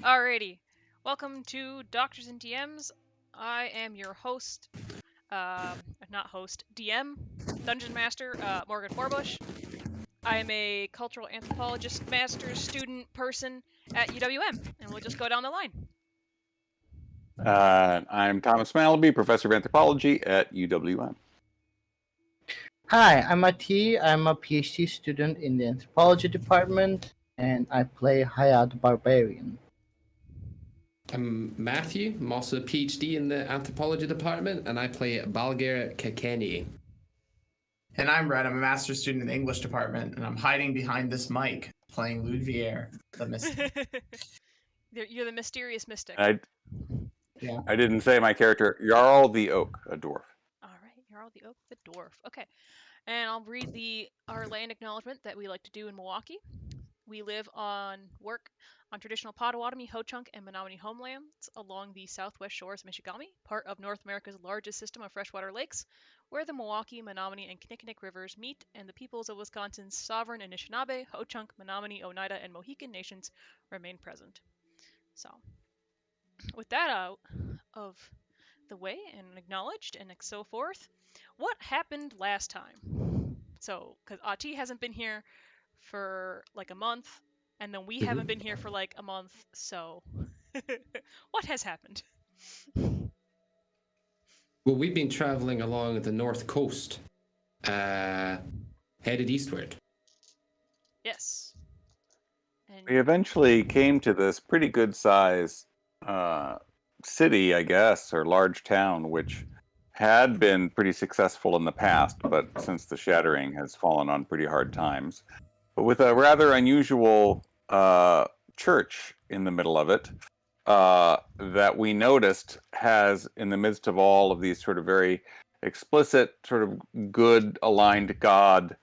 Alrighty. Welcome to Doctors and DMs. I am your host, not host, DM, Dungeon Master, Morgan Forbush. I am a cultural anthropologist, master's student person at UWM, and we'll just go down the line. I'm Thomas Malaby, Professor of Anthropology at UWM. Hi, I'm Ati. I'm a PhD student in the Anthropology department, and I play Hayat the Barbarian. I'm Matthew. I'm also a PhD in the Anthropology department, and I play Balger Kakeni. And I'm Red. I'm a master's student in the English department, and I'm hiding behind this mic playing Ludvier, the mystic. You're the mysterious mystic. I didn't say my character, Jarl the Oak, a dwarf. Alright, Jarl the Oak, the dwarf. Okay. And I'll read our land acknowledgement that we like to do in Milwaukee. We live work on traditional Potawatomi, Ho-Chunk, and Menominee homelands along the southwest shores of Michigami, part of North America's largest system of freshwater lakes, where the Milwaukee, Menominee, and Kinnickinnic rivers meet, and the peoples of Wisconsin's sovereign Anishinaabe, Ho-Chunk, Menominee, Oneida, and Mohican nations remain present. So, with that out of the way and acknowledged and so forth, what happened last time? So, because Ati hasn't been here for like a month, and then we haven't been here for like a month, so what has happened? Well, we've been traveling along the north coast, headed eastward. Yes. And We eventually came to this pretty good size city, I guess, or large town, which had been pretty successful in the past, but since the shattering has fallen on pretty hard times. But with a rather unusual church in the middle of it that we noticed has, in the midst of all of these sort of very explicit, sort of good aligned God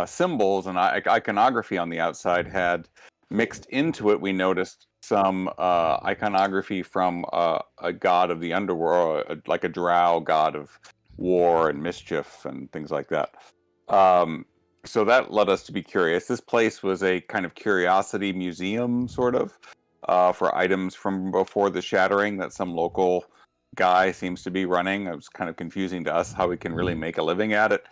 symbols and iconography on the outside, had mixed into it, we noticed some iconography from a god of the underworld, like a drow god of war and mischief and things like that. So that led us to be curious. This place was a kind of curiosity museum, sort of, for items from before the shattering that some local guy seems to be running. It was kind of confusing to us how we can really make a living at it.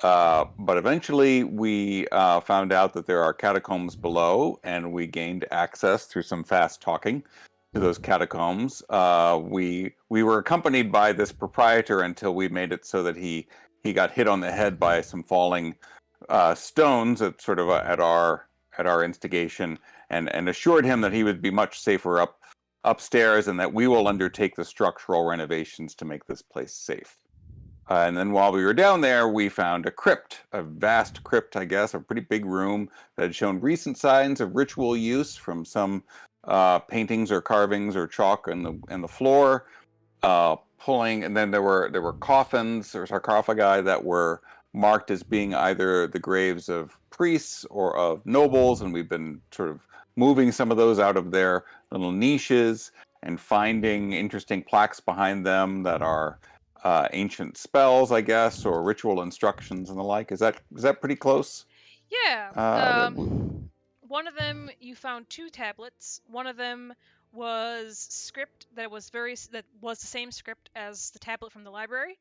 But eventually we found out that there are catacombs below, and we gained access through some fast talking to those catacombs. We were accompanied by this proprietor until we made it so that he got hit on the head by some falling stones at sort of at our instigation, and assured him that he would be much safer upstairs, and that we will undertake the structural renovations to make this place safe. And then while we were down there, we found a crypt, a vast crypt, I guess, a pretty big room that had shown recent signs of ritual use from some paintings or carvings or chalk in the floor. And then there were coffins or sarcophagi that were marked as being either the graves of priests or of nobles, and we've been sort of moving some of those out of their little niches and finding interesting plaques behind them that are ancient spells, I guess, or ritual instructions and the like. Is that pretty close? yeah, one of them you found 2 tablets. One of them was script that was the same script as the tablet from the library,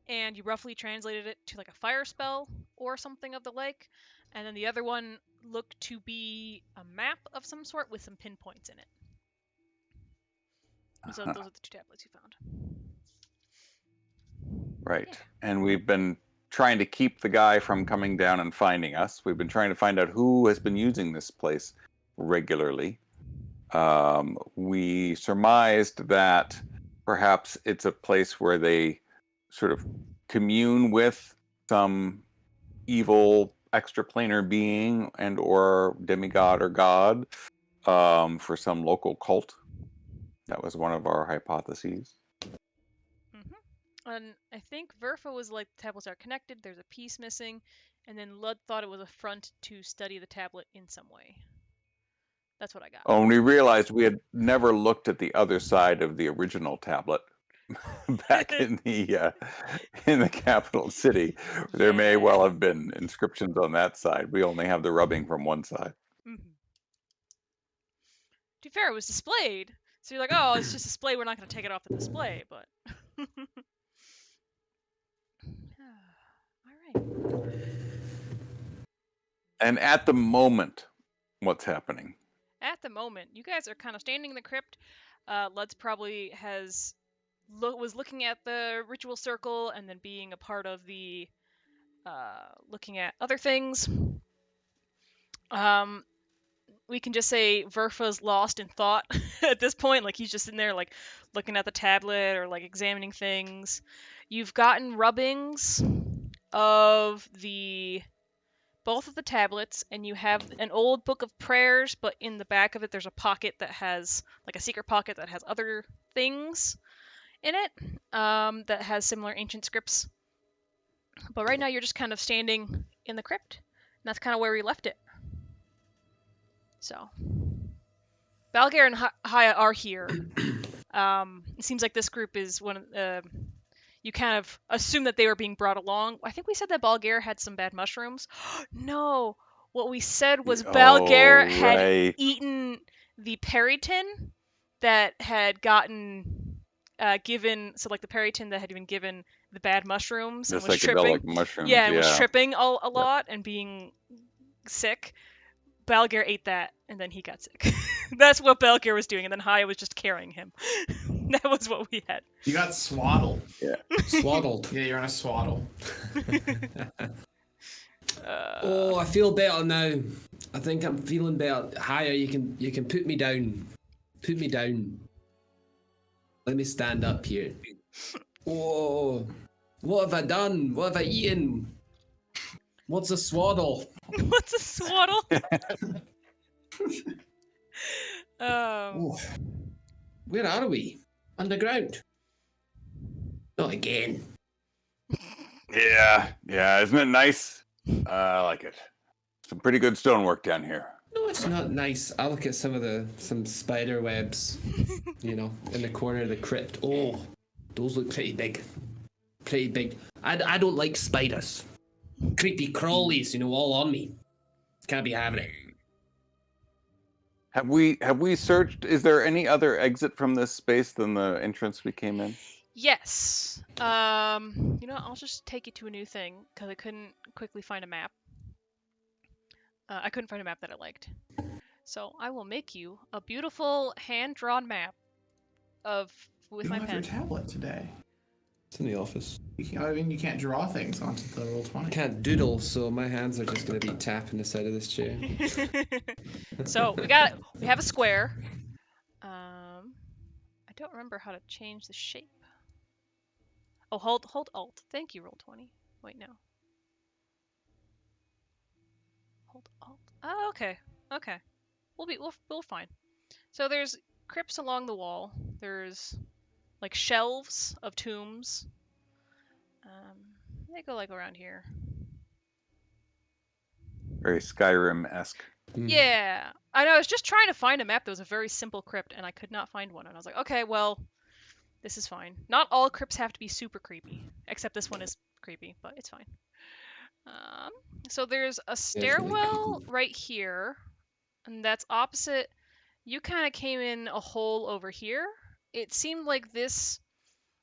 and you roughly translated it to like a fire spell or something of the like. And then the other one looked to be a map of some sort with some pinpoints in it. So those are the 2 tablets you found. Right. Yeah. And we've been trying to keep the guy from coming down and finding us. We've been trying to find out who has been using this place regularly. We surmised that perhaps it's a place where they sort of commune with some evil extraplanar being and or demigod or god for some local cult. That was one of our hypotheses. And I think Verfa was like, the tablets are connected, there's a piece missing, and then Lud thought it was a front to study the tablet in some way. That's what I got. Oh, and we realized we had never looked at the other side of the original tablet back in the capital city. There may well have been inscriptions on that side. We only have the rubbing from one side. be fair, it was displayed. So you're like, oh, it's just displayed. We're not going to take it off the display, but. All right. And at the moment, what's happening? At the moment, you guys are kind of standing in the crypt. Lud's probably was looking at the ritual circle and then being a part of the looking at other things. We can just say Verfa's lost in thought at this point. Like he's just in there, like looking at the tablet or like examining things. You've gotten rubbings of both of the tablets, and you have an old book of prayers, but in the back of it, there's a pocket that has like a secret pocket that has other things in it that has similar ancient scripts. But right now, you're just kind of standing in the crypt, and that's kind of where we left it. So, Balgar and Haya are here. It seems like this group is one of you kind of assume that they were being brought along. I think we said that Balgar had some bad mushrooms. No, what we said was Balgar had eaten the periton that had gotten given. So like the periton that had been given the bad mushrooms The and was tripping. mushrooms. Yeah, and was tripping a lot and being sick. Balgar ate that, and then he got sick. That's what Balgar was doing, and then Haya was just carrying him. That was what we had. You got swaddled. Yeah. Swaddled. Yeah, you're on a swaddle. Oh, I feel better now. I think I'm feeling better. Haya, you can put me down. Put me down. Let me stand up here. Oh, what have I done? What have I eaten? What's a swaddle? What's a swaddle? Oh. Where are we? Underground. Not again. Yeah, isn't it nice? I like it. Some pretty good stonework down here. No, it's not nice. I look at some spider webs, in the corner of the crypt. Oh, those look pretty big. Pretty big. I don't like spiders. Creepy crawlies, all on me. Can't be having it. Have we searched? Is there any other exit from this space than the entrance we came in? Yes. I'll just take you to a new thing because I couldn't quickly find a map. I couldn't find a map that I liked. So I will make you a beautiful hand-drawn map with You my don't have pen. your tablet today. It's in the office. You can't draw things onto the Roll20. I can't doodle, so my hands are just going to be tapping the side of this chair. So we have a square. I don't remember how to change the shape. Oh, hold Alt. Thank you, Roll20. Wait, no. Hold Alt. Oh, okay. We'll fine. So there's crypts along the wall. There's like shelves of tombs. They go like around here. Very Skyrim-esque. Yeah, I know. I was just trying to find a map that was a very simple crypt, and I could not find one. And I was like, okay, well, this is fine. Not all crypts have to be super creepy, except this one is creepy, but it's fine. So there's a stairwell right here, and that's opposite. You kind of came in a hole over here. It seemed like this,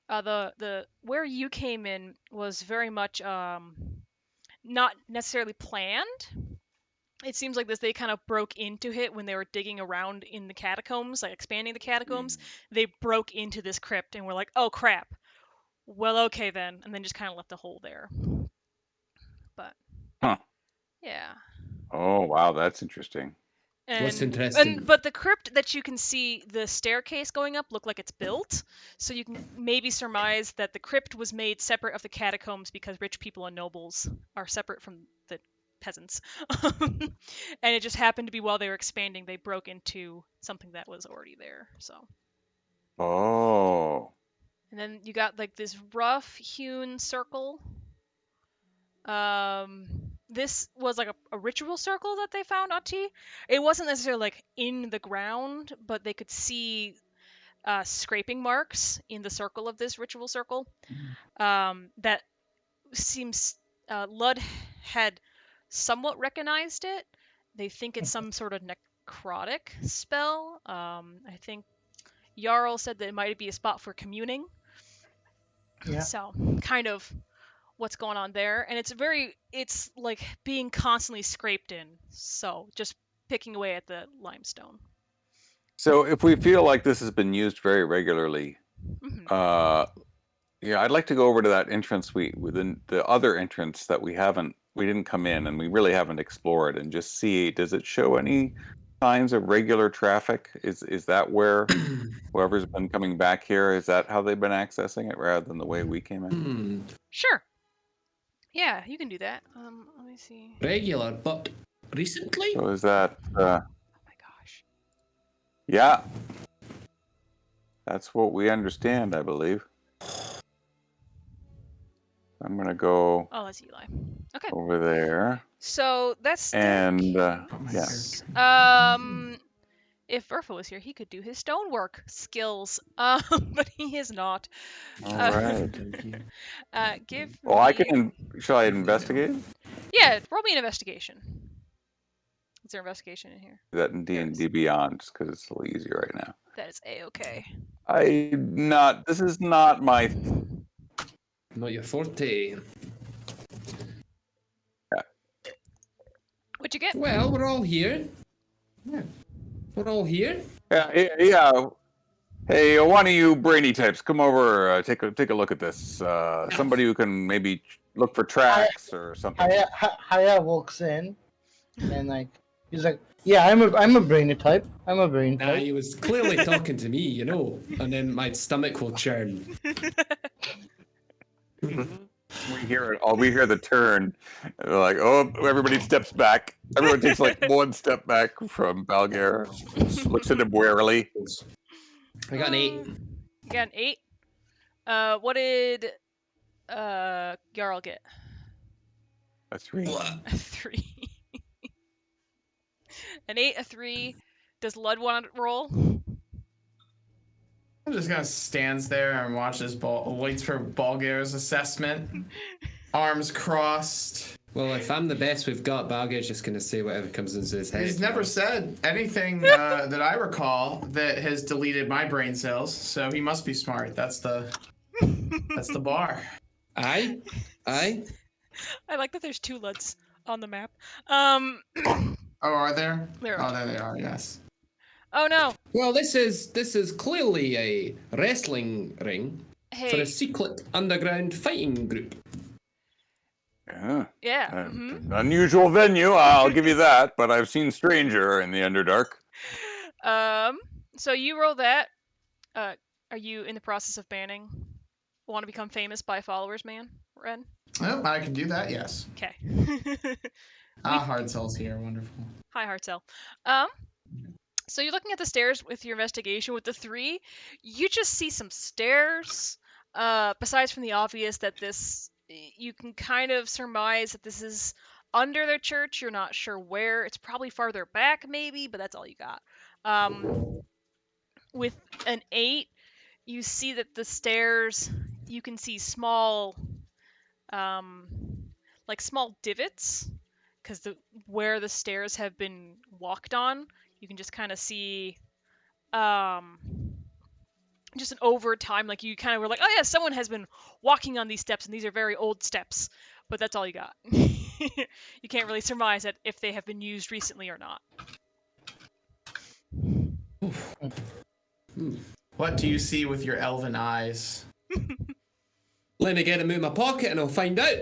the where you came in was very much not necessarily planned. It seems like they kind of broke into it when they were digging around in the catacombs, like expanding the catacombs. They broke into this crypt and were like, oh crap. Well, okay then, and then just kind of left a hole there. But yeah. Oh wow, that's interesting. What's interesting? But the crypt that you can see, the staircase going up, look like it's built. So you can maybe surmise that the crypt was made separate of the catacombs because rich people and nobles are separate from the peasants. And it just happened to be while they were expanding, they broke into something that was already there. So. Oh. And then you got like this rough hewn circle. This was like a ritual circle that they found on T. It wasn't necessarily like in the ground, but they could see scraping marks in the circle of this ritual circle. That seems Lud had somewhat recognized it. They think it's some sort of necrotic spell. I think Jarl said that it might be a spot for communing. Yeah. So kind of what's going on there, and it's like being constantly scraped in. So just picking away at the limestone. So if we feel like this has been used very regularly, Mhm. yeah, I'd like to go over to that entrance within the other entrance that we didn't come in and we really haven't explored, and just see, does it show any signs of regular traffic? Is that where whoever's been coming back here, is that how they've been accessing it rather than the way we came in? Sure. Yeah, you can do that. Let me see. Regular, but recently? So is that Oh my gosh. yeah. That's what we understand, I believe. I'm gonna go Oh, that's Eli. Okay. over there. So that's And Oh my yeah. God. If Urfa was here, he could do his stonework skills. But he is not. All Uh, right. Give Well, I me. can. Shall I investigate? Yeah, roll me an investigation. Is there investigation in here? That in There it D&D is. Beyond, just because it's a little easier right now. That is a-okay. This is not my. Not your forte. What'd you get? Well, we're all here. Yeah. We're all here. Yeah. Hey, one of you brainy types, come over. Take a look at this. Somebody who can maybe look for tracks or something. Haya walks in, and like he's like, "Yeah, I'm a brainy type. I'm a brainy Nah, type." he was clearly talking to me, you know. And then my stomach will churn. We hear it. We hear the turn. They're like, oh, everybody steps back. Everyone takes like one step back from Balgar. Looks at him warily. I got an 8. You got an 8? What did Jarl get? A 3. A 3. An 8, a 3. Does Lud want to roll? I'm just gonna stands there and watches waits for Balgar's assessment. Arms crossed. Well, if I'm the best we've got, Balgar's just going to say whatever comes into his head. He's never said anything that I recall that has deleted my brain cells, so he must be smart. That's the bar. Aye? I like that there's 2 Luds on the map. Oh, are there? There Oh, are. there they are. Yes. Oh no. Well, this is clearly a wrestling ring for Hey. a secret underground fighting group. Yeah. Unusual venue, I'll give you that, but I've seen stranger in the Underdark. So you roll that. Are you in the process of banning Want to Become Famous by Followers, man? Ren? Oh, I can do that. Yes. Okay. Hard cells here. Wonderful. Hi, Heartcell. So you're looking at the stairs with your investigation with the 3. You just see some stairs. Besides from the obvious that you can kind of surmise that this is under their church. You're not sure where. It's probably farther back, maybe, but that's all you got. With an 8, you see that the stairs, you can see small, like small divots, because where the stairs have been walked on, you can just kind of see, just an over time, like you kind of were like, oh yeah, someone has been walking on these steps, and these are very old steps, but that's all you got. You can't really surmise that if they have been used recently or not. What do you see with your elven eyes? Let me get them in my pocket and I'll find out.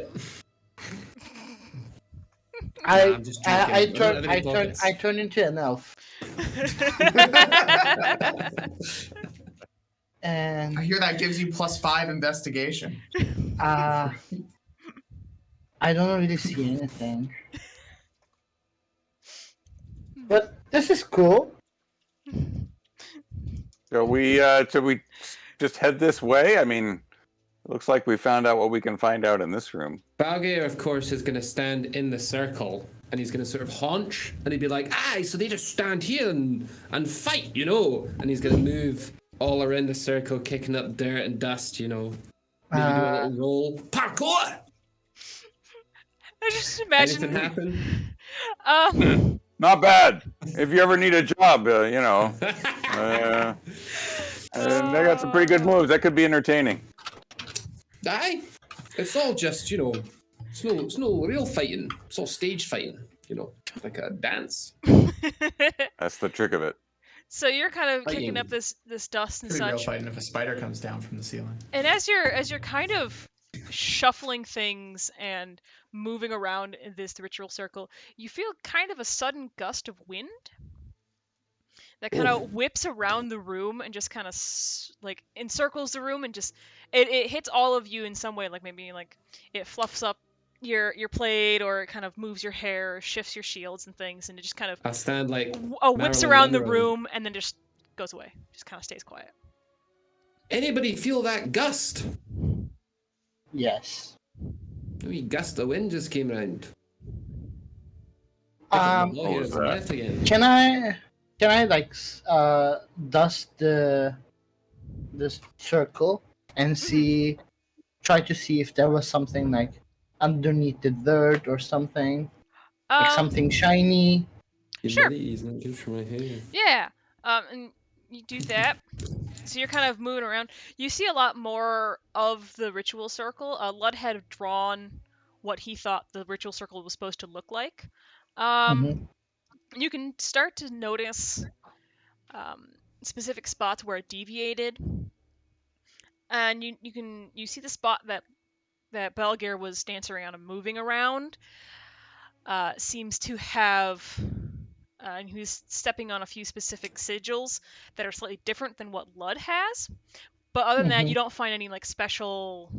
I I'm just joking. I don't have any pockets. I turn into an elf. And I hear that gives you +5 investigation. I don't really see anything. But this is cool. So we just head this way? I mean, it looks like we found out what we can find out in this room. Balgar, of course, is going to stand in the circle and he's going to sort of haunch and he'd be like, aye, so they just stand here and fight, you know? And he's going to move all around the circle, kicking up dirt and dust, you know? Maybe do a little roll. Parkour! I just imagine. Anything happen? Not bad. If you ever need a job, you know, and they got some pretty good moves. That could be entertaining. Aye, it's all just it's no real fighting. It's all stage fighting. Like a dance. That's the trick of it. So you're kind of kicking Fighting. up this dust and Could be real such, fighting if a spider comes down from the ceiling. and as you're kind of shuffling things and moving around in this ritual circle, you feel kind of a sudden gust of wind that kind of whips around the room and just kind of like encircles the room, and just it hits all of you in some way, like maybe like it fluffs up your plate, or it kind of moves your hair, or shifts your shields and things, and it just kind of I stand like whips Marilyn around the Monroe. room and then just goes away, just kind of stays quiet. Anybody feel that gust? Yes. A wee gust of wind just came round. Um, Oh, here's the that? myth again. Can I like dust this circle and try to see if there was something like underneath the dirt or something, like something shiny. Sure. Humidity is not good for my hair. Yeah. And you do that. So you're kind of moving around. You see a lot more of the ritual circle. Lud had drawn what he thought the ritual circle was supposed to look like. You can start to notice specific spots where it deviated, and you see the spot that Belger was dancing around and moving around. Seems to have. And he's stepping on a few specific sigils that are slightly different than what Lud has. But other than that, you don't find any like special,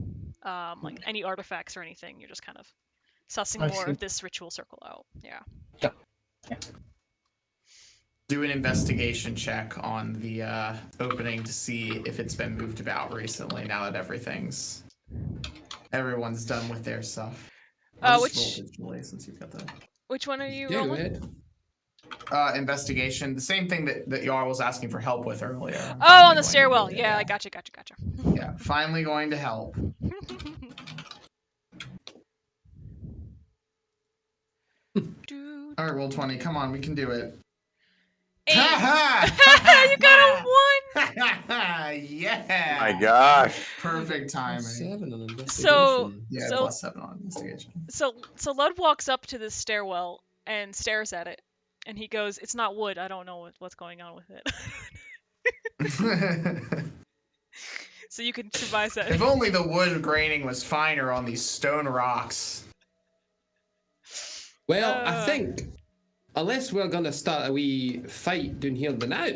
like any artifacts or anything. You're just kind of sussing more of this ritual circle out. Yeah. Yeah. Do an investigation check on the opening to see if it's been moved about recently. Now that everyone's done with their stuff. I'll just roll digitally since you've got the. Which one are you Yeah, go rolling? ahead. Investigation, the same thing that Yar was asking for help with earlier. Oh, on the stairwell. Yeah, I gotcha. Yeah, finally going to help. All right, roll 20. Come on, we can do it. 8. You got a 1. Yeah. My gosh. Perfect timing. 7 on investigation. Yeah, So- plus 7 on investigation. So Lud walks up to this stairwell and stares at it, and he goes, "It's not wood. I don't know what's going on with it." So you can surmise that. If only the wood graining was finer on these stone rocks. Well, I think, unless we're going to start a wee fight down here the now,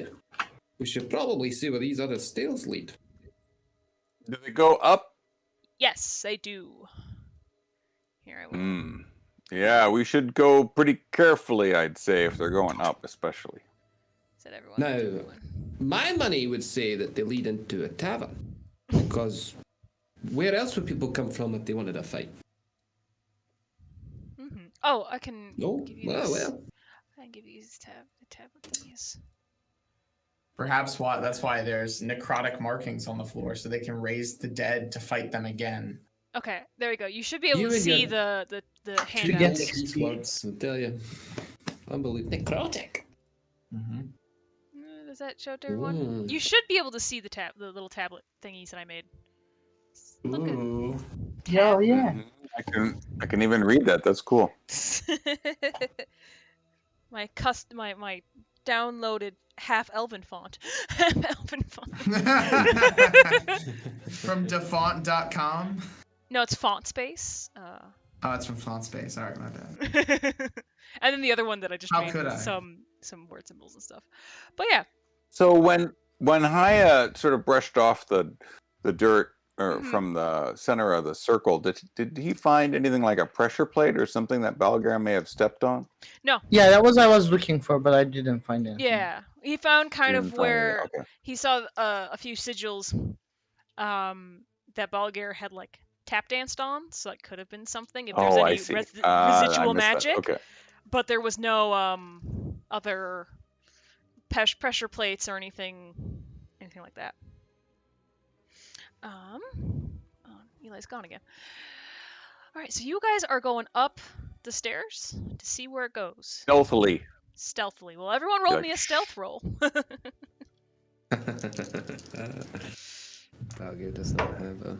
we should probably see where these other stairs lead. Do they go up? Yes, I do. Here I will. Yeah, we should go pretty carefully, I'd say, if they're going up, especially. Said everyone. Now, my money would say that they lead into a tavern. Because where else would people come from if they wanted a fight? Oh, I can. No? Give you Well, this. well. I can give you the tablet thingies. Perhaps that's why there's necrotic markings on the floor, so they can raise the dead to fight them again. Okay, there we go. You should be able You to and see your- the get handouts. the- These words, I tell you. Unbelievable. Necrotic. Does that show to everyone? Ooh. You should be able to see the little tablet thingies that I made. Look at Ooh. Yeah, yeah. I can even read that. That's cool. my downloaded half elven font. Half elven font. From defont.com? No, it's font space. Oh, it's from FontSpace. All right, my bad. And then the other one that I just How made could with I? some word symbols and stuff. But yeah. So when Haya sort of brushed off the dirt from the center of the circle, did he find anything like a pressure plate or something that Balgar may have stepped on? No. Yeah, that was I was looking for, but I didn't find anything. Yeah, he found kind Didn't of find anything, where okay. he saw a few sigils that Balgar had like tap danced on, so it could have been something if there's Oh, I any see. residual I missed that. magic. Okay. But there was no other pressure plates or anything like that. Oh, Eli's gone again. All right, so you guys are going up the stairs to see where it goes. Stealthily. stealthily. Well, everyone roll Like, me a stealth roll. Valgir does not have a.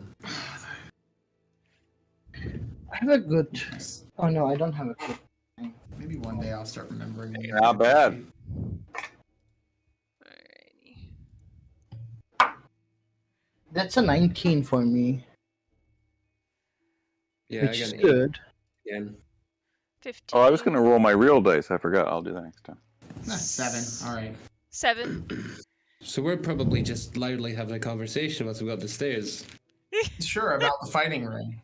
I have a good. Oh no, I don't have a good. Maybe one day I'll start remembering. Not bad. Alrighty. That's a 19 for me, Yeah, which I is got an 8 good. again. 15. Oh, I was going to roll my real dice. I forgot. I'll do that next time. That's 7. All right. 7. So we're probably just loudly having a conversation once we got up the stairs. Sure, about the fighting ring.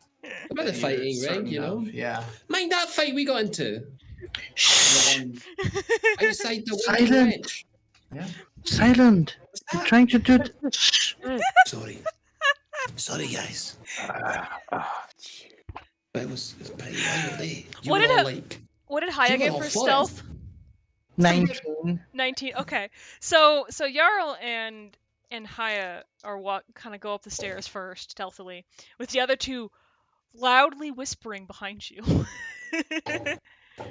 About the that you're fighting ring, certain you know? of. Yeah. Mind that fight we got into? Shh! Outside the Silent. ranch. Yeah. Silent. I'm trying to do it. Shh. Sorry. Sorry, guys. But it was pretty wild, eh? You What were did all it- like... What did You Haya were get all for for it. stealth? 19. 19. Okay. So Jarl and Haya are kind of go up the stairs first stealthily, with the other two loudly whispering behind you.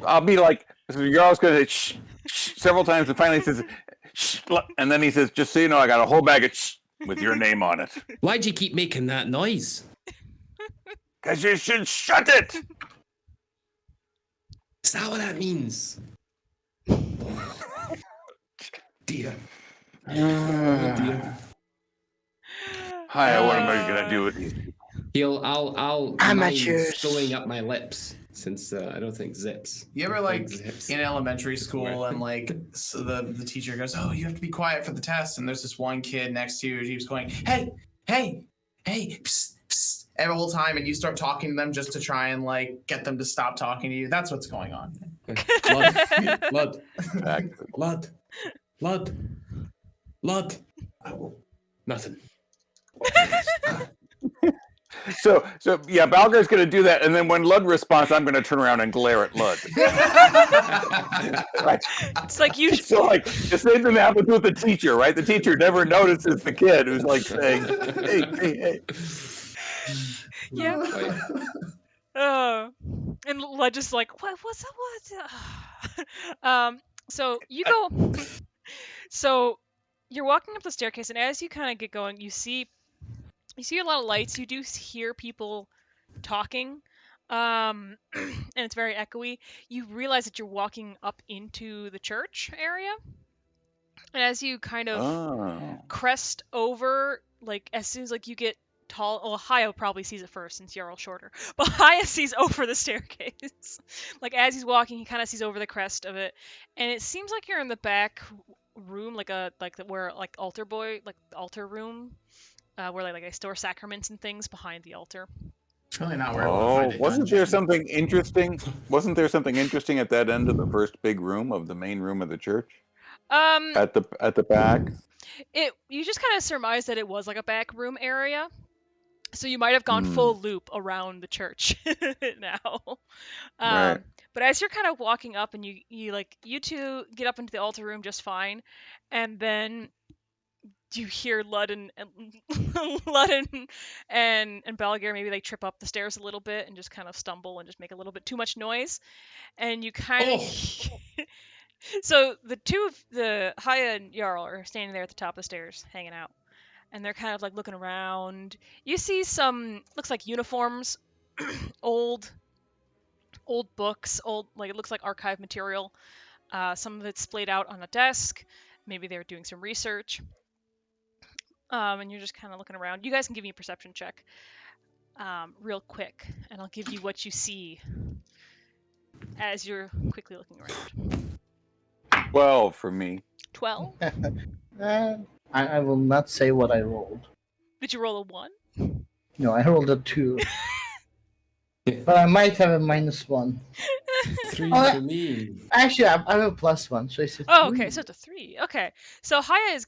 I'll be like, so you're always going to shh, shh several times, and finally he says, shh, and then he says, just so you know, I got a whole bag of shh with your name on it. Why'd you keep making that noise? Because you should shut it. Is that what that means? Dear. Dear. Hi, what am I going to do with these? I'll Amateurs. sewing up my lips since I don't think zips. You ever like Zips. in elementary school and like so the teacher goes, "Oh, you have to be quiet for the test," and there's this one kid next to you who keeps going, "Hey, hey, hey," psst, psst, every whole time, and you start talking to them just to try and like get them to stop talking to you. That's what's going on. Blood. Exactly. Blood. Nothing. So yeah, Balgar's going to do that, and then when Lud responds, I'm going to turn around and glare at Lud. Right? It's like you. So like the same thing happens with the teacher, right? The teacher never notices the kid who's like saying, "Hey." Yeah. And Lud just like, what's up? So you go. So you're walking up the staircase, and as you kind of get going, you see a lot of lights. You do hear people talking, and it's very echoey. You realize that you're walking up into the church area, and as you kind of Oh. crest over, like as soon as like you get tall, well, Haya probably sees it first since you're all shorter, but Haya sees over the staircase. Like as he's walking, he kind of sees over the crest of it, and it seems like you're in the back room, where like altar boy, like the altar room, where like I store sacraments and things behind the altar. Really not where I want to find a wasn't there dungeon. something interesting? Wasn't there something interesting at that end of the first big room of the main room of the church? At the back. You just kind of surmised that it was like a back room area, so you might have gone full loop around the church now. Right. But as you're kind of walking up, and you two get up into the altar room just fine, and then you hear Lud and Lud and Balagir maybe they trip up the stairs a little bit and just kind of stumble and just make a little bit too much noise, and you kind of so the Haya and Jarl are standing there at the top of the stairs hanging out, and they're kind of like looking around. You see some looks like uniforms, old books, like it looks like archive material. Some of it's splayed out on a desk. Maybe they were doing some research. And you're just kind of looking around. You guys can give me a perception check real quick, and I'll give you what you see as you're quickly looking around. 12 for me. 12? I will not say what I rolled. Did you roll a 1? No, I rolled a 2. But I might have a -1. 3 Oh, for me. Actually, I have a +1, so it's a 3. Oh, okay, so it's a 3. Okay, so Haya's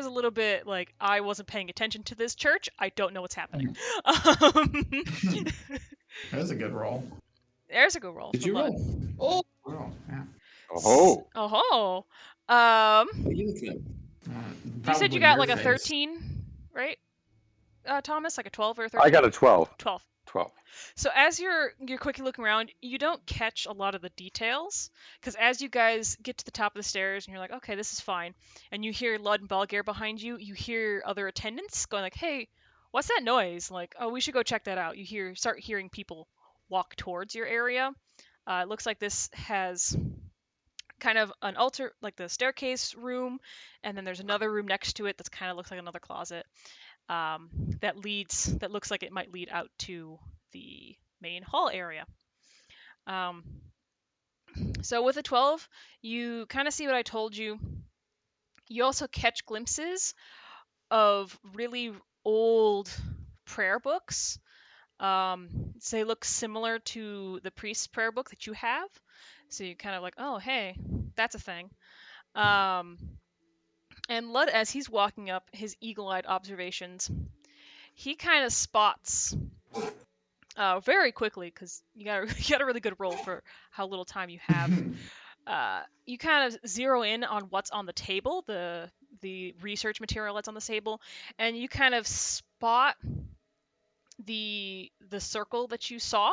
a little bit like, I wasn't paying attention to this church. I don't know what's happening. That was a good roll. There's a good roll. Did you Lud. roll? Oh, Oh, yeah. Oh. Oh. what are you looking at? You said you Probably got your like a face. 13, right? Thomas, like a 12 or a 13? I got a 12. 12. 12. So as you're quickly looking around, you don't catch a lot of the details because as you guys get to the top of the stairs and you're like, okay, this is fine, and you hear Lud and Balgare behind you, you hear other attendants going like, hey, what's that noise? Like, oh, we should go check that out. You start hearing people walk towards your area. It looks like this has kind of an altar, like the staircase room, and then there's another room next to it that's kind of looks like another closet that looks like it might lead out to the main hall area. Um, so with a 12, you kind of see what I told you. You also catch glimpses of really old prayer books. They look similar to the priest's prayer book that you have. So you kind of like, oh, hey, that's a thing. And Lud, as he's walking up his eagle-eyed observations, he kind of spots very quickly, because you got a really good roll for how little time you have. You kind of zero in on what's on the table, the research material that's on the table, and you kind of spot the circle that you saw.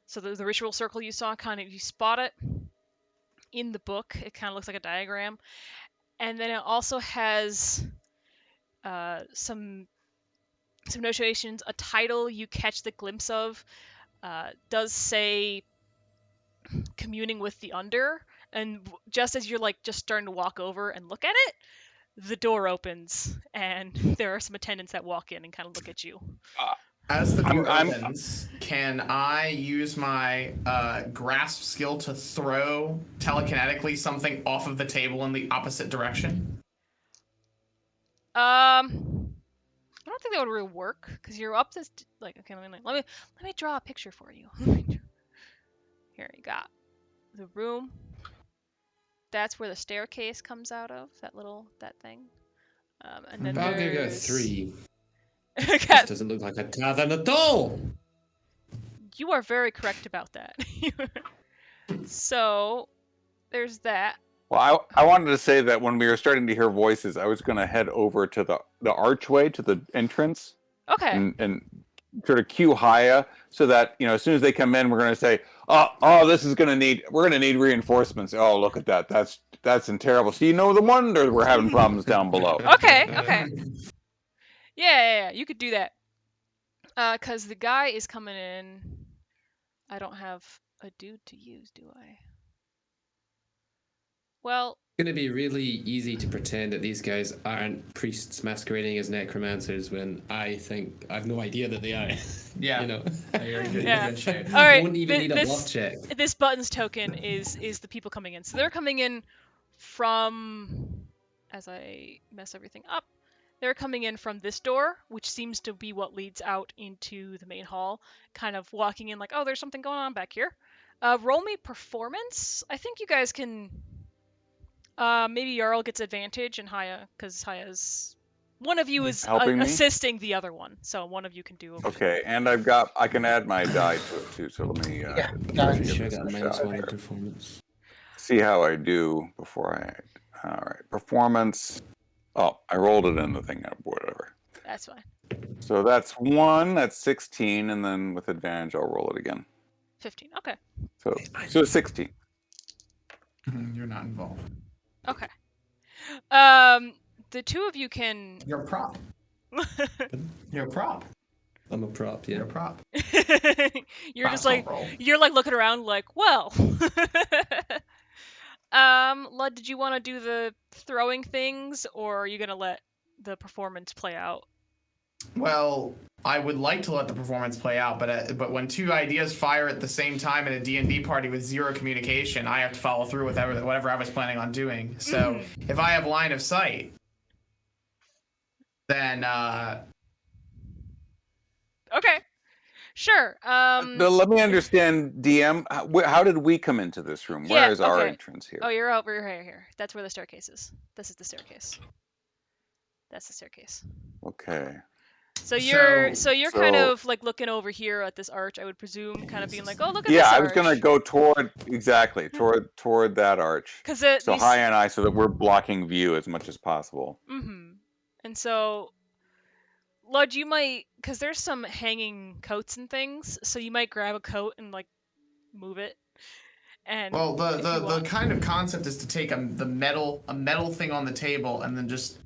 So the ritual circle you saw, you spot it in the book. It kind of looks like a diagram, and then it also has some notations. A title you catch the glimpse of does say communing with the under, and just as you're like just starting to walk over and look at it, the door opens and there are some attendants that walk in and kind of look at you. As the door opens, can I use my grasp skill to throw telekinetically something off of the table in the opposite direction? I don't think that would really work because you're up this like, okay, let me draw a picture for you. Here you got the room. That's where the staircase comes out of, that thing. And then I'll give it a there's 3. Okay. This doesn't look like a tavern at all. You are very correct about that. So there's that. Well, I wanted to say that when we were starting to hear voices, I was going to head over to the archway to the entrance. Okay. And sort of cue Haya so that, as soon as they come in, we're going to say, we're going to need reinforcements. Oh, look at that. That's terrible. So the wonder we're having problems down below. Okay. Yeah, you could do that. Because the guy is coming in. I don't have a dude to use, do I? Well, It's going to be really easy to pretend that these guys aren't priests masquerading as necromancers when I think I've no idea that they are. Yeah. You're in good shape. All right. Won't even need a bluff check. This buttons token is the people coming in. So they're coming in from, as I mess everything up, they're coming in from this door, which seems to be what leads out into the main hall, kind of walking in like, oh, there's something going on back here. Roll me performance. I think you guys can... maybe Jarl gets advantage and Haya, because Haya's... One of you is assisting the other one, so one of you can do... Okay, and I can add my die to it too, so let me... Sure, got -1 in performance. See how I do before I... All right, performance... Oh, I rolled it in the thing, whatever. That's fine. So that's 1, that's 16, and then with advantage, I'll roll it again. 15, okay. So 16. You're not involved. Okay. The two of you can... You're a prop. You're a prop. I'm a prop, yeah. You're a prop. You're just like... You're like looking around like, well... Lud, did you want to do the throwing things, or are you going to let the performance play out? Well, I would like to let the performance play out, but when two ideas fire at the same time in a D&D party with zero communication, I have to follow through with whatever I was planning on doing. So if I have line of sight, then... Okay. Sure. Let me understand, DM. How did we come into this room? Where is our entrance here? Oh, you're over here. That's where the staircase is. This is the staircase. That's the staircase. Okay. So you're kind of like looking over here at this arch, I would presume, kind of being like, oh, look at this arch. Yeah, I was gonna go toward that arch. So Haya and I, so that we're blocking view as much as possible. Mm-hmm. And so Lud, you might, because there's some hanging coats and things, so you might grab a coat and like move it. And Well, if you the want, kind of concept is to take a metal thing on the table and then just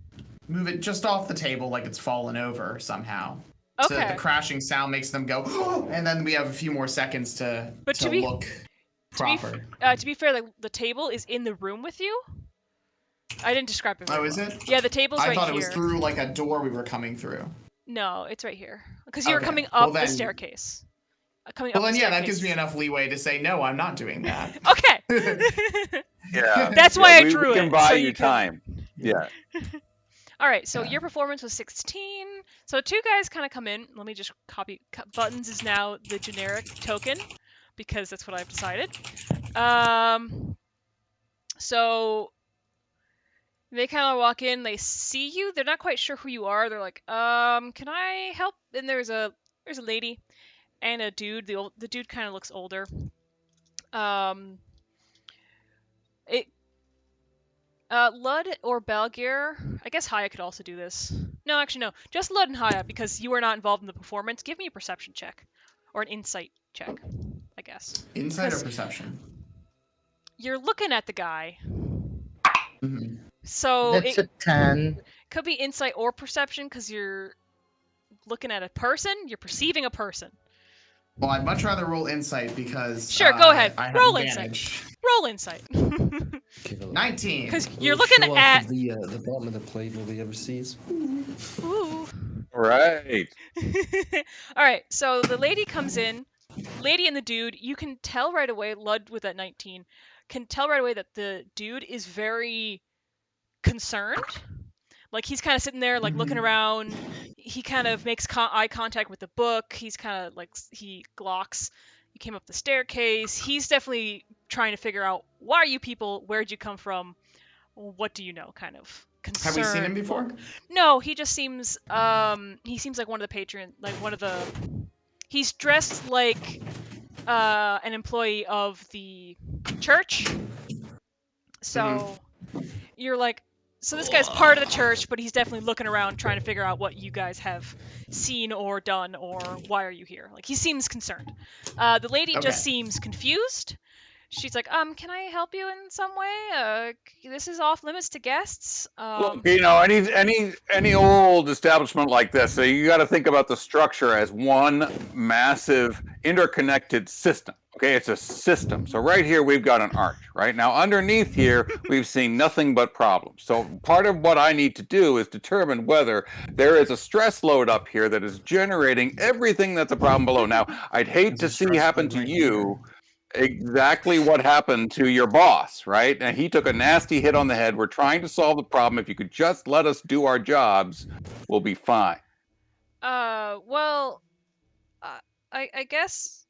move it just off the table like it's fallen over somehow. So that the okay. crashing sound makes them go, and then we have a few more seconds to But to be look proper. to be fair, like the table is in the room with you. I didn't describe it very Oh, is well. it? Yeah, the table's I right thought here. it was through like a door we were coming through. No, it's right here because you were Okay. coming Well, up the then- staircase. Coming Well, up then, the yeah, staircase. that gives me enough leeway to say, no, I'm not doing that. Okay. Yeah. That's why I we drew can it, buy so you you can- time. Yeah. All right, so Yeah. your performance was 16. So two guys kind of come in. Let me just copy. Buttons is now the generic token because that's what I've decided. So they kind of walk in. They see you. They're not quite sure who you are. They're like, can I help? And there's a lady and a dude. The dude kind of looks older. It Lud or Balgir, I guess Haya could also do this. No, actually, no. Just Lud and Haya, because you are not involved in the performance. Give me a perception check. Or an insight check, I guess. Insight or 'Cause perception? You're looking at the guy. Mm-hmm. So That's it a 10. could be insight or perception, because you're looking at a person. You're perceiving a person. Well, I'd much rather roll insight because Sure, go ahead. I have Roll advantage. Roll insight. Give a 19. Because little you're looking show off at... of the bottom of the plate nobody ever sees. Ooh. Right. All right, so the lady comes in. Lady and the dude, you can tell right away, Lud with that 19, can tell right away that the dude is very concerned. Like, he's kind of sitting there, like, looking around. He kind of makes eye contact with the book. He's kind of, like, he glocks. You came up the staircase. He's definitely trying to figure out, why are you people? Where'd you come from? What do you know? Kind of concerned. Have we seen him before? look. No, he just seems, he seems like one of the patrons, like, one of the... He's dressed like an employee of the church. So you're like, so this guy's part of the church, but he's definitely looking around trying to figure out what you guys have seen or done, or why are you here? Like, he seems concerned. The lady Okay. just seems confused. She's like, can I help you in some way? This is off limits to guests. Look, any old establishment like this, so you got to think about the structure as one massive interconnected system. Okay, it's a system. So right here we've got an arch. Right now underneath here we've seen nothing but problems. So part of what I need to do is determine whether there is a stress load up here that is generating everything that's a problem below. Now I'd hate to see happen to you exactly what happened to your boss, right? And he took a nasty hit on the head. We're trying to solve the problem. If you could just let us do our jobs, we'll be fine. Well, I guess,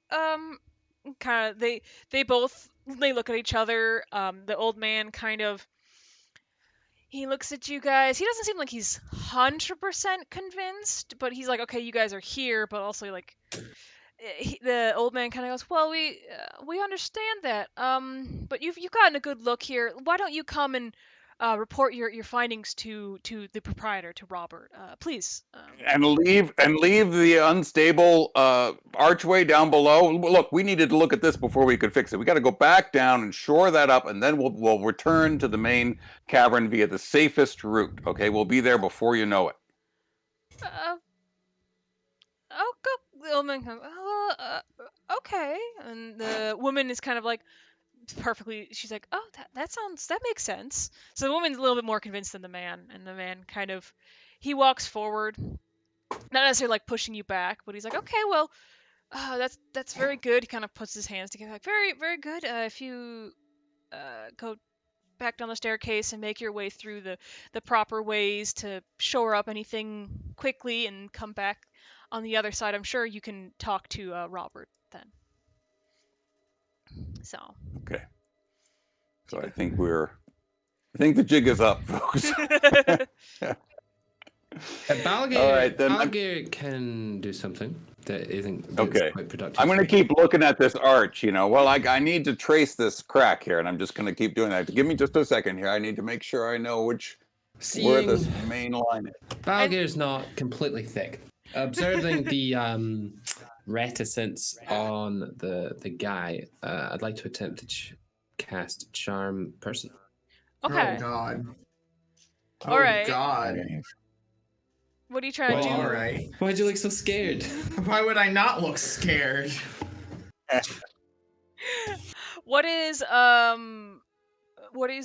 kind of, they both, they look at each other. The old man kind of, he looks at you guys. He doesn't seem like he's 100% convinced, but he's like, okay, you guys are here, but also, like, the old man kind of goes, well, we understand that, but you've gotten a good look here. Why don't you come and report your findings to the proprietor, to Robert, please. And leave the unstable archway down below. Look, we needed to look at this before we could fix it. We got to go back down and shore that up, and then we'll return to the main cavern via the safest route. Okay, we'll be there before you know it. Oh, go. The old man comes, okay. And the woman is kind of like, perfectly, she's like, oh, that makes sense. So the woman's a little bit more convinced than the man, and the man kind of, he walks forward, not necessarily like pushing you back, but he's like, okay, well, that's very good. He kind of puts his hands together, like, very, very good. If you go back down the staircase and make your way through the proper ways to shore up anything quickly and come back on the other side, I'm sure you can talk to Robert then. So. Okay. So I think the jig is up, folks. Balgir, All right, then Balgir can do something that isn't Okay. quite productive. I'm going to keep looking at this arch, Well, I need to trace this crack here, and I'm just going to keep doing that. Give me just a second here. I need to make sure I know which Where Seeing this main line is. Balgir's not completely thick. Observing the reticence on the guy, I'd like to attempt to cast Charm Person. Okay. Oh God. All Oh right. God. What are you trying to do? All right. Why'd you look so scared? Why would I not look scared? What is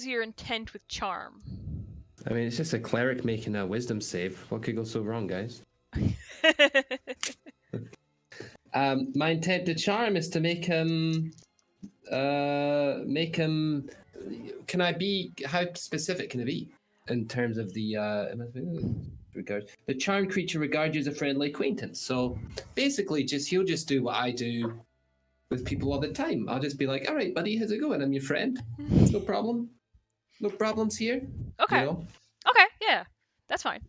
your intent with charm? I mean, it's just a cleric making a wisdom save. What could go so wrong, guys? My intent to charm is to make him. Can I be? How specific can it be in terms of the regard? The charmed creature regards you as a friendly acquaintance. So basically, he'll just do what I do with people all the time. I'll just be like, "All right, buddy, how's it going? I'm your friend. No problem. No problems here." Okay. You know? Okay, yeah. That's fine.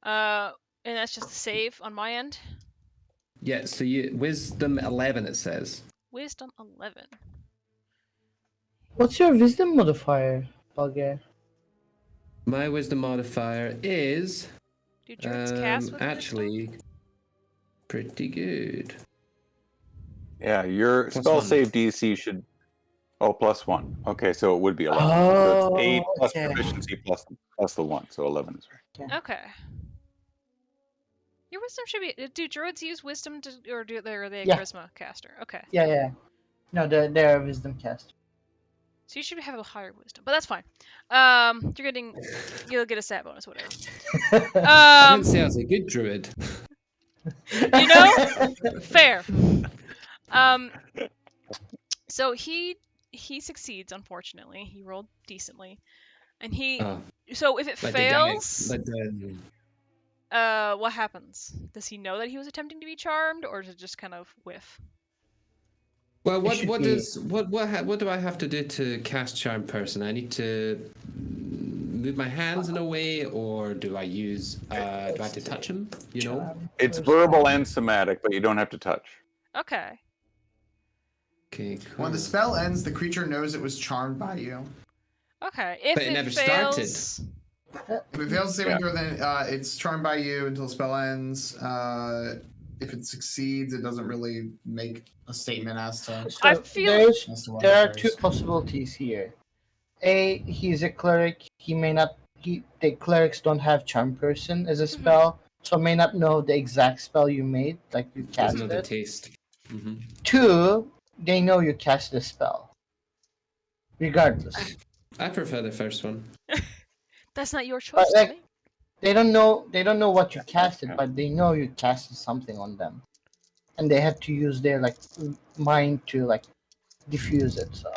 And that's just a save on my end. Yeah. So you wisdom 11. It says. Wisdom 11. What's your wisdom modifier, Balger? My wisdom modifier is Do druids cast with actually pretty good. Yeah, your Plus spell +1. save DC should. Oh, +1. Okay, so it would be 11. Oh, so it's 8 plus okay. proficiency plus the 1, so 11 is right. Okay. Your wisdom should be. Do druids use wisdom or are they a Yeah. charisma caster? Okay. Yeah. No, they're a wisdom cast. So you should have a higher wisdom, but that's fine. You'll get a stat bonus, whatever. I didn't say I was a good druid. You know, fair. So he succeeds. Unfortunately, he rolled decently, and he. So if it Like fails, the guy, what happens? Does he know that he was attempting to be charmed, or is it just kind of whiff? well, It should what be- do I have to do to cast Charm Person? I need to move my hands in a way, or do I use? Do I have to touch him? You know. It's verbal and somatic, but you don't have to touch. Okay. Okay. Cool. When the spell ends, the creature knows it was charmed by you. Okay. If But it never fails, started. If it fails the saving throw, then it's charmed by you until the spell ends. If it succeeds, it doesn't really make a statement as to. So I feel- as to what there are occurs. two possibilities here. A, he's a cleric. He may not. The clerics don't have charm person as a spell, so may not know the exact spell you made, like you Doesn't cast know the it. taste. Mm-hmm. Two, they know you cast the spell. Regardless, I prefer the first one. that's not your choice. like, to make. they don't know what you casted, but they know you casted something on them, and they have to use their mind to diffuse it. So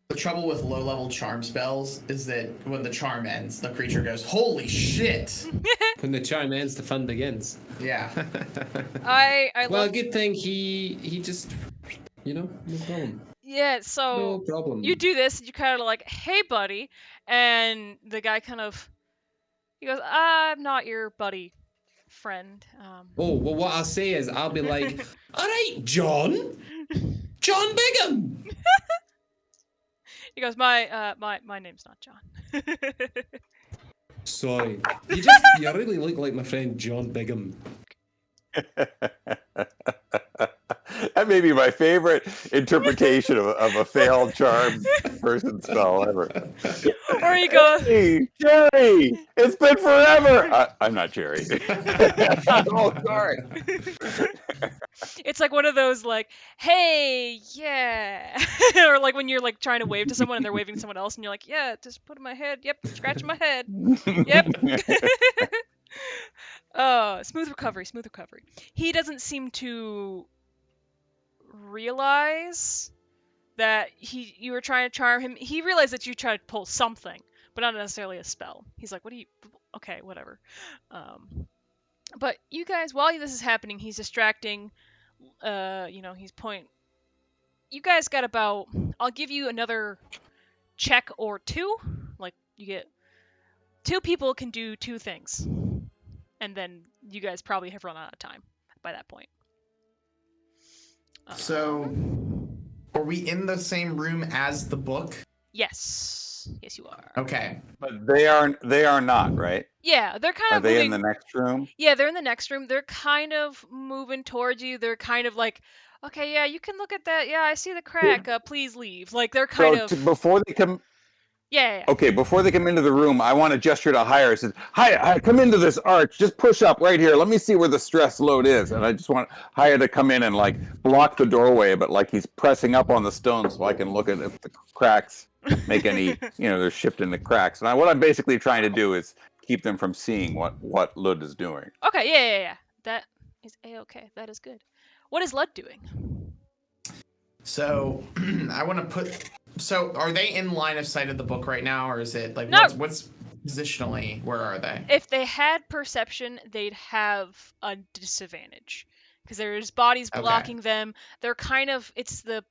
The trouble with low-level charm spells is that when the charm ends, the creature goes, "Holy shit!" When the charm ends, the fun begins. Yeah. I Well, love. good thing he just, no problem. Yeah. No So problem. you do this, and you kind of like, "Hey, buddy," and the guy he goes, "I'm not your buddy, friend." Oh, well, what I'll say is I'll be like, all right, John Bigham. He goes, my name's not John." Sorry, you really look like my friend John Bigham. That may be my favorite interpretation of a failed charm person spell ever. Or he goes, Hey, Jerry! It's been forever! I'm not Jerry. Oh, sorry. it's like one of those like, "Hey, yeah," or like when you're like trying to wave to someone and they're waving to someone else, and you're like, "Yeah, just put in my head. Yep, scratching my head. Yep." Oh, smooth recovery. He doesn't seem to realize that you were trying to charm him. He realized that you tried to pull something, but not necessarily a spell. He's like, "What are you? Okay, whatever." But you guys, while this is happening, he's distracting. He's point. You guys got about. I'll give you another check or two. Like you get 2 people can do 2 things, and then you guys probably have run out of time by that point. So, are we in the same room as the book? Yes. Yes, yes, you are. Okay. But they are not, right? Yeah, they're kind Are of they moving. in the next room? Yeah, they're in the next room. They're kind of moving towards you. They're kind of like, okay, yeah, you can look at that. Yeah, I see the crack. Please leave. Like they're kind So of. before they come, Yeah. okay, before they come into the room, I want to gesture to Hire. Says, Hire, come into this arch. Just push up right here. Let me see where the stress load is. And I just want Hire to come in and like block the doorway, but like he's pressing up on the stone so I can look at if the cracks make any, they're shifting the cracks. And what I'm basically trying to do is keep them from seeing what Lud is doing. Okay, yeah. That is a-okay. That is good. What is Lud doing? So I want to put. So are they in line of sight of the book right now, or is it like No. what's positionally? Where are they? If they had perception, they'd have a disadvantage because there's bodies blocking them. They're kind of the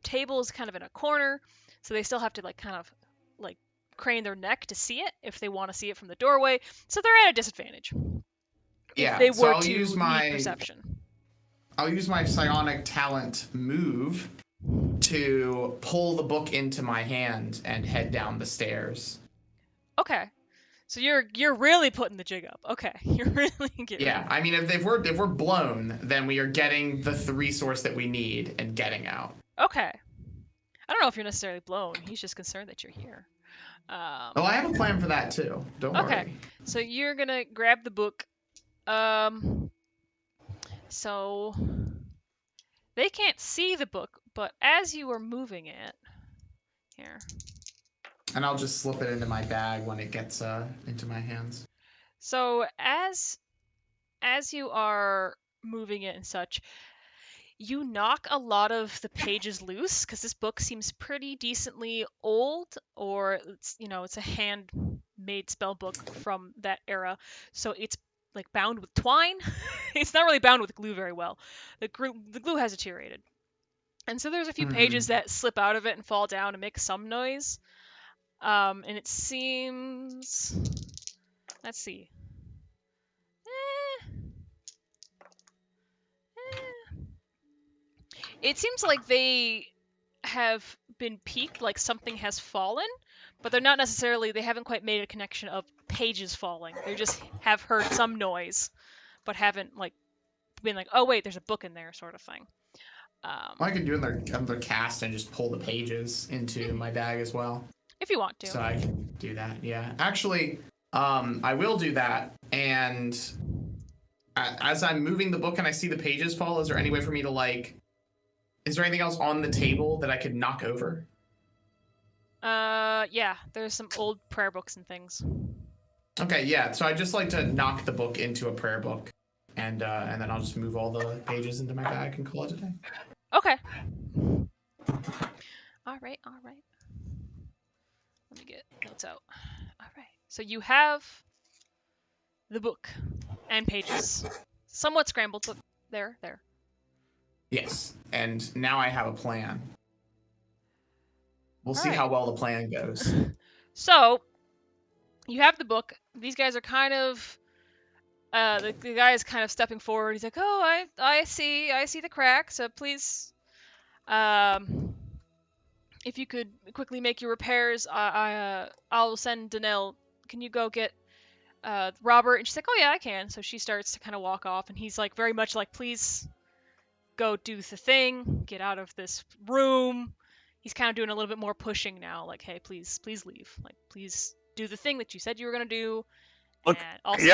table is kind of in a corner, so they still have to like kind of like crane their neck to see it if they want to see it from the doorway. So they're at a disadvantage. Yeah. If they So were I'll to use need perception. I'll use my psionic talent move to pull the book into my hand and head down the stairs. Okay. So you're really putting the jig up. Okay. You're really getting. Yeah, I mean, if we're blown, then we are getting the resource that we need and getting out. Okay. I don't know if you're necessarily blown. He's just concerned that you're here. Oh, I have a plan for that too. Don't worry. So you're gonna grab the book. So they can't see the book, but as you are moving it, here. And I'll just slip it into my bag when it gets into my hands. So as you are moving it and such, you knock a lot of the pages loose because this book seems pretty decently old, or it's a handmade spell book from that era, so it's like bound with twine. It's not really bound with glue very well. The glue has deteriorated, and so there's a few pages that slip out of it and fall down and make some noise. And it seems, let's see. It seems like they have been peaked, like something has fallen, but they haven't quite made a connection of pages falling. They just have heard some noise, but haven't like been like, oh wait, there's a book in there, sort of thing. I can do another cast and just pull the pages into my bag as well. If you want to. So I can do that, yeah. Actually, I will do that, and as I'm moving the book and I see the pages fall, is there any way for me to is there anything else on the table that I could knock over? Yeah, there's some old prayer books and things. Okay, yeah, so I'd just like to knock the book into a prayer book, and then I'll just move all the pages into my bag and call it a day. Okay. All right. Let me get notes out. All right. So you have the book and pages. Somewhat scrambled, but there. Yes, and now I have a plan. We'll see right. how well the plan goes. So, you have the book. These guys are kind of... the guy is kind of stepping forward. He's like, oh, I see the crack, so please... if you could quickly make your repairs, I'll send Danelle. Can you go get Robert? And she's like, oh yeah, I can. So she starts to kind of walk off, and he's like very much like, please go do the thing, get out of this room. He's kind of doing a little bit more pushing now, like, hey, please leave. Like, please do the thing that you said you were gonna do. Look, and also...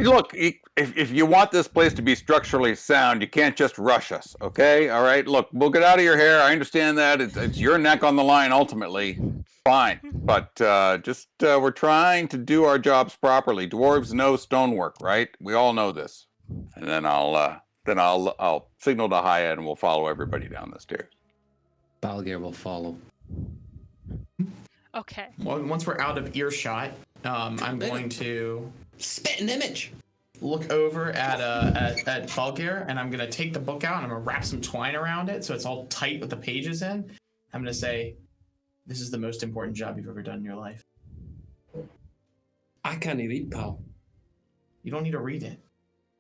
look. If you want this place to be structurally sound, you can't just rush us, okay? All right. Look, we'll get out of your hair. I understand that it's your neck on the line ultimately. Fine, but we're trying to do our jobs properly. Dwarves know stonework, right? We all know this. And then I'll signal to Haya and we'll follow everybody down the stairs. Balgir will follow. Okay. Well, once we're out of earshot, I'm going to spit an image. Look over at Balgir, and I'm gonna take the book out and I'm gonna wrap some twine around it so it's all tight with the pages in. I'm gonna say, "This is the most important job you've ever done in your life." I can't read, pal. You don't need to read it.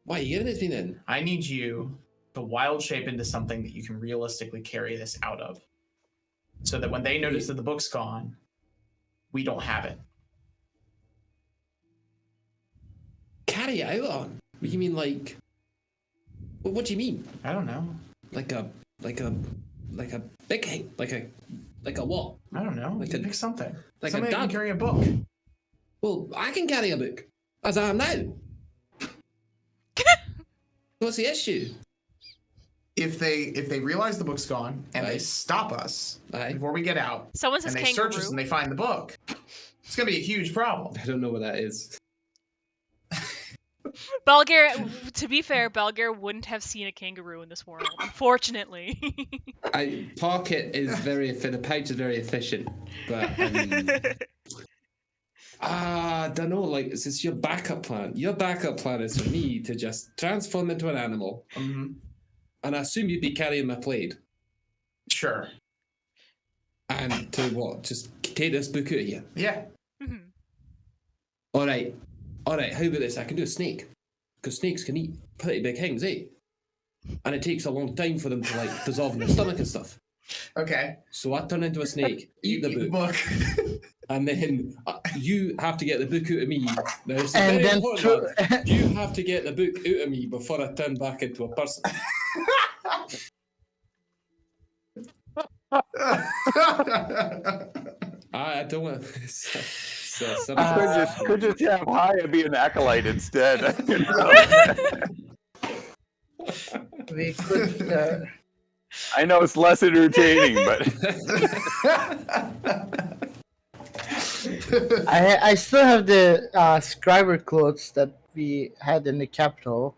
Why you giving it to me then? I need you to wild shape into something that you can realistically carry this out of, so that when they notice that the book's gone, we don't have it. Carry it out on? What do you mean, like? What do you mean? I don't know. Like a big thing? Like a what? I don't know. Like Like a- pick something. like a Somebody can dog. carry a book. Well, I can carry a book, as I am now. What's the issue? If they realize the book's gone and they Right. stop us Aye. before we get out, Someone says and they search us kangaroo. and they find the book, it's gonna be a huge problem. I don't know what that is. Balgar, to be fair, Balgar wouldn't have seen a kangaroo in this world, unfortunately. Pocket is the pouch is very efficient, but I don't know. Like, is this your backup plan? Your backup plan is for me to just transform into an animal, Mm-hmm. and I assume you'd be carrying my blade, Sure. and to what? Just take this book out of here. Yeah. Mhm. All right. How about this? I can do a snake, because snakes can eat pretty big things, eh? And it takes a long time for them to like dissolve in their stomach and stuff. Okay. So I turn into a snake, eat the Eat book, and then you have to get the book out of me. Now, this is And very then important, lad. You have to get the book out of me before I turn back into a person. I don't want. Could just have Haya be an acolyte instead. we could. I know it's less entertaining, but I still have the scriber clothes that we had in the capital,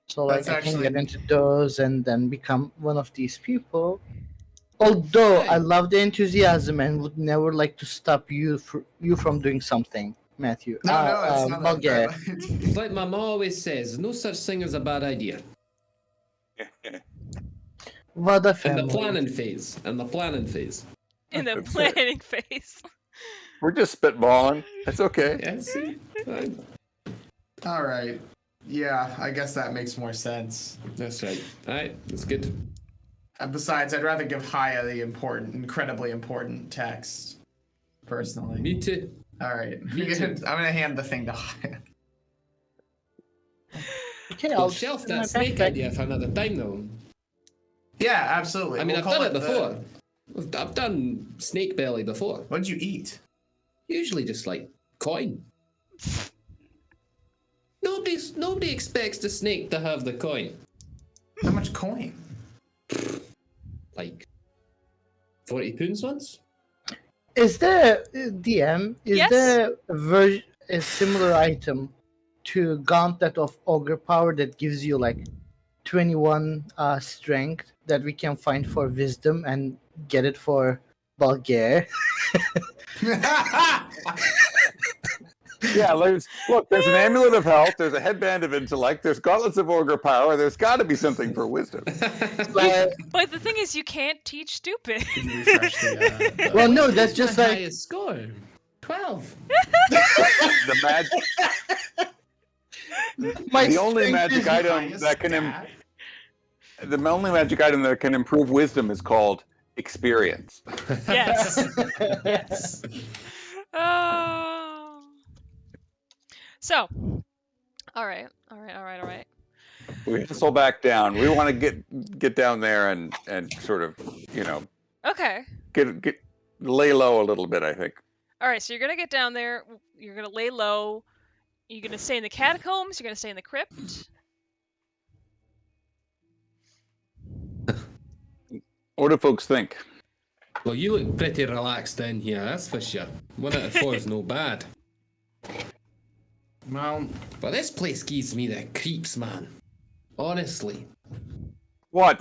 so like That's I can actually- get into those and then become one of these people. Although I Hey. love the enthusiasm and would never like to stop you from doing something, Matthew. No, it's not Bulgaria. It's like my mom always says, no such thing as a bad idea. What a In family. the planning phase. In the That's planning phase. we're just spitballing. It's okay. Yeah, see? Fine. All right. Yeah, I guess that makes more sense. That's right. Alright, that's good. And besides, I'd rather give Haya the incredibly important text, personally. Me too. All right. Me too. I'm gonna hand the thing to Haya. Okay, I'll I'll shelf put my that snake backpack. idea for another time though. Yeah, absolutely. I mean, We'll I've call done it the- before. I've done snake belly before. What'd you eat? Usually just like coin. Nobody expects the snake to have the coin. How much coin? Like 40 pounds once? Is there DM? Is Yes? there a similar item to Gauntlet of Ogre Power that gives you like 21 strength that we can find for Wisdom and get it for Bulgaria? Yeah, there's an amulet of health, there's a headband of intellect, there's gauntlets of ogre power, there's got to be something for wisdom. Like, But the thing is, you can't teach stupid. Refresh the, well, no, that's just my like highest score. 12. The magic, my the only strength magic is- item that can the only magic item that can improve wisdom is called experience. Yes. Yes. Oh. So, all right. We hustle back down. We want to get down there and sort of, Okay. get lay low a little bit, I think. All right. So you're gonna get down there. You're gonna lay low. You're gonna stay in the catacombs. You're gonna stay in the crypt. What do folks think? Well, you look pretty relaxed in here, that's for sure. 1 out of 4 is no bad. Well, But this place gives me the creeps, man. Honestly. What?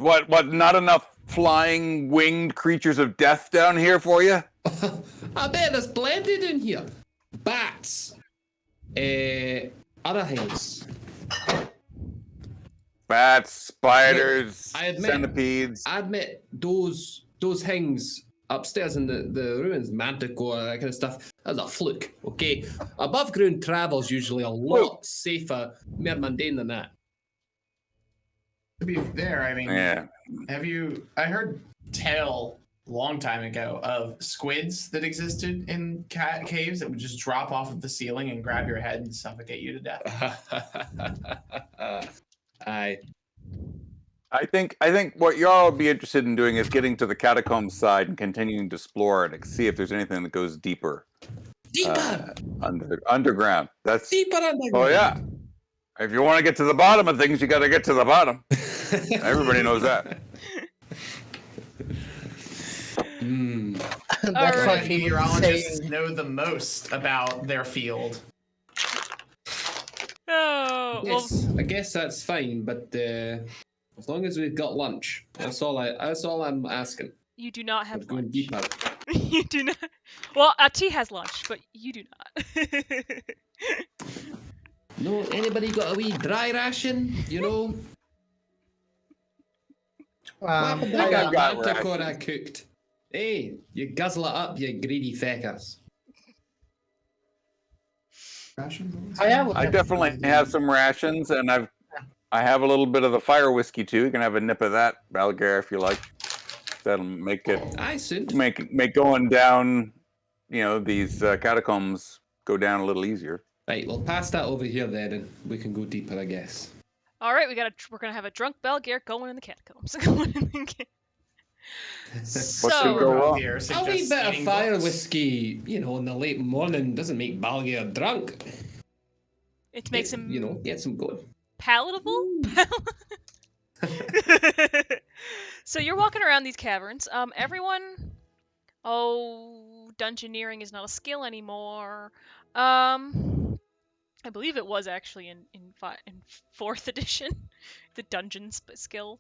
Not enough flying winged creatures of death down here for you? I bet there's plenty down here. Bats. Other things. Bats, spiders, I admit- centipedes. I admit those things upstairs in the ruins, manticore, that kind of stuff, that's a fluke, okay? Above ground travel's usually a lot safer, more mundane than that. to be fair, I mean, Yeah. I heard tell long time ago of squids that existed in caves that would just drop off of the ceiling and grab your head and suffocate you to death. Aye. I think what y'all would be interested in doing is getting to the catacombs side and continuing to explore it and see if there's anything that goes deeper. Deeper! Underground. That's Deeper underground! Oh yeah. If you want to get to the bottom of things, you got to get to the bottom. Everybody knows that. That's Alright. what he was Meteorologists saying. know the most about their field. Oh, well, Yes, I guess that's fine, but as long as we've got lunch, that's all I'm asking. you do not We're have going lunch. deeper. You do not. Well, T has lunch, but you do not. No, anybody got a wee dry ration? You know, what happened to I think that I've got manticore I rations. cooked? Hey, you guzzle it up, you greedy feckers. I definitely have some rations, and I have a little bit of the fire whiskey too. You can have a nip of that, Balgar, if you like. That'll make it Aye, soon. make going down, these catacombs go down a little easier. Right, well, pass that over here then, and we can go deeper, I guess. All right, we're gonna have a drunk Belgier going in the catacombs. Going in the What could go wrong? Here A wee suggests bit of eating fire books. whiskey, in the late morning doesn't make Balgia drunk. It makes him Gets him going. palatable. So you're walking around these caverns. Everyone. Oh, dungeoneering is not a skill anymore. I believe it was actually in 4th edition, the dungeons skill.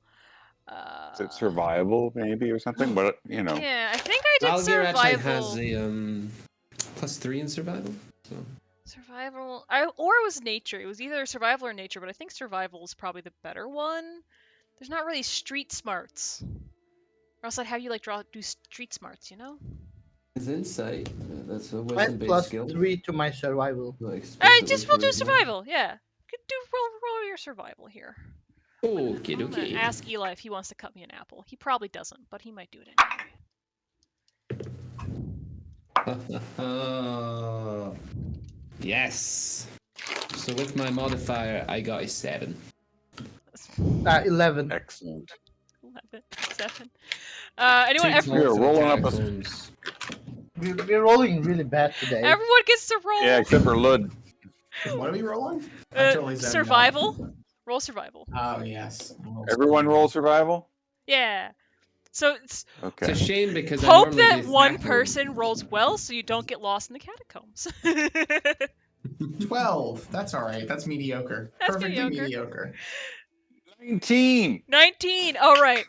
Is it survival maybe or something? But Yeah, I think I did Balgia actually survival. has a +3 in survival. So. Survival, or it was nature. It was either survival or nature, but I think survival is probably the better one. There's not really street smarts, or else I'd have you do street smarts, His insight. That's a I wisdom-based skill. +3 to my survival. We'll do survival. Yeah, could do roll your survival here. Okay, I'm gonna okay. ask Eli if he wants to cut me an apple. He probably doesn't, but he might do it anyway. Yes. So with my modifier, I got a 7. 11. excellent. 11, 7. Anyway, We're rolling up a- catacombs. We're rolling really bad today. everyone gets to roll. Yeah, except for Lud. What are we rolling? I totally zoned out. Survival. Roll survival. Oh, yes. Everyone roll survival. Yeah. So it's Okay. It's a shame because I hope normally that do one tackle. person rolls well, so you don't get lost in the catacombs. 12. That's all right. That's mediocre. That's Perfectly mediocre. mediocre. 19. 19. All right.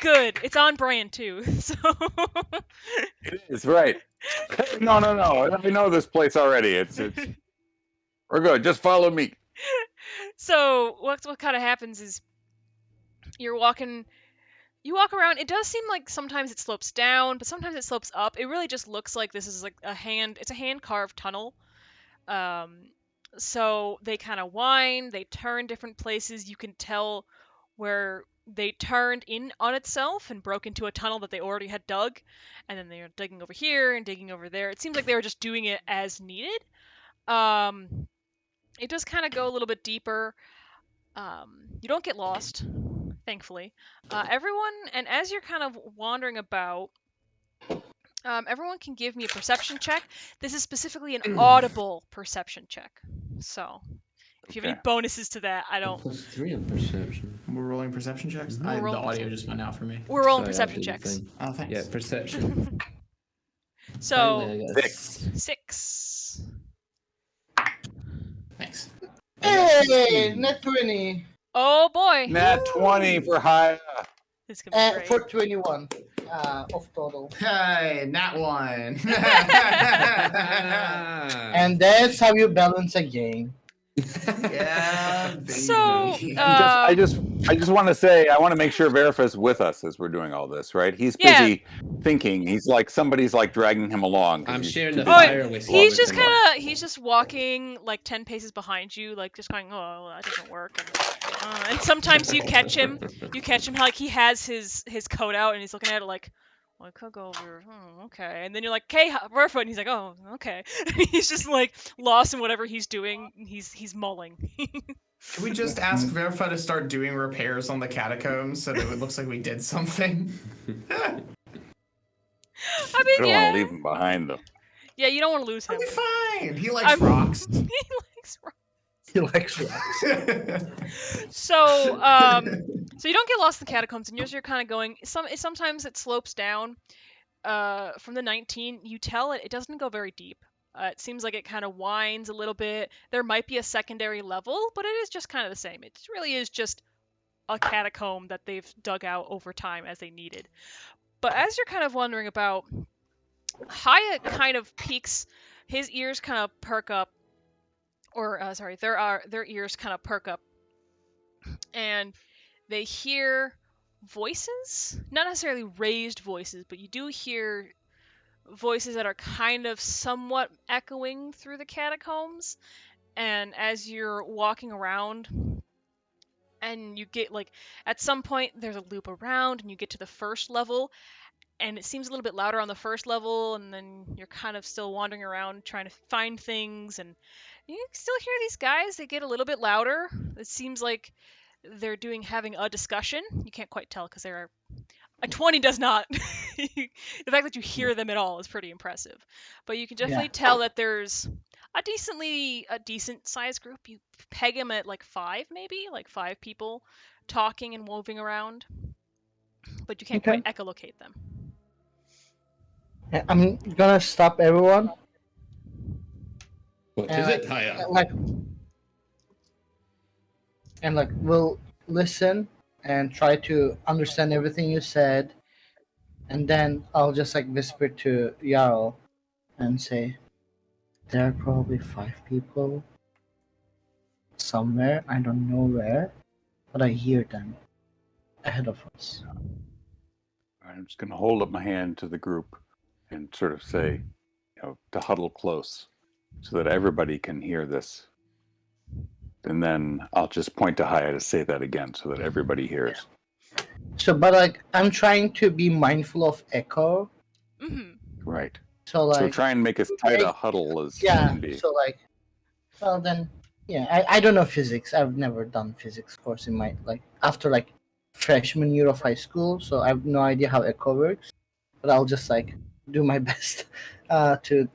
Good. It's on brand too. So It is right. No. I know this place already. It's. We're good. Just follow me. So what kind of happens is you walk around. It does seem like sometimes it slopes down, but sometimes it slopes up. It really just looks like this is like it's a hand carved tunnel. So they kind of wind, they turn different places. You can tell where they turned in on itself and broke into a tunnel that they already had dug, and then they're digging over here and digging over there. It seems like they were just doing it as needed. It does kind of go a little bit deeper. You don't get lost, thankfully. Everyone, and as you're kind of wandering about, everyone can give me a perception check. This is specifically an audible perception check. So, if you have any Okay. bonuses to that, I don't. +3 on perception. We're rolling perception checks. We're The rolling audio just went out for me. We're rolling Sorry, perception I'll do the checks. thing. Oh, thanks. Yeah, perception. So, Finally, I got a 6. 6. Thanks. Hey, net 20. Oh boy. Nat 20 for high. This could be great. For 21 of total. Hey, nat 1. And that's how you balance a game. Yeah, baby. So, I just want to say I want to make sure Verifa's with us as we're doing all this, right? He's Yeah. busy thinking. He's like somebody's like dragging him along. 'cause I'm he's sharing too the busy. fire with you. he's just walking like 10 paces behind you, like just going, oh, that doesn't work. And sometimes you catch him like he has his coat out and he's looking at it like, Well, I could go over. Okay. And then you're like, "Okay, Verfa," and he's like, "Oh, okay." He's just like lost in whatever he's doing. He's mulling. Can we just ask Verfa to start doing repairs on the catacombs so that it looks like we did something? I I mean, don't want to yeah, leave him behind, though. yeah. You don't want to lose him. He'll be fine. He likes rocks. He likes rocks. He likes rocks. So, so you don't get lost in the catacombs, and you're kind of going. Sometimes it slopes down. From the 19, you tell it doesn't go very deep. It seems like it kind of winds a little bit. There might be a secondary level, but it is just kind of the same. It really is just a catacomb that they've dug out over time as they needed. But as you're kind of wondering about, Hyatt kind of peeks, his ears kind of perk up, or sorry, their ears kind of perk up, and they hear voices, not necessarily raised voices, but you do hear voices that are kind of somewhat echoing through the catacombs. And as you're walking around, and you get like, at some point there's a loop around and you get to the first level, and it seems a little bit louder on the first level, and then you're kind of still wandering around trying to find things, and you still hear these guys. They get a little bit louder. It seems like they're having a discussion. You can't quite tell because they're a 20 does not. The fact that you hear them at all is pretty impressive. But you can definitely tell that there's a decent sized group. You peg them at like 5, maybe, like 5 people talking and moving around. But you can't quite echolocate them. I'm gonna stop everyone. What And is like, it? Hiya. like we'll listen and try to understand everything you said, and then I'll just like whisper to Jarl and say, there are probably 5 people somewhere. I don't know where, but I hear them ahead of us. I'm just going to hold up my hand to the group and sort of say, to huddle close so that everybody can hear this. And then I'll just point to Haya to say that again so that everybody hears. So, but like, I'm trying to be mindful of echo. Mm-hmm. Right. So like, So try and make as tight a huddle as can be. So like, well then, yeah. I don't know physics. I've never done physics course in my after freshman year of high school. So I have no idea how echo works. But I'll just do my best to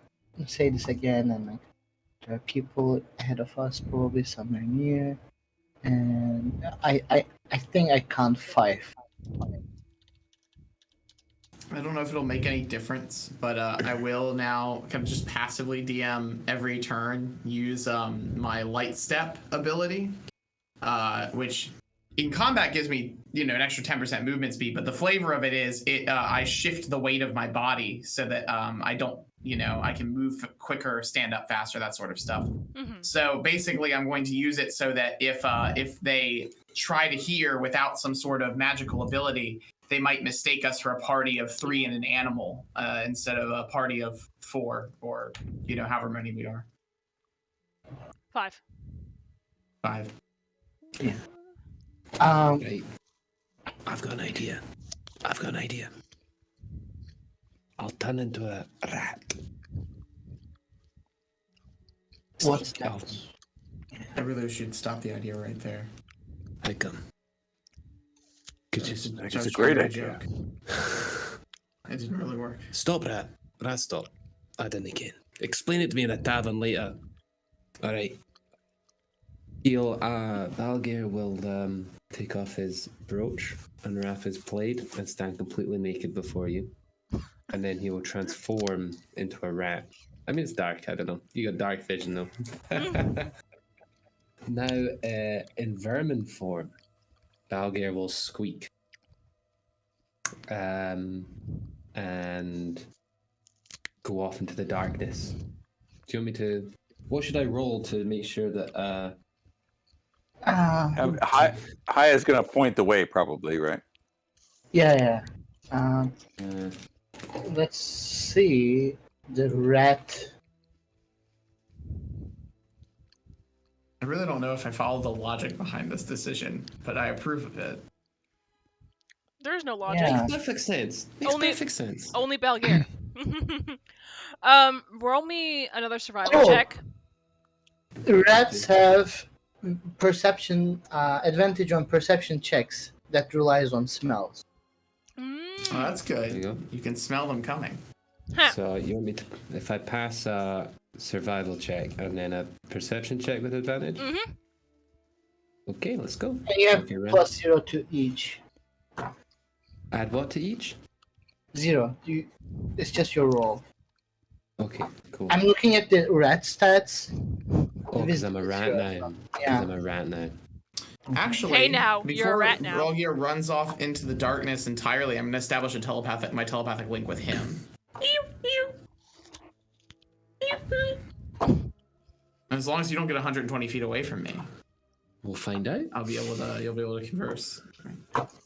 say this again, and there are people ahead of us, probably somewhere near, and I think I count 5. I don't know if it'll make any difference, but I will now kind of just passively DM every turn use my light step ability, which in combat gives me an extra 10% movement speed. But the flavor of it is I shift the weight of my body so that I don't I can move quicker, stand up faster, that sort of stuff. Mm-hmm. So basically, I'm going to use it so that if they try to hear without some sort of magical ability, they might mistake us for a party of 3 and an animal instead of a party of 4 or however many we are. 5. 5. Yeah. Right. I've got an idea. I'll turn into a rat. What's that? I really should stop the idea right there. I come. It's a great idea. It didn't really work. Stop, rat. Rat, stop. I didn't again. Explain it to me in a tavern later. All right. Balgir will take off his brooch, unwrap his plaid, and stand completely naked before you. And then he will transform into a rat. I mean, it's dark. I don't know. You got dark vision, though. Now, in vermin form, Balgir will squeak. And go off into the darkness. Do you want me to... What should I roll to make sure that... Haya's going to point the way, probably, right? Yeah. Let's see. The rat. I really don't know if I follow the logic behind this decision, but I approve of it. There is no logic. Yeah. Makes perfect sense. Makes Only- perfect sense. Only Balgare. Roll me another survival Oh. check. Rats have perception advantage on perception checks that relies on smells. Oh, that's There you good. go. You can smell them coming. Huh. So you want me to, if I pass a survival check and then a perception check with advantage? Mhm. Okay, let's go. And you have Okay, Ren. +0 to each. Add what to each? 0. It's just your roll. Okay, cool. I'm looking at the rat stats. Oh, because I'm a rat Zero. now. Because Yeah. I'm a rat now. Actually, Hey now, before you're a rat now. Rolgier runs off into the darkness entirely, I'm going to establish my telepathic link with him. As long as you don't get 120 feet away from me, We'll find out. you'll be able to converse.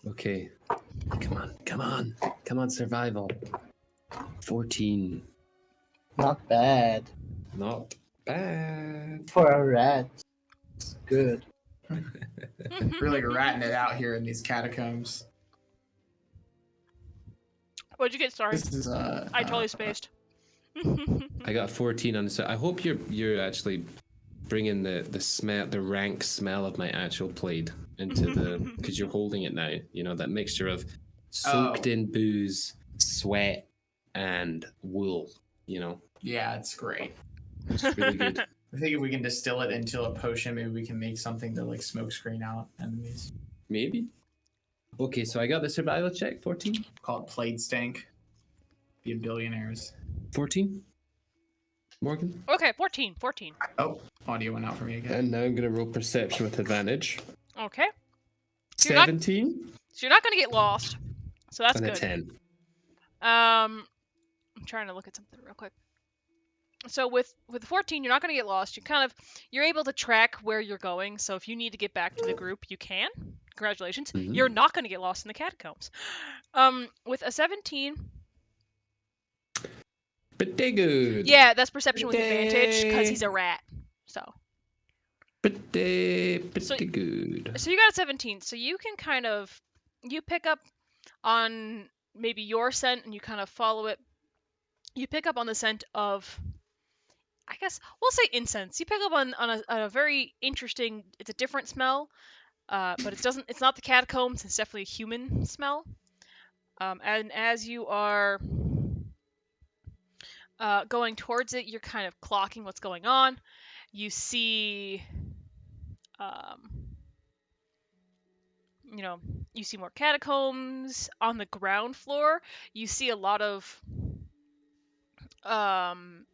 Okay. Come on, survival. 14. Not bad. Not bad. For a rat. It's good. Really ratting it out here in these catacombs. What'd you get? Sorry. This is I totally spaced. I got 14 on the so I hope you're actually bringing the rank smell of my actual blade into the because you're holding it now. You know that mixture of soaked in booze, sweat, and wool. You know, Yeah, it's great. it's really good. I think if we can distill it into a potion, maybe we can make something to like smoke screen out enemies. Maybe. Okay, so I got the survival check. 14. Call it Plague Stank. Be billionaires. 14. Morgan. Okay, 14. Oh, audio went out for me again. And now I'm gonna roll perception with advantage. Okay. You're not- 17 So you're not gonna get lost. So that's and a good. 10. I'm trying to look at something real quick. So with 14, you're not going to get lost. You're able to track where you're going. So if you need to get back to the group, you can. Congratulations. Mhm. You're not going to get lost in the catacombs. With a 17, Pretty good. yeah, that's perception with advantage because he's a rat. So Pretty So- good. you got a 17. So you can you pick up on maybe your scent and you kind of follow it. You pick up on the scent of, I guess we'll say incense. You pick up on a very interesting. It's a different smell, but it's not the catacombs. It's definitely a human smell. And as you are going towards it, you're kind of clocking what's going on. You see, you see more catacombs on the ground floor. You see a lot of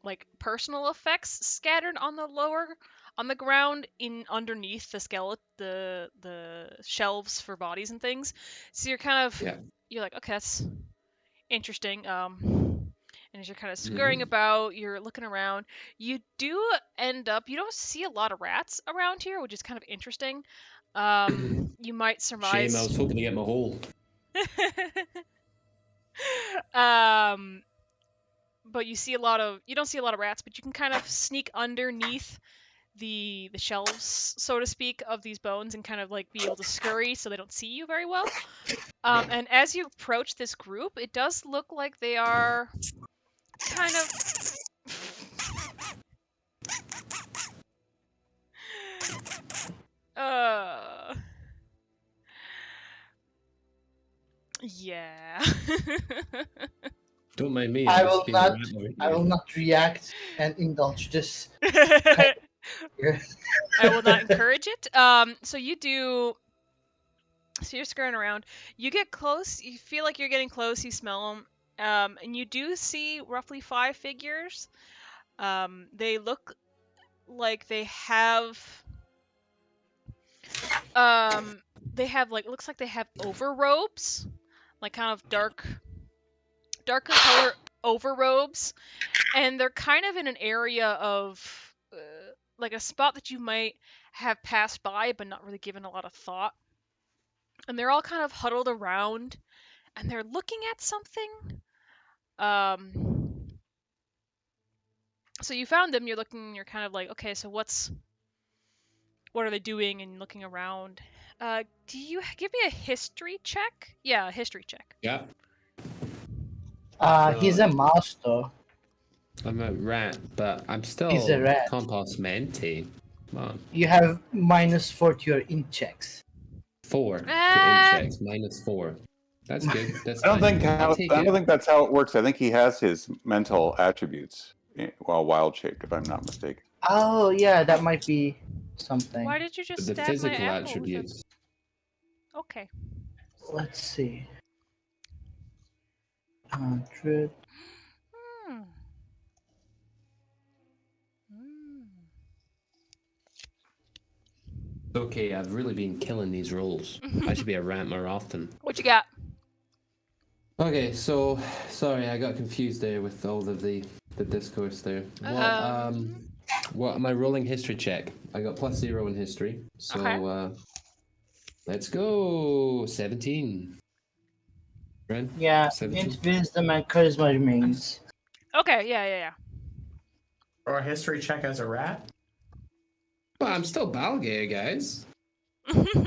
like personal effects scattered on the ground in underneath the shelves for bodies and things. So you're kind of Yeah. you're like, okay, that's interesting. And as you're kind of scurrying about, you're looking around. You do end up. You don't see a lot of rats around here, which is kind of interesting. You might surmise. Shame, I was hoping to get my hole. But you don't see a lot of rats, but you can kind of sneak underneath the shelves, so to speak, of these bones and kind of like be able to scurry so they don't see you very well. And as you approach this group, it does look like they are kind of yeah. Don't mind me. I I'm just will being a not- rat over I here. will not react and indulge this. I will not encourage it. So you do. So you're scurrying around. You get close. You feel like you're getting close. You smell them. And you do see roughly 5 figures. They look like they have. Looks like they have overrobes, like kind of darker color overrobes, and they're kind of in an area of like a spot that you might have passed by but not really given a lot of thought. And they're all kind of huddled around, and they're looking at something. So you found them. You're looking. You're kind of like, okay, so what are they doing? And looking around. Do you give me a history check? Yeah, a history check. Yeah. He's a mouse though. I'm a rat, but I'm He's a still rat. compost mente. Come on. You have -4 to your int checks. 4 to int Ah! checks, -4. That's good. That's I don't fine. think I'll how take I don't it. think that's how it works. I think he has his mental attributes while wild shaped, if I'm not mistaken. Oh yeah, that might be something. Why did you just The stab my physical apple with a... attributes. Okay. Let's see. 100. Hmm. Hmm. Okay, I've really been killing these rolls. I should be a rat more often. What you got? Okay, so sorry, I got confused there with all of the discourse there. What am I rolling history check? I got +0 in history. So Okay. let's go. 17. Ren? Yeah, 17. int wisdom and charisma remains. Okay, yeah. Or a history check as a rat. But I'm still Balgay, guys.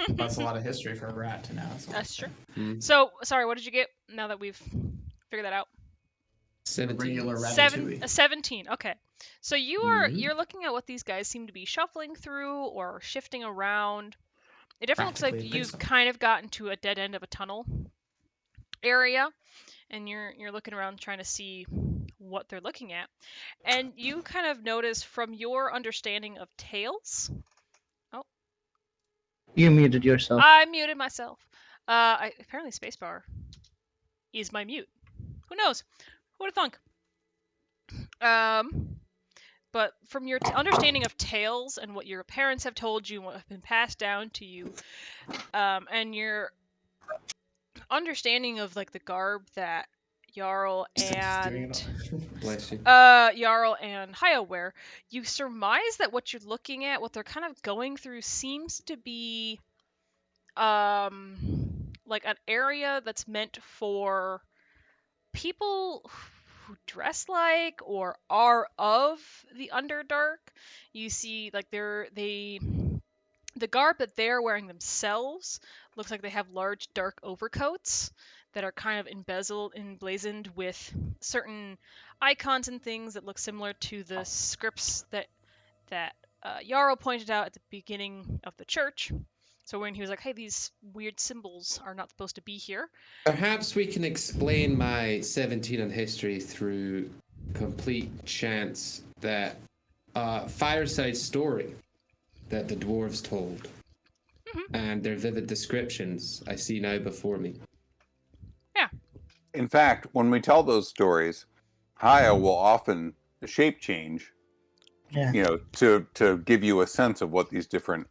That's a lot of history for a rat to know. That's true. Mm. So, sorry, what did you get now that we've figured that out? 17. Regular A ratatouille. 17. Okay. So you're looking at what these guys seem to be shuffling through or shifting around. It definitely looks like Practically a you've pixel. kind of gotten to a dead end of a tunnel area, and you're looking around trying to see what they're looking at. And you kind of notice from your understanding of tales. Oh, You muted yourself. I muted myself. Apparently spacebar is my mute. Who knows? Who would have thunk? But from your understanding of tales and what your parents have told you and what have been passed down to you, and your understanding of like the garb that Jarl and Bless you. Jarl and Haya wear, you surmise that what you're looking at, what they're kind of going through, seems to be like an area that's meant for people who dress like or are of the Underdark. You see, like the garb that they're wearing themselves looks like they have large dark overcoats that are kind of emblazoned with certain icons and things that look similar to the scripts that Jarl pointed out at the beginning of the church. So when he was like, "Hey, these weird symbols are not supposed to be here," Perhaps we can explain my 17 on history through complete chance that fireside story that the dwarves told and their vivid descriptions I see now before me. yeah, In fact, when we tell those stories, Haya will often shape change, Yeah. to give you a sense of what these different,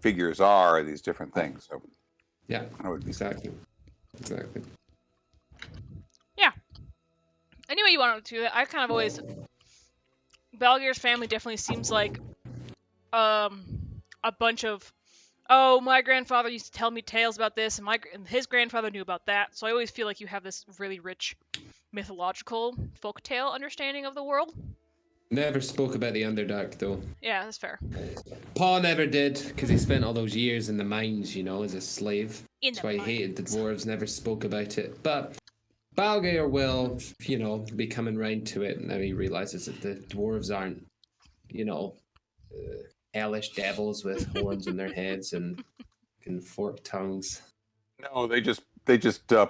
figures are, these different things. So Yeah, that would be exactly. yeah. Anyway, you want to do that? I kind of always Balgir's family definitely seems like a bunch of, oh, my grandfather used to tell me tales about this, and his grandfather knew about that. So I always feel like you have this really rich mythological folktale understanding of the world. Never spoke about the Underdark though. Yeah, that's fair. Paul never did because he spent all those years in the mines, as a slave. In That's the why he hated the mines. dwarves, never spoke about it. But Balgair will, be coming round to it, and now he realizes that the dwarves aren't, hellish devils with horns on their heads and forked tongues. No, they just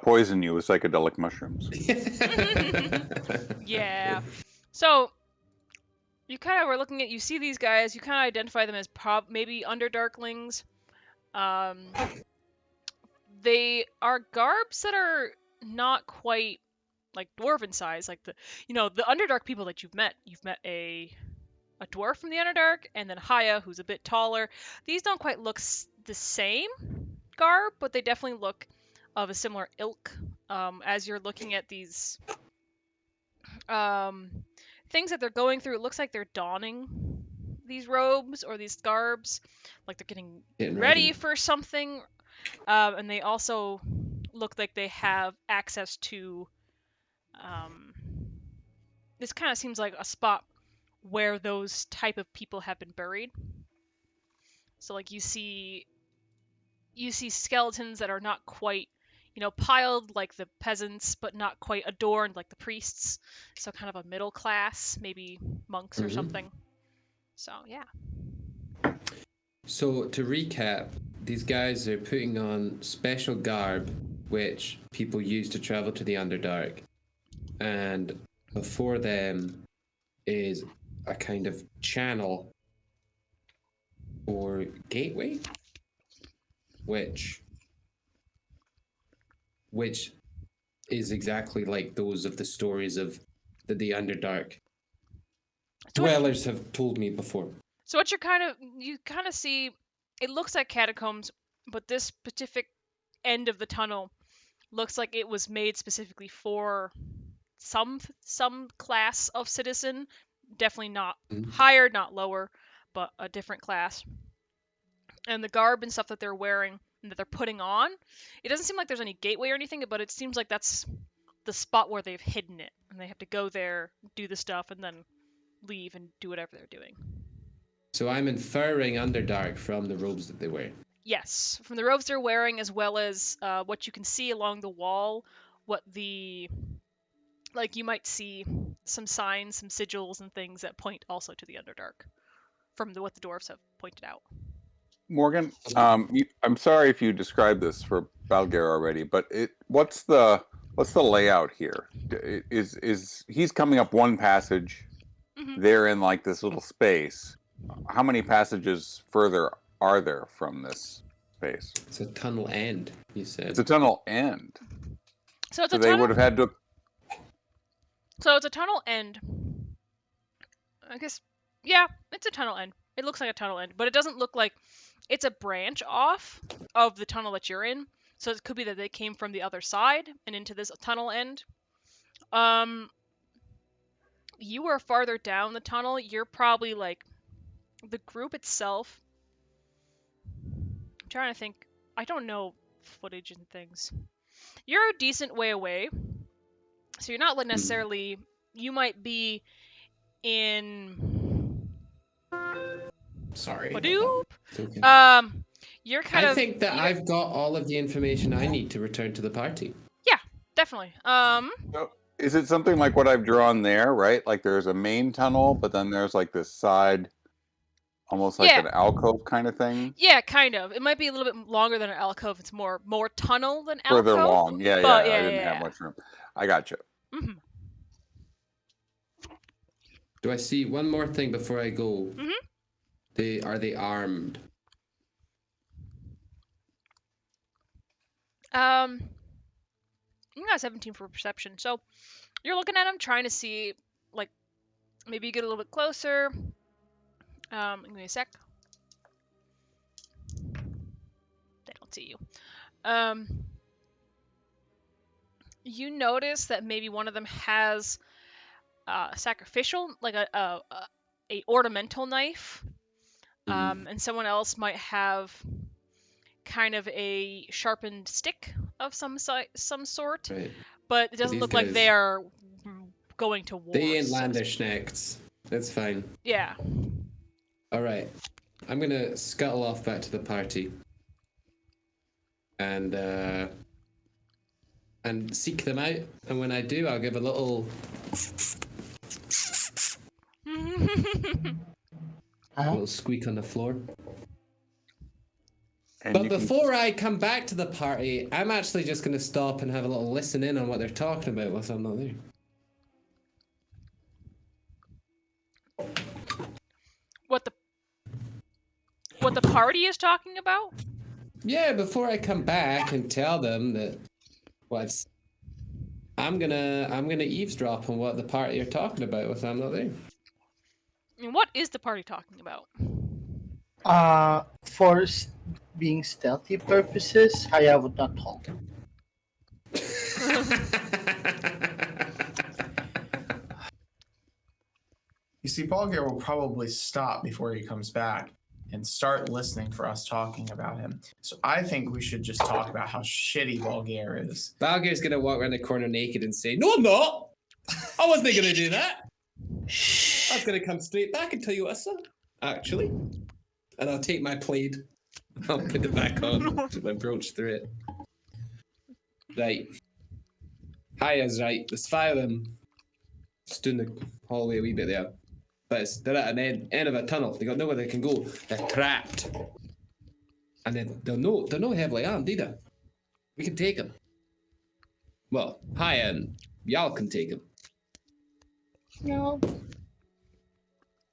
poison you with psychedelic mushrooms. Yeah. So you kind of were looking at, you see these guys, you kind of identify them as maybe Underdarklings. They are garbs that are not quite like dwarven size, like the Underdark people that you've met. You've met a dwarf from the Underdark, and then Haya, who's a bit taller. These don't quite look the same garb, but they definitely look of a similar ilk. As you're looking at these things that they're going through, it looks like they're donning these robes or these garbs, like they're getting ready for something. And they also look like they have access to this kind of seems like a spot where those type of people have been buried. So like you see you see skeletons that are not quite, piled like the peasants, but not quite adorned like the priests. So kind of a middle class, maybe monks or something. So yeah. So to recap, these guys are putting on special garb, which people use to travel to the Underdark, and before them is a kind of channel or gateway, which is exactly like those of the stories of the Underdark dwellers have told me before. So what you kind of see, it looks like catacombs, but this specific end of the tunnel looks like it was made specifically for some class of citizen, definitely not higher, not lower, but a different class. And the garb and stuff that they're wearing and that they're putting on, it doesn't seem like there's any gateway or anything, but it seems like that's the spot where they've hidden it, and they have to go there, do the stuff, and then leave and do whatever they're doing. So I'm inferring Underdark from the robes that they wear. Yes, from the robes they're wearing, as well as what you can see along the wall, you might see some signs, some sigils, and things that point also to the Underdark, from what the dwarves have pointed out. Morgan, I'm sorry if you described this for Balgar already, but what's the layout here? Is he's coming up one passage? Mm-hmm. They're in like this little space. How many passages further are there from this space? It's a tunnel end, you said. It's a tunnel end. So they would have had to. So it's a tunnel end. I guess, yeah, it's a tunnel end. It looks like a tunnel end, but it doesn't look like it's a branch off of the tunnel that you're in. So it could be that they came from the other side and into this tunnel end. You are farther down the tunnel. You're probably like the group itself. I'm trying to think. I don't know footage and things. You're a decent way away. So you're not necessarily. You might be in. Sorry. Okay. You're kind of. I think that I've got all of the information I need to return to the party. Yeah, definitely. So is it something like what I've drawn there, right? Like there's a main tunnel, but then there's like this side, almost like an alcove kind of thing? Yeah, kind of. It might be a little bit longer than an alcove. It's more tunnel than alcove. Further long. Yeah, but I didn't have much room. I got you. Mm-hmm. Do I see one more thing before I go? Mm-hmm. Are they armed? You got 17 for perception, so you're looking at them, trying to see, like, maybe you get a little bit closer. Give me a sec. They don't see you. You notice that maybe one of them has a sacrificial, like a ornamental knife, and someone else might have kind of a sharpened stick of some sort, right. But it doesn't look like they are going to war. They ain't Landerschnechts. That's fine. Yeah. All right. I'm gonna scuttle off back to the party and seek them out. And when I do, I'll give a little. A little squeak on the floor. But before I come back to the party, I'm actually just going to stop and have a little listen in on what they're talking about whilst I'm not there. What the party is talking about? Yeah, before I come back and tell them that I'm gonna eavesdrop on what the party are talking about whilst I'm not there. And what is the party talking about? For being stealthy purposes, I would not talk. You see, Balgar will probably stop before he comes back and start listening for us talking about him. So I think we should just talk about how shitty Balgar is. Balgar's gonna walk around the corner naked and say, "No, I'm not. I wasn't gonna do that. I was gonna come straight back and tell you what I saw, actually." And I'll take my plaid. I'll put it back on. Put my brooch through it. Right. Hiya's right. There's 5 of them. Just doing the hallway a wee bit there. But they're at an end of a tunnel. They got nowhere they can go. They're trapped. And then they're no heavily armed either. We can take them. Well, Hiya and y'all can take them. No.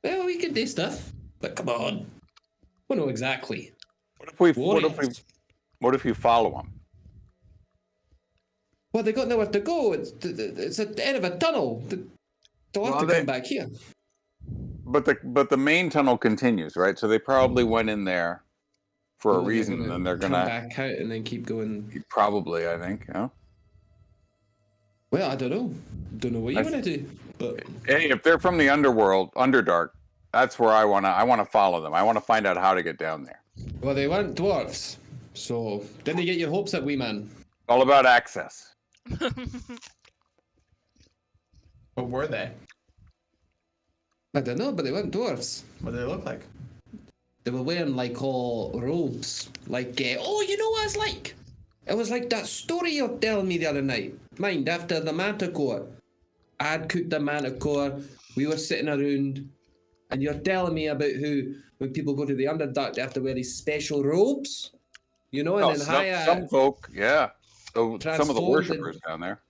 Well, we can do stuff. But come on. We know exactly. What if you follow them? Well, they got nowhere to go. It's at the end of a tunnel. They'll have to come back here. But the main tunnel continues, right? So they probably went in there for a reason, and they're gonna come back out and then keep going. Probably, I think. Yeah. Well, I don't know. Don't know what you want to do. But hey, if they're from the Underdark, that's where I wanna follow them. I want to find out how to get down there. Well, they weren't dwarves, so didn't you get your hopes up, wee man? All about access. What were they? I don't know, but they weren't dwarves. What did they look like? They were wearing like all robes, like oh, you know what it's like? It was like that story you were telling me the other night. Mind, after the manticore, I'd cooked the manticore. We were sitting around, and you're telling me about who when people go to the Underdark, they have to wear these special robes, you know, and then some folk, yeah. So some of the transformed worshippers down there.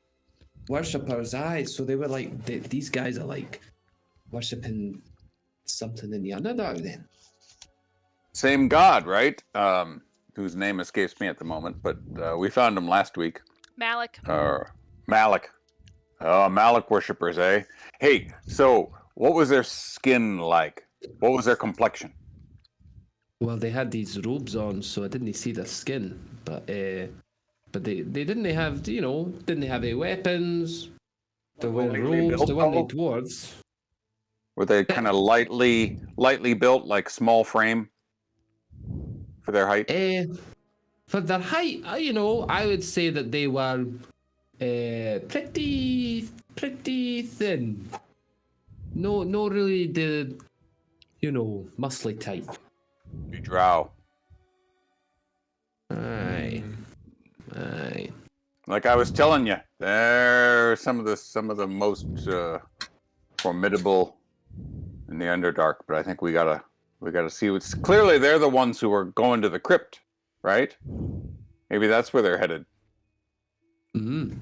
worshippers, aye. So they were like, these guys are like worshipping something in the Underdark then. Same god, right? Whose name escapes me at the moment, but we found him last week. Malik. Malik. Oh, Malik worshippers, eh? Hey, so what was their skin like? What was their complexion? Well, they had these robes on, so I didn't see their skin, but they didn't have, didn't have any weapons. They were robes. They weren't dwarves. Were they kind of lightly built, like small frame for their height? For their height, I would say that they were pretty thin. No, really the, muscly type. You drow. Aye. Like I was telling you, they're some of the most formidable in the Underdark. But I think we gotta see what's clearly they're the ones who are going to the Crypt, right? Maybe that's where they're headed. Mm-hmm.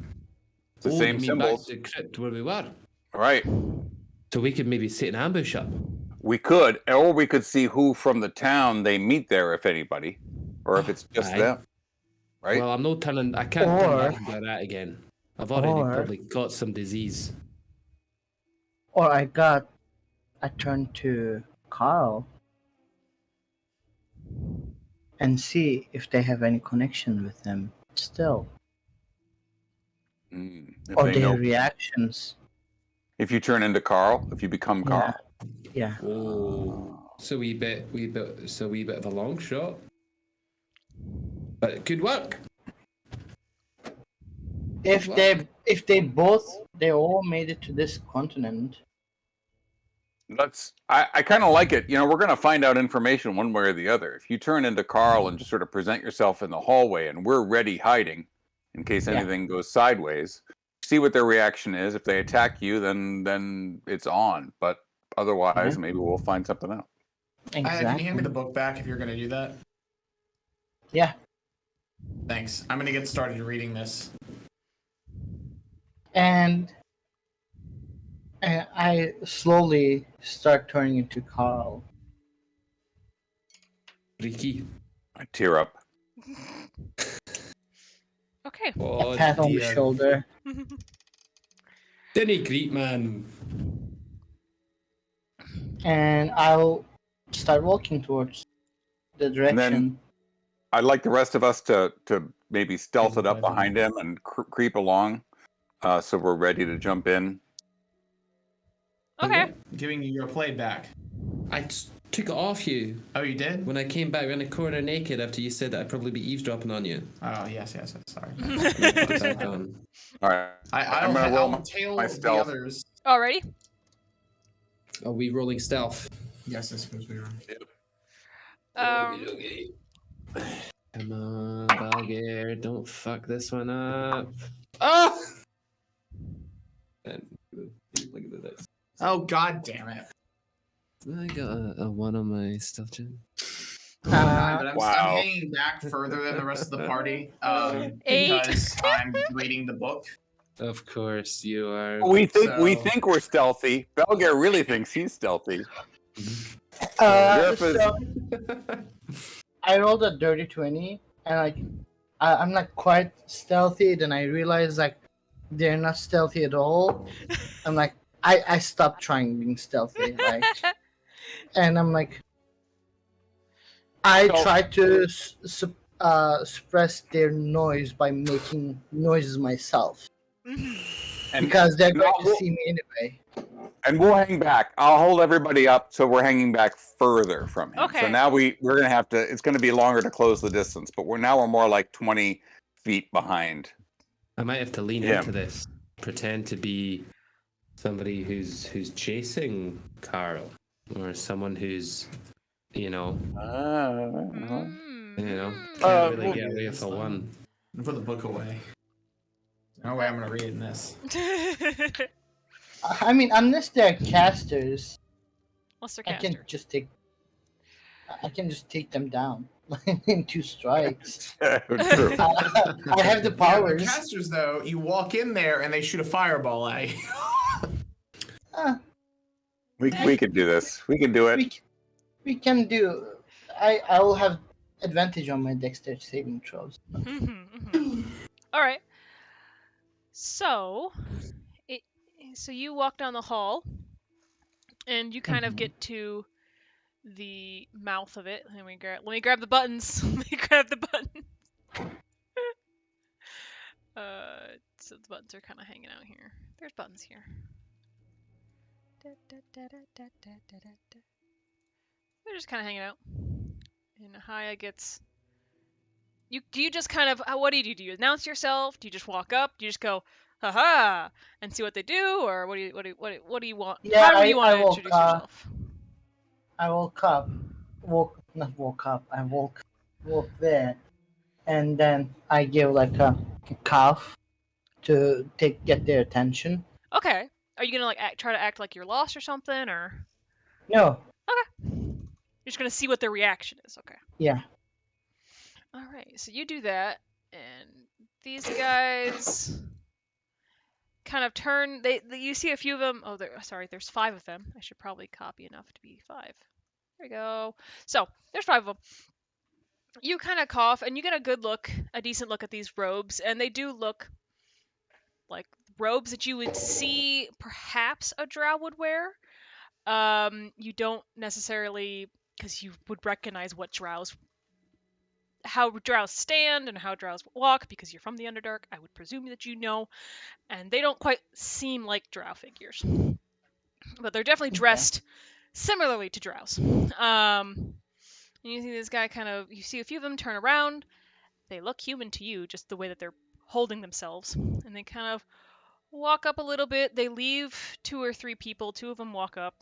It's the same symbols. Back to the Crypt where we were. Right. So we could maybe sit and ambush up. We could, or we could see who from the town they meet there, if anybody, or if it's just them. Right. Well, I can't turn back and do that again. I've already probably got some disease. Or I turned to Carl and see if they have any connection with them still. Or their reactions. If you turn into Carl, if you become Carl. Yeah. Oh, so we bit of a long shot, but it could work. If they all made it to this continent. I kind of like it. We're going to find out information one way or the other. If you turn into Carl and just sort of present yourself in the hallway, and we're ready hiding in case anything goes sideways. See what their reaction is. If they attack you, then it's on. But otherwise, maybe we'll find something out. Exactly. Can you hand me the book back if you're going to do that? Yeah. Thanks. I'm going to get started reading this. And I slowly start turning into Carl. Ricky. I tear up. Okay. Oh, A pat on the shoulder. Denny greet man. And I'll start walking towards the direction. And then I'd like the rest of us to maybe stealth it up behind him and creep along, so we're ready to jump in. Okay. Giving you your plate back. I took it off you. Oh, you did? When I came back around the corner naked after you said that I'd probably be eavesdropping on you. Oh, yes, sorry. All right. I'll tail my the stealth. others. Alrighty. Are we rolling stealth? Yes, I suppose we are. Come on, Balgare, don't fuck this one up. Oh! And look at the dice. Oh god damn it! I got a 1 on my stealth check. Oh my god! But I'm Wow. hanging back further than the rest of the party Eight. because I'm reading the book. Of course you are. We think So- we're stealthy. Belger really thinks he's stealthy. So I rolled a dirty 20, and like I'm not quite stealthy. Then I realized like they're not stealthy at all. I'm like I stopped trying being stealthy, like, and I'm like I So- try to suppress their noise by making noises myself And, because they're going No, to see me anyway. and we'll hang back. I'll hold everybody up so we're hanging back further from him. So Okay. now we're gonna have to. It's gonna be longer to close the distance, but we're more like 20 feet behind. I might have to lean Yeah. into this, pretend to be somebody who's chasing Carl, or someone who's, you know, can't really well, get away with a so- 1. Put the book away. No way I'm gonna read in this. I mean, unless they're casters, Unless they're I can caster. just take them down in 2 strikes. True. I have the Yeah, powers. the casters though, you walk in there and they shoot a fireball at you. We can do this. We can do it. We can do. I will have advantage on my dexterity saving throws. All right. So, so you walk down the hall, and you kind of get to the mouth of it. Let me grab the buttons. Let me grab the buttons. So the buttons are kind of hanging out here. There's buttons here. They're just kind of hanging out. And Haya gets. Do you just kind of, what do you do? Do you announce yourself? Do you just walk up? Do you just go, haha, and see what they do, or what do you want? Yeah, How do you want to woke, introduce yourself? I woke up. Not woke up. I woke there, and then I give like a cough to get their attention. Okay. Are you gonna like try to act like you're lost or something, or No. you're just gonna see what their reaction is? Okay. Yeah. All right. So you do that, and these guys kind of turn. You see a few of them. Oh, there's 5 of them. I should probably copy enough to be 5. There we go. So there's 5 of them. You kind of cough, and you get a decent look at these robes, and they do look like robes that you would see perhaps a drow would wear. You don't necessarily, because you would recognize how drows stand and how drows walk, because you're from the Underdark. I would presume that you know, and they don't quite seem like drow figures, but they're definitely dressed similarly to drows. And you see this guy you see a few of them turn around. They look human to you, just the way that they're holding themselves, and they kind of walk up a little bit. They leave 2 or 3 people. 2 of them walk up,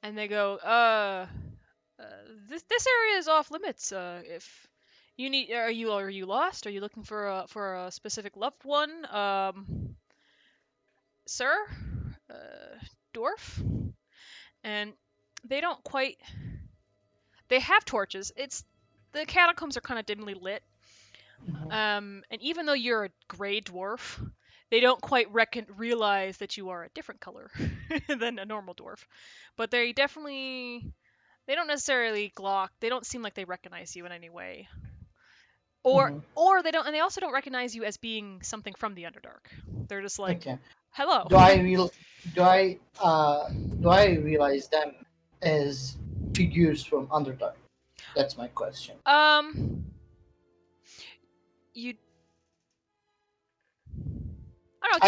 and they go, this area is off limits. If you need, are you lost? Are you looking for a specific loved one, sir, dwarf? And they don't quite. They have torches. The catacombs are kind of dimly lit. And even though you're a gray dwarf, they don't quite realize that you are a different color than a normal dwarf. But they don't necessarily glock. They don't seem like they recognize you in any way. Or they don't, and they also don't recognize you as being something from the Underdark. They're just like, Okay. hello. Do I realize them as figures from Underdark? That's my question. You. I don't know.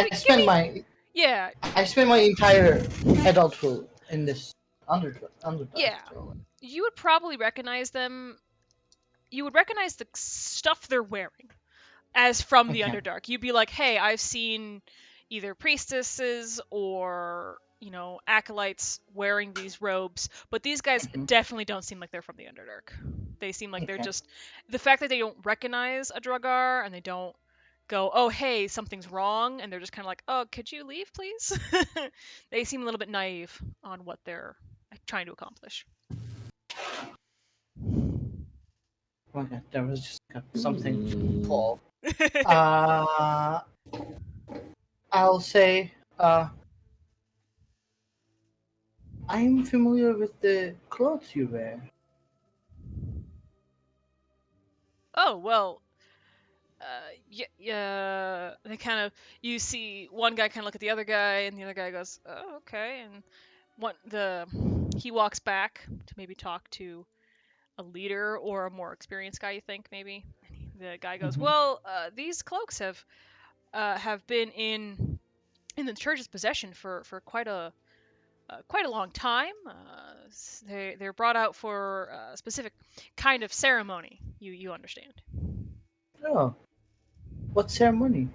I spent my entire adulthood in this Underdark. Yeah. So, You would probably recognize them. You would recognize the stuff they're wearing as from the Okay. Underdark. You'd be like, hey, I've seen either priestesses or, acolytes wearing these robes, but these guys definitely don't seem like they're from the Underdark. They seem like they're Okay. just the fact that they don't recognize a Dragar and they don't go, oh hey, something's wrong, and they're just kind of like, oh, could you leave, please? They seem a little bit naive on what they're trying to accomplish. Oh my god, there was just something fall. I'll say, I'm familiar with the clothes you wear. Oh well, yeah. They kind of you see one guy kind of look at the other guy, and the other guy goes, oh okay, and he walks back to maybe talk to a leader or a more experienced guy, you think maybe. The guy goes, Mhm. well, these cloaks have been in the church's possession for quite a long time. They're brought out for a specific kind of ceremony. You understand? Oh, what ceremony?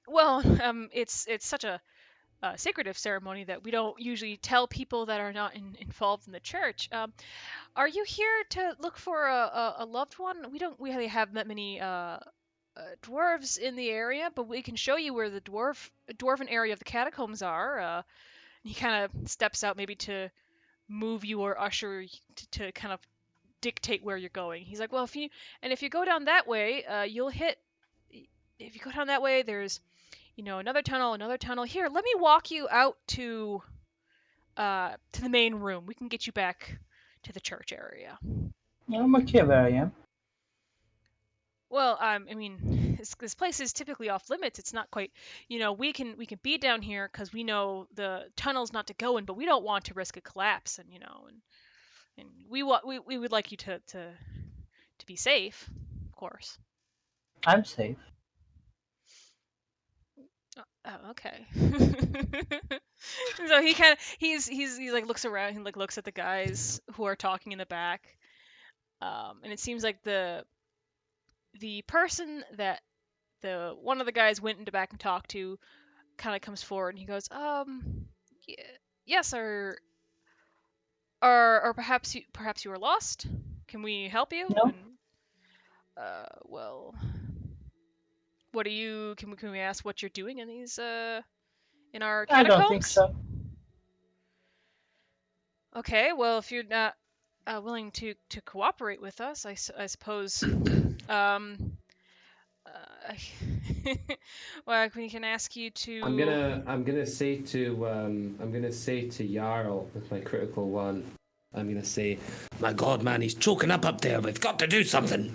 Well, it's such a secretive ceremony that we don't usually tell people that are not involved in the church. Are you here to look for a loved one? We don't really have that many dwarves in the area, but we can show you where the dwarven area of the catacombs are. He kind of steps out maybe to move you or usher to kind of dictate where you're going. He's like, well, if you go down that way, you'll hit. If you go down that way, there's another tunnel, another tunnel. Here, let me walk you out to the main room. We can get you back to the church area. I'm okay where I am. Well, I mean, this place is typically off limits. It's not quite, we can be down here because we know the tunnel's not to go in, but we don't want to risk a collapse, and we would like you to be safe, of course. I'm safe. Oh, okay. So he kind of he's like looks around, he like looks at the guys who are talking in the back, and it seems like the person that the one of the guys went into back and talked to kind of comes forward and he goes, y- yes, or perhaps you were lost. Can we help you? No, And well, what are you? Can we ask what you're doing in these in our I don't think catacombs? so. Okay, well, if you're not willing to cooperate with us, I suppose. Um, uh, well, we can ask you I'm to. gonna say to Jarl with my critical one. I'm gonna say, my God, man, he's choking up there. We've got to do something,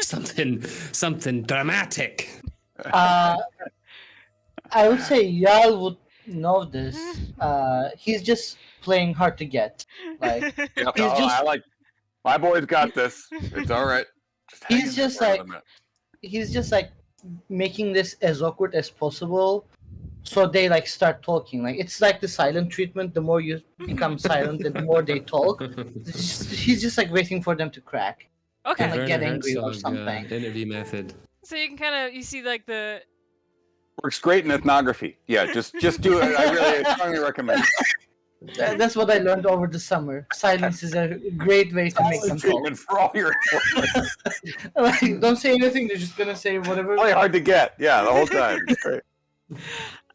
something dramatic. Uh, I would say Yal would know this. He's just playing hard to get. Like Yep, he's I just like my boy's got this. It's all right. Just hang he's in there just for like another minute. he's just like making this as awkward as possible. So they like start talking. Like it's like the silent treatment. The more you become silent, the more they talk. He's just like waiting for them to crack and Okay. like get Werner angry or Herzog something. interview method. So you can kind of you see like the Works great in ethnography. Yeah, just do it. I strongly recommend. That's what I learned over the summer. Silence is a great way to make them talk. Treatment for all your Like, don't say anything. They're just gonna say whatever. play hard to get. Yeah, the whole time. It's great.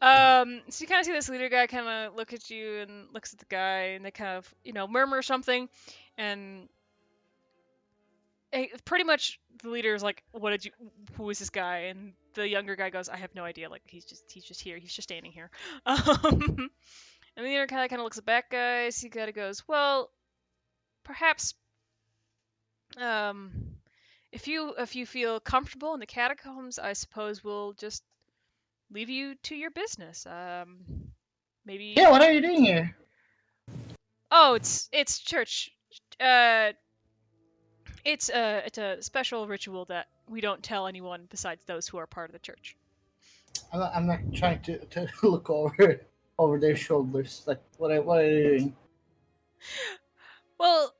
so you kind of see this leader guy kind of look at you and looks at the guy and they kind of murmur something, and pretty much the leader is like, who is this guy? And the younger guy goes, I have no idea, like he's just here, he's just standing here. And the leader kind of looks at back guys. He kind of goes, well, perhaps um if you feel comfortable in the catacombs, I suppose we'll just leave you to your business. Maybe. Yeah, what are you doing here? Oh, it's church. Uh, it's a special ritual that we don't tell anyone besides those who are part of the church. I'm not trying to look over their shoulders. Like, what are you doing? Well,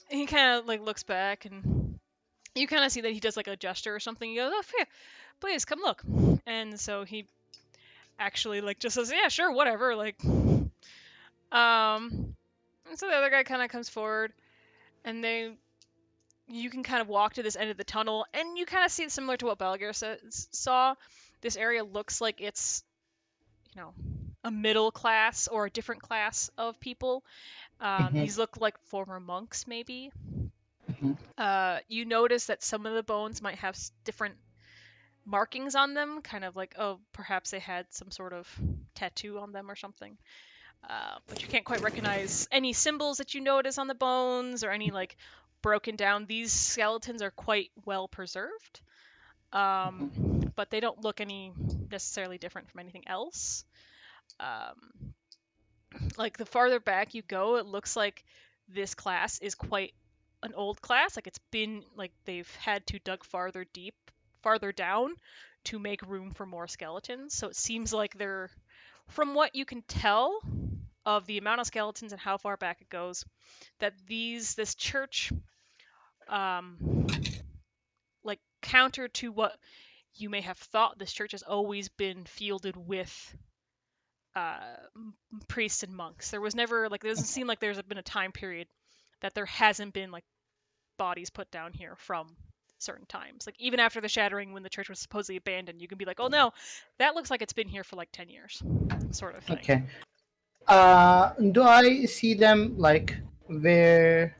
he kind of like looks back, and you kind of see that he does like a gesture or something. He goes, "Oh, here, please come look." And so he actually like just says, "Yeah, sure, whatever." Like, and so the other guy kind of comes forward, and you can kind of walk to this end of the tunnel, and you kind of see it similar to what Belger saw. This area looks like it's, a middle class or a different class of people. These look like former monks, maybe. You notice that some of the bones might have different markings on them, kind of like, oh, perhaps they had some sort of tattoo on them or something. But you can't quite recognize any symbols that you notice on the bones or any like broken down. These skeletons are quite well preserved, but they don't look any necessarily different from anything else. Like the farther back you go, it looks like this class is quite an old class. Like it's been like they've had to dug farther down to make room for more skeletons. So it seems like they're, from what you can tell of the amount of skeletons and how far back it goes, that this church, like counter to what you may have thought, this church has always been fielded with priests and monks. There was never like, it doesn't seem like there's been a time period that there hasn't been like bodies put down here from certain times. Like even after the shattering, when the church was supposedly abandoned, you can be like, oh no, that looks like it's been here for like 10 years, sort of thing. Okay. Do I see them like wear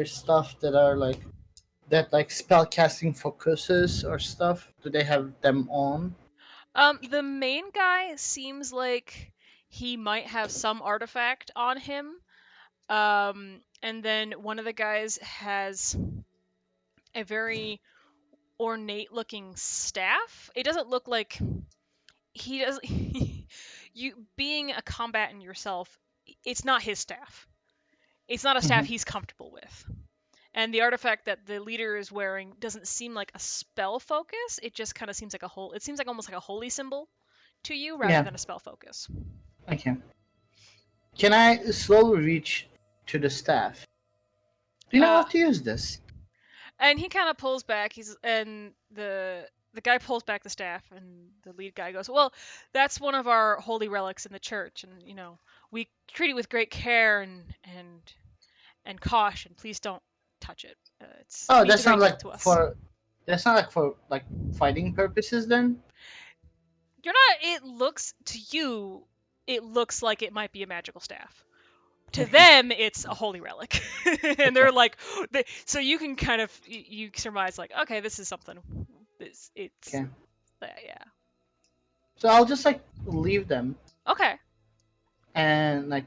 stuff that are like spell casting focuses or stuff? Do they have them on? The main guy seems like he might have some artifact on him. And then one of the guys has a very ornate looking staff. It doesn't look like he does. You being a combatant yourself, it's not his staff. It's not a staff he's comfortable with. And the artifact that the leader is wearing doesn't seem like a spell focus. It just kind of seems like it seems like almost like a holy symbol to you rather than a spell focus. Okay. Can I slowly reach to the staff? Do you know how to use this? And he kind of pulls back. The guy pulls back the staff, and the lead guy goes, "Well, that's one of our holy relics in the church, and we treat it with great care and caution. Please don't touch it. Oh, means that's a great not deal like to us." that's not like for like fighting purposes then? You're not. It looks to you. It looks like it might be a magical staff. To them, it's a holy relic, and they're like, so you can kind of you surmise like, okay, this is something. It's Okay. yeah. So I'll just like leave them Okay. and like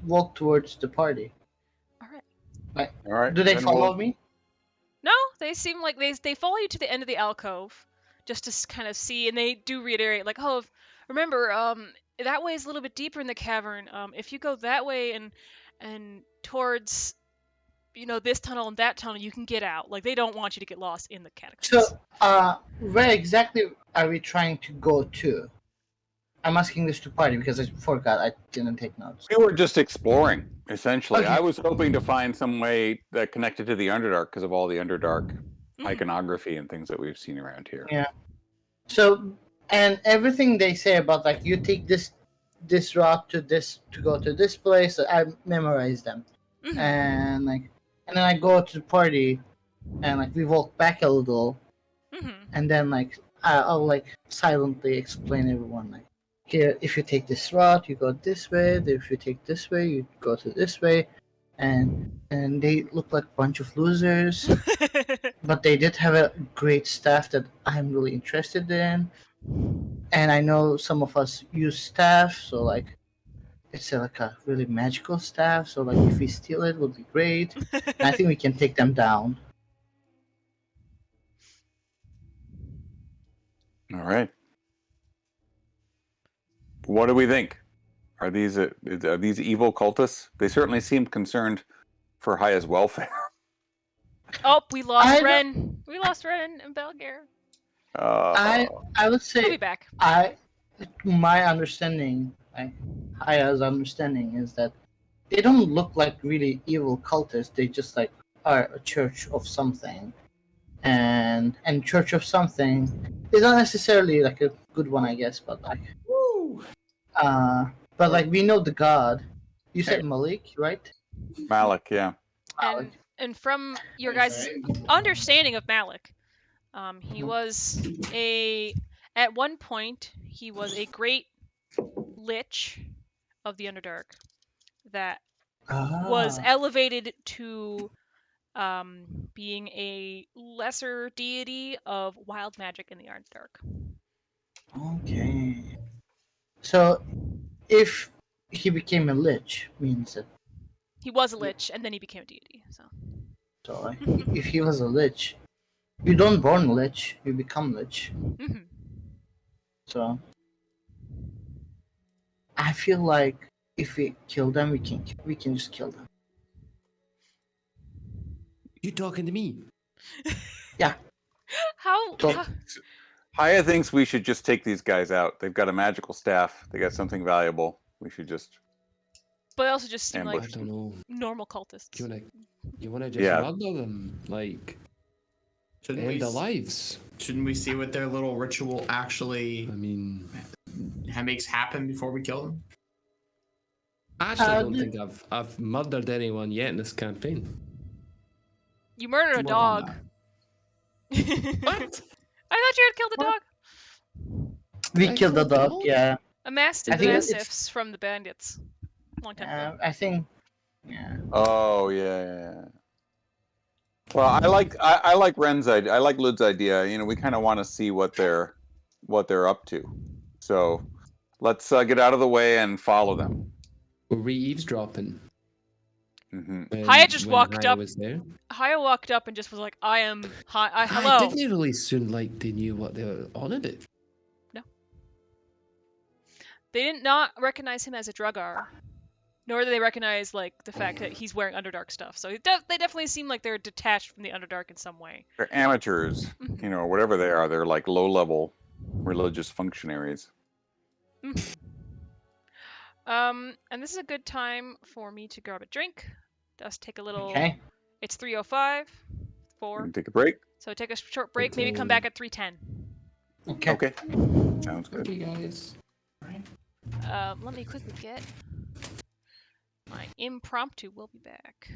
walk towards the party. All right. Like, All right. do they then follow we'll- me? No, they seem like they follow you to the end of the alcove, just to kind of see, and they do reiterate like, oh, remember, that way is a little bit deeper in the cavern. If you go that way and towards, this tunnel and that tunnel, you can get out. Like they don't want you to get lost in the catacombs. So, where exactly are we trying to go to? I'm asking this to party because I forgot. I didn't take notes. We were just exploring, essentially. Okay. I was hoping to find some way that connected to the Underdark because of all the Underdark iconography and things that we've seen around here. Yeah. So, and everything they say about like you take this route to go to this place, I memorize them, and then I go to the party, and like we walk back a little, and then like I'll like silently explain everyone like, here, if you take this route, you go this way. If you take this way, you go to this way, and they look like a bunch of losers, but they did have a great staff that I'm really interested in, and I know some of us use staff, so like it's like a really magical staff. So like if we steal it, would be great. And I think we can take them down. All right. What do we think? Are these evil cultists? They certainly seem concerned for Haya's welfare. Oh, we lost Ren. We lost Ren and Belger. I would He'll say be back. my understanding, like Haya's understanding, is that they don't look like really evil cultists. They just like are a church of something, and church of something is not necessarily like a good one, I guess, but like, but like we know the god. You said Malik, right? Malik, yeah. And And from your guys' understanding of Malik, he was at one point he was a great lich of the Underdark that was elevated to being a lesser deity of wild magic in the Underdark. Okay. So, if he became a lich, means that. He was a lich, and then he became a deity. So, if he was a lich, you don't born lich, you become lich. Mhm. So, I feel like if we kill them, we can just kill them. You talking to me? How? So- Haya thinks we should just take these guys out. They've got a magical staff. They got something valuable. We should just. But they also just seem Ambush. like I don't know. normal cultists. You wanna just Yeah. murder them, like Shouldn't end we? their lives? Shouldn't we see what their little ritual actually I mean, makes happen before we kill them? I actually don't the- think I've murdered anyone yet in this campaign. You murdered a Work on dog. What? I thought you had killed a What? dog. We I killed the killed a dog, dog? yeah. A mastiff, I the think mastiffs from the bandits. Long time ago. I think. Yeah. Oh yeah. Well, I like Ren's idea. I like Lud's idea. You know, we kind of want to see what they're up to. So let's get out of the way and follow them. Were we eavesdropping? Mm-hmm. Haya just when walked Haya up. was there? Haya walked up and just was like, "I am hi. Hello. Hello." Didn't it really sound like they knew what they were on about? They did not recognize him as a Drugar, nor did they recognize like the fact that he's wearing Underdark stuff. So they definitely seem like they're detached from the Underdark in some way. They're amateurs, you know, whatever they are. They're like low-level religious functionaries. And this is a good time for me to grab a drink. Just take a little. Okay. It's 3:05, We 4. can take a break. So take a short break. Maybe come back at 3:10. Okay. Okay, sounds good. Okay, guys. Let me quickly get my impromptu. We'll be back.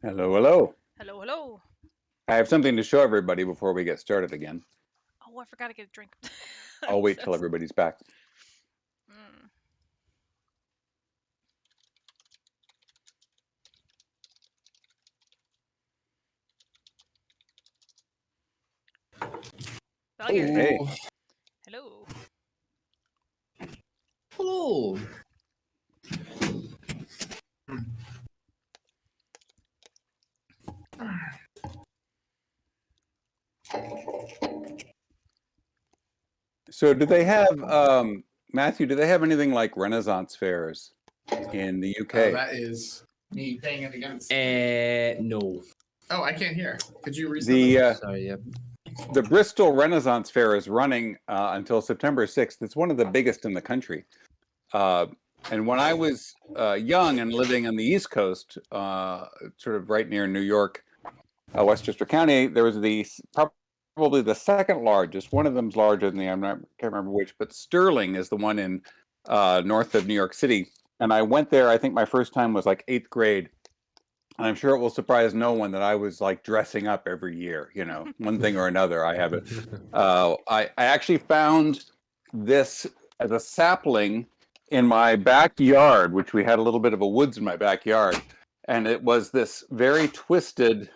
Hello, hello. Hello, hello. I have something to show everybody before we get started again. Oh, I forgot to get a drink. I'll wait till everybody's back. Mm. Valgir. Hey. Hello. Hello. So do they have, Matthew, do they have anything like Renaissance fairs in the UK? That is me paying it against. No. Oh, I can't hear. Could you reset Sorry, yep. The Bristol Renaissance Fair is running until September 6th. It's one of the biggest in the country. And when I was young and living on the East Coast, sort of right near New York, Westchester County, there was probably the second largest. One of them's larger than can't remember which, but Sterling is the one in north of New York City. And I went there. I think my first time was like 8th grade. And I'm sure it will surprise no one that I was like dressing up every year, one thing or another. I have it. I actually found this as a sapling in my backyard, which we had a little bit of a woods in my backyard. And it was this very twisted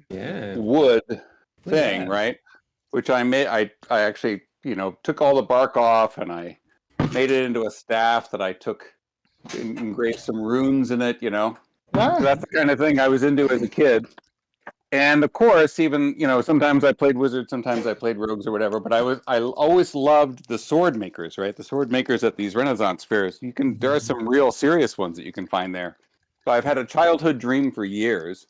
wood thing, right? Which I made. I actually, took all the bark off and I made it into a staff that I took, engraved some runes in it, So that's the kind of thing I was into as a kid. And of course, even, sometimes I played wizards, sometimes I played rogues or whatever, but I always loved the sword makers, right? The sword makers at these Renaissance fairs. There are some real serious ones that you can find there. So I've had a childhood dream for years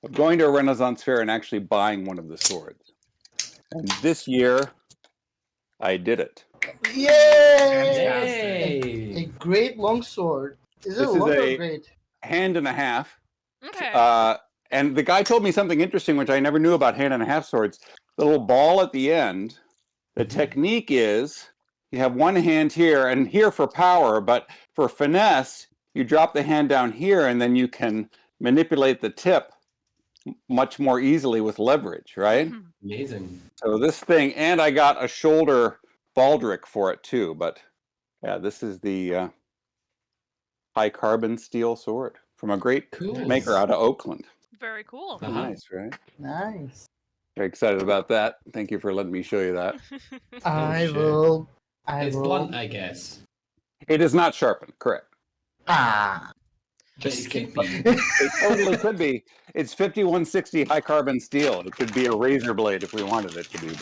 of going to a Renaissance fair and actually buying one of the swords. And this year, I did it. Yay! A great long sword. Is it This is long or a great? hand and a half. Okay. And the guy told me something interesting, which I never knew about hand and a half swords. The little ball at the end, the technique is you have one hand here and here for power, but for finesse, you drop the hand down here and then you can manipulate the tip much more easily with leverage, right? Amazing. So this thing, and I got a shoulder baldric for it too, but yeah, this is the high carbon steel sword from a great maker out of Oakland. Very cool. Nice, right? Nice. Very excited about that. Thank you for letting me show you that. I shit. will. It's blunt, I guess. It is not sharpened, correct. Ah. But it could be. It totally could be. It's 5160 high carbon steel. It could be a razor blade if we wanted it to be.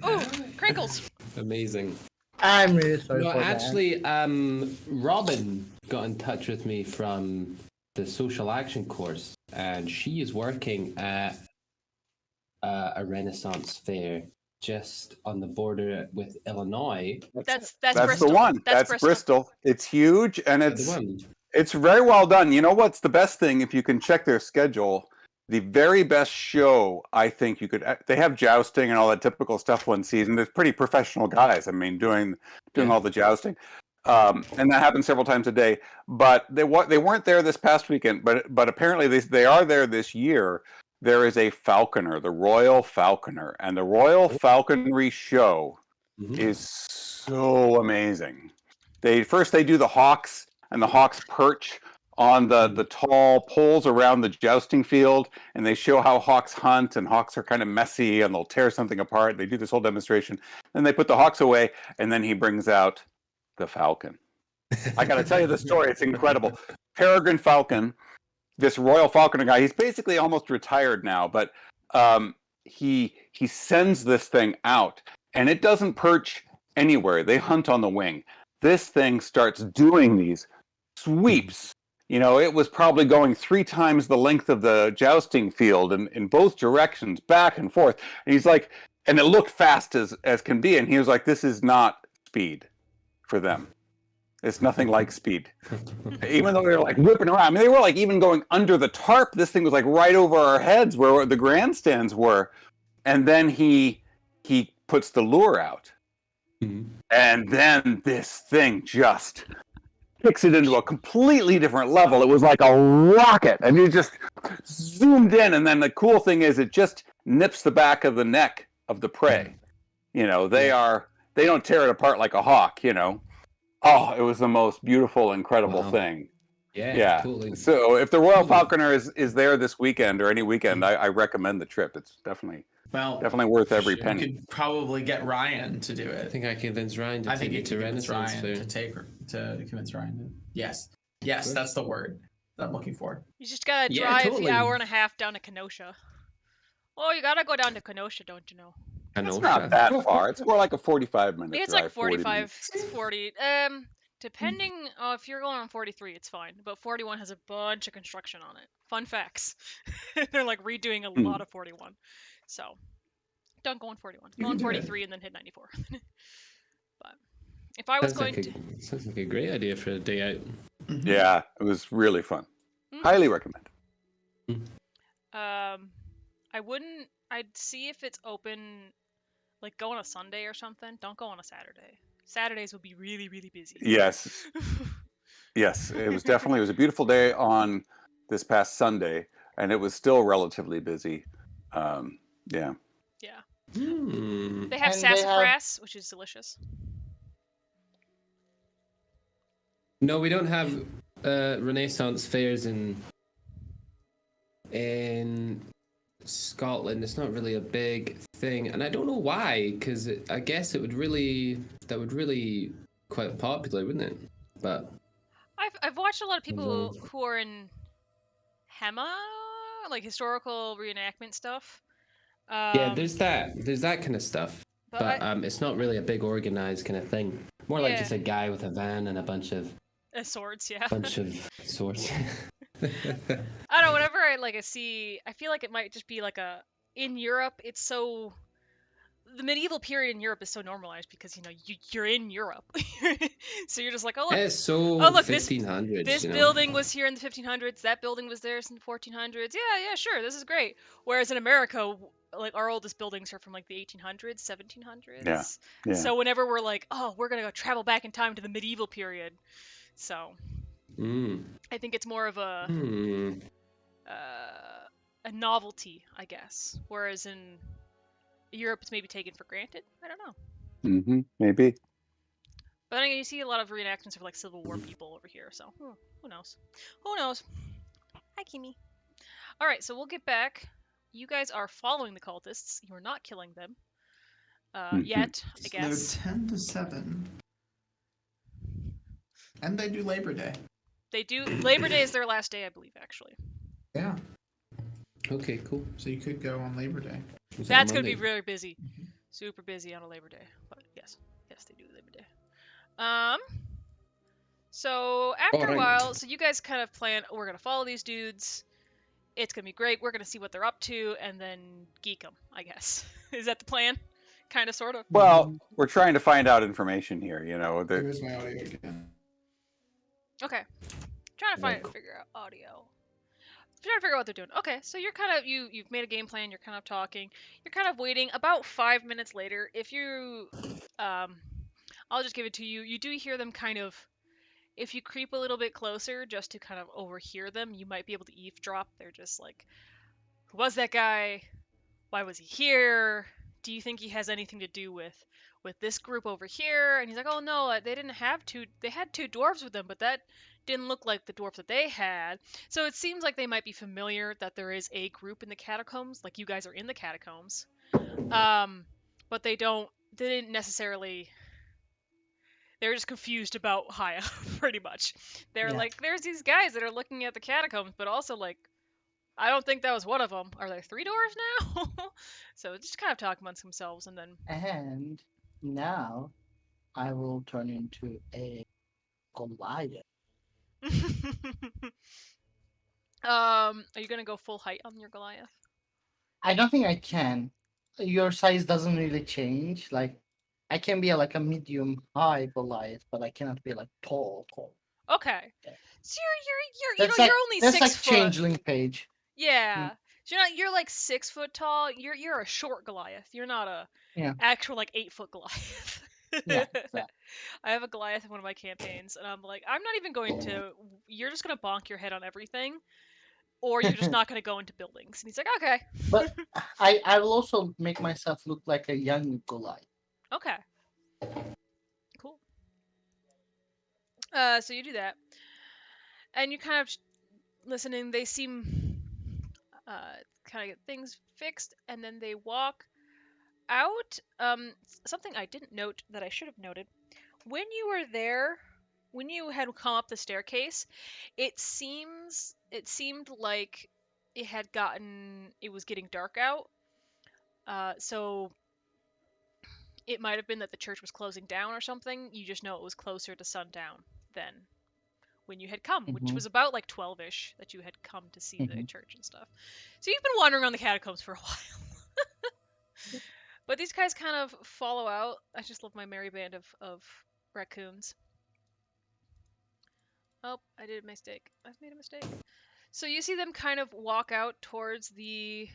Ooh, crinkles. Amazing. I'm really sorry No, for actually, Robin got in touch with me from the social action course, and she is working at a Renaissance fair just on the border with Illinois. That's Bristol. The one. That's Bristol. It's huge and it's very well done. You know what's the best thing? If you can check their schedule, the very best show I think you could. They have jousting and all that typical stuff one season. There's pretty professional guys. I mean, doing all the jousting, and that happens several times a day. But they weren't there this past weekend. But apparently they are there this year. There is a falconer, the Royal Falconer, and the Royal Falconry show is so amazing. They do the hawks, and the hawks perch on the tall poles around the jousting field, and they show how hawks hunt, and hawks are kind of messy, and they'll tear something apart. They do this whole demonstration. Then they put the hawks away, and then he brings out the falcon. I got to tell you the story. It's incredible. Peregrine Falcon, this Royal Falconer guy, he's basically almost retired now, but he sends this thing out, and it doesn't perch anywhere. They hunt on the wing. This thing starts doing these sweeps. It was probably going 3 times the length of the jousting field in both directions, back and forth. And he's like, and it looked fast as can be. And he was like, this is not speed for them. It's nothing like speed. Even though they were like whipping around. I mean, they were like even going under the tarp. This thing was like right over our heads where the grandstands were. And then he puts the lure out. And then this thing just kicks it into a completely different level. It was like a rocket, and you just zoomed in. And then the cool thing is, it just nips the back of the neck of the prey. You know, they don't tear it apart like a hawk. You know, oh, it was the most beautiful, incredible thing. Yeah, totally. So if the Royal Falconer is there this weekend or any weekend, I recommend the trip. It's definitely worth every penny. You could probably get Ryan to do I it. think I convinced Ryan to take it to Renaissance Fair. To convince Ryan to. Yes, that's the word that I'm looking for. You just gotta drive the hour and a half down to Kenosha. Oh, you gotta go down to Kenosha, don't you know? It's not that far. It's more like a 45-minute drive. It's like 45, 40 40. Depending if you're going on 43, it's fine. But 41 has a bunch of construction on it. Fun facts. They're like redoing a lot of 41. So don't go on 41. Go on 43 and then hit 94. But if I was sounds like a great idea for a day out. Yeah, it was really fun. Highly recommend. I'd see if it's open, like go on a Sunday or something. Don't go on a Saturday. Saturdays would be really, really busy. Yes. Yes, it was a beautiful day on this past Sunday, and it was still relatively busy. Yeah. Yeah. They have sassafras, which is delicious. No, we don't have Renaissance fairs in Scotland. It's not really a big thing, and I don't know why. Because I guess that would really quite popular, wouldn't it? But I've watched a lot of people who are in HEMA, like historical reenactment stuff. Yeah, there's that kind of stuff, but it's not really a big organized kind of thing. More like just a guy with a van and a bunch of swords. Yeah. Bunch of swords. I don't know. Whenever I see, I feel like it might just be like in Europe. It's so the medieval period in Europe is so normalized because you're in Europe, so you're just like, oh look, it's so look 1500s. This building was here in the 1500s. That building was there in the 1400s. Yeah, sure, this is great. Whereas in America, like our oldest buildings are from like the 1800s, 1700s. Yeah. So whenever we're like, oh, we're gonna go travel back in time to the medieval period, so I think it's more of a novelty, I guess. Whereas in Europe, it's maybe taken for granted. I don't know. Maybe. But I mean, you see a lot of reenactments of like Civil War people over here, so who knows? Who knows? Hi, Kimi. All right, so we'll get back. You guys are following the cultists. You are not killing them yet, I guess. They're 10 to 7. And they do Labor Day. They do. Labor Day is their last day, I believe, actually. Yeah. Okay, cool. So you could go on Labor Day. That's going to be very busy. Super busy on a Labor Day. But yes, they do Labor Day. So after a while, so you guys kind of plan, we're going to follow these dudes. It's going to be great. We're going to see what they're up to and then geek them, I guess. Is that the plan? Kind of, sort of? Well, we're trying to find out information here, Here's my audio again. Okay. Trying to figure out audio. Trying to figure out what they're doing. Okay, so you're kind of, you've made a game plan, you're kind of talking. You're kind of waiting. About 5 minutes later, if you, I'll just give it to you. You do hear them kind of, if you creep a little bit closer just to kind of overhear them, you might be able to eavesdrop. They're just like, who was that guy? Why was he here? Do you think he has anything to do with this group over here? And he's like, oh no, they didn't have they had 2 dwarves with them, but that didn't look like the dwarves that they had. So it seems like they might be familiar that there is a group in the catacombs, like you guys are in the catacombs. But they didn't necessarily, they're just confused about Haya, pretty much. They're like, there's these guys that are looking at the catacombs, but also like, I don't think that was one of them. Are there 3 dwarves now? So just kind of talk amongst themselves and then... And now I will turn into a Goliath. Are you going to go full height on your Goliath? I don't think I can. Your size doesn't really change. Like, I can be like a medium high Goliath, but I cannot be like tall. Okay. So you're only 6 that's like foot. changeling page. Yeah. So you're like 6 foot tall. You're a short Goliath. You're not a actual like 8 foot Goliath. Yeah, exactly. I have a Goliath in one of my campaigns, and I'm like, I'm not even going to. You're just gonna bonk your head on everything, or you're just not gonna go into buildings. And he's like, okay, But I will also make myself look like a young Goliath. okay, cool. So you do that, and you kind of listening. They seem kind of get things fixed, and then they walk out. Something I didn't note that I should have noted when you were there, when you had come up the staircase, it seemed like it was getting dark out. So it might have been that the church was closing down or something. You just know it was closer to sundown than when you had come, which Mm-hmm. was about like 12ish that you had come to see the Mm-hmm. church and stuff. So you've been wandering around the catacombs for a while. But these guys kind of follow out. I just love my merry band of raccoons. Oh, I did a mistake. I've made a mistake. So you see them kind of walk out towards the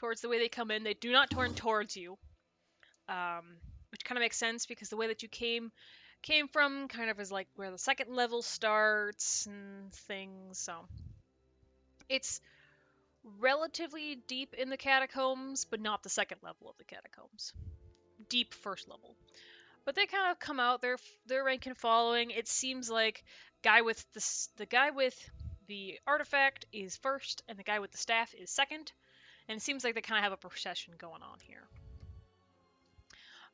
way they come in. They do not turn towards you, which kind of makes sense because the way that you came from kind of is like where the second level starts and things. So it's relatively deep in the catacombs, but not the second level of the catacombs. Deep first level. But they kind of come out. They're rank and following. It seems like the guy with the artifact is first, and the guy with the staff is second. And it seems like they kind of have a procession going on here.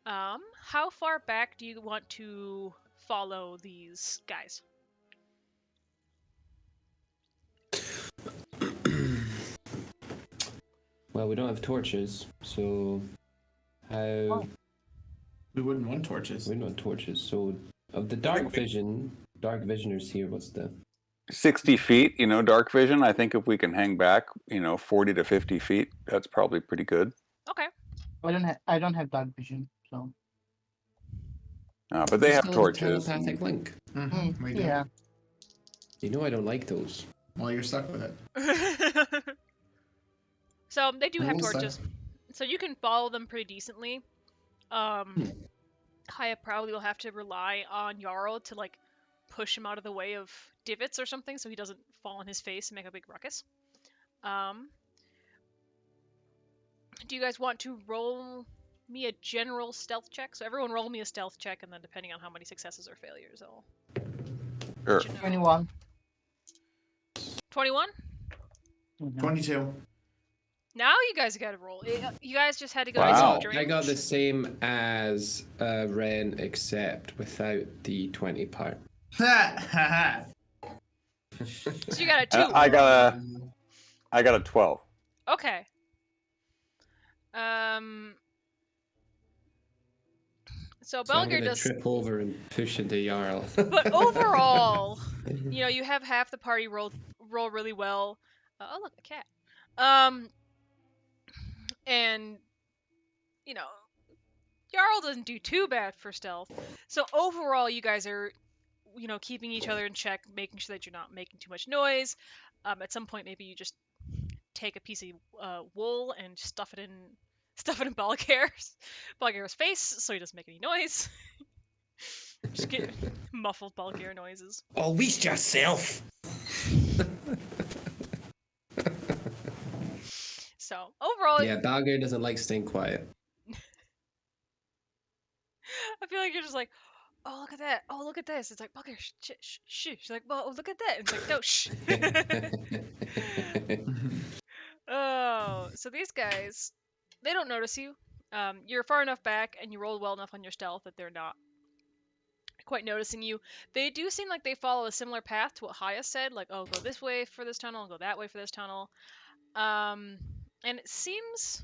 How far back do you want to follow these guys? Well, we don't have torches, so how Oh. We wouldn't want torches. we don't have torches. So of the I think dark visioners here, what's the 60 feet, dark vision. I think if we can hang back, 40 to 50 feet, that's probably pretty good. Okay. I don't have dark vision, so But they we have still have a torches. telepathic link? We do. yeah. You know I don't like those. Well, you're stuck with it. So they do have Rules, torches, so you can follow them pretty decently. Haya probably will have to rely on Jarl to like push him out of the way of divots or something, so he doesn't fall on his face and make a big ruckus. Do you guys want to roll me a general stealth check? So everyone roll me a stealth check, and then depending on how many successes or failures, I'll Sure. let you know. 21. 21? 22. Now you guys got to roll. You guys just had to go Wow. to I got the same as Ren, except without the 20 part. So you got a 2. I got a 12. Okay. So So I'm Belger gonna does. trip over and push into Jarl. But overall, you have half the party roll really well. Oh look, a cat. And Jarl doesn't do too bad for stealth. So overall, you guys are, keeping each other in check, making sure that you're not making too much noise. At some point, maybe you just take a piece of wool and stuff it in Balgar's face so he doesn't make any noise. Just get muffled Balgar noises. Always yourself. So overall, Yeah, Balgar doesn't like staying quiet. I feel like you're just like, oh look at that, oh look at this. It's like Balgar, shh. She's like, well, look at that. It's like, no, shh. Oh, so these guys, they don't notice you. You're far enough back, and you rolled well enough on your stealth that they're not quite noticing you. They do seem like they follow a similar path to what Haya said, like, oh, go this way for this tunnel, go that way for this tunnel. And it seems,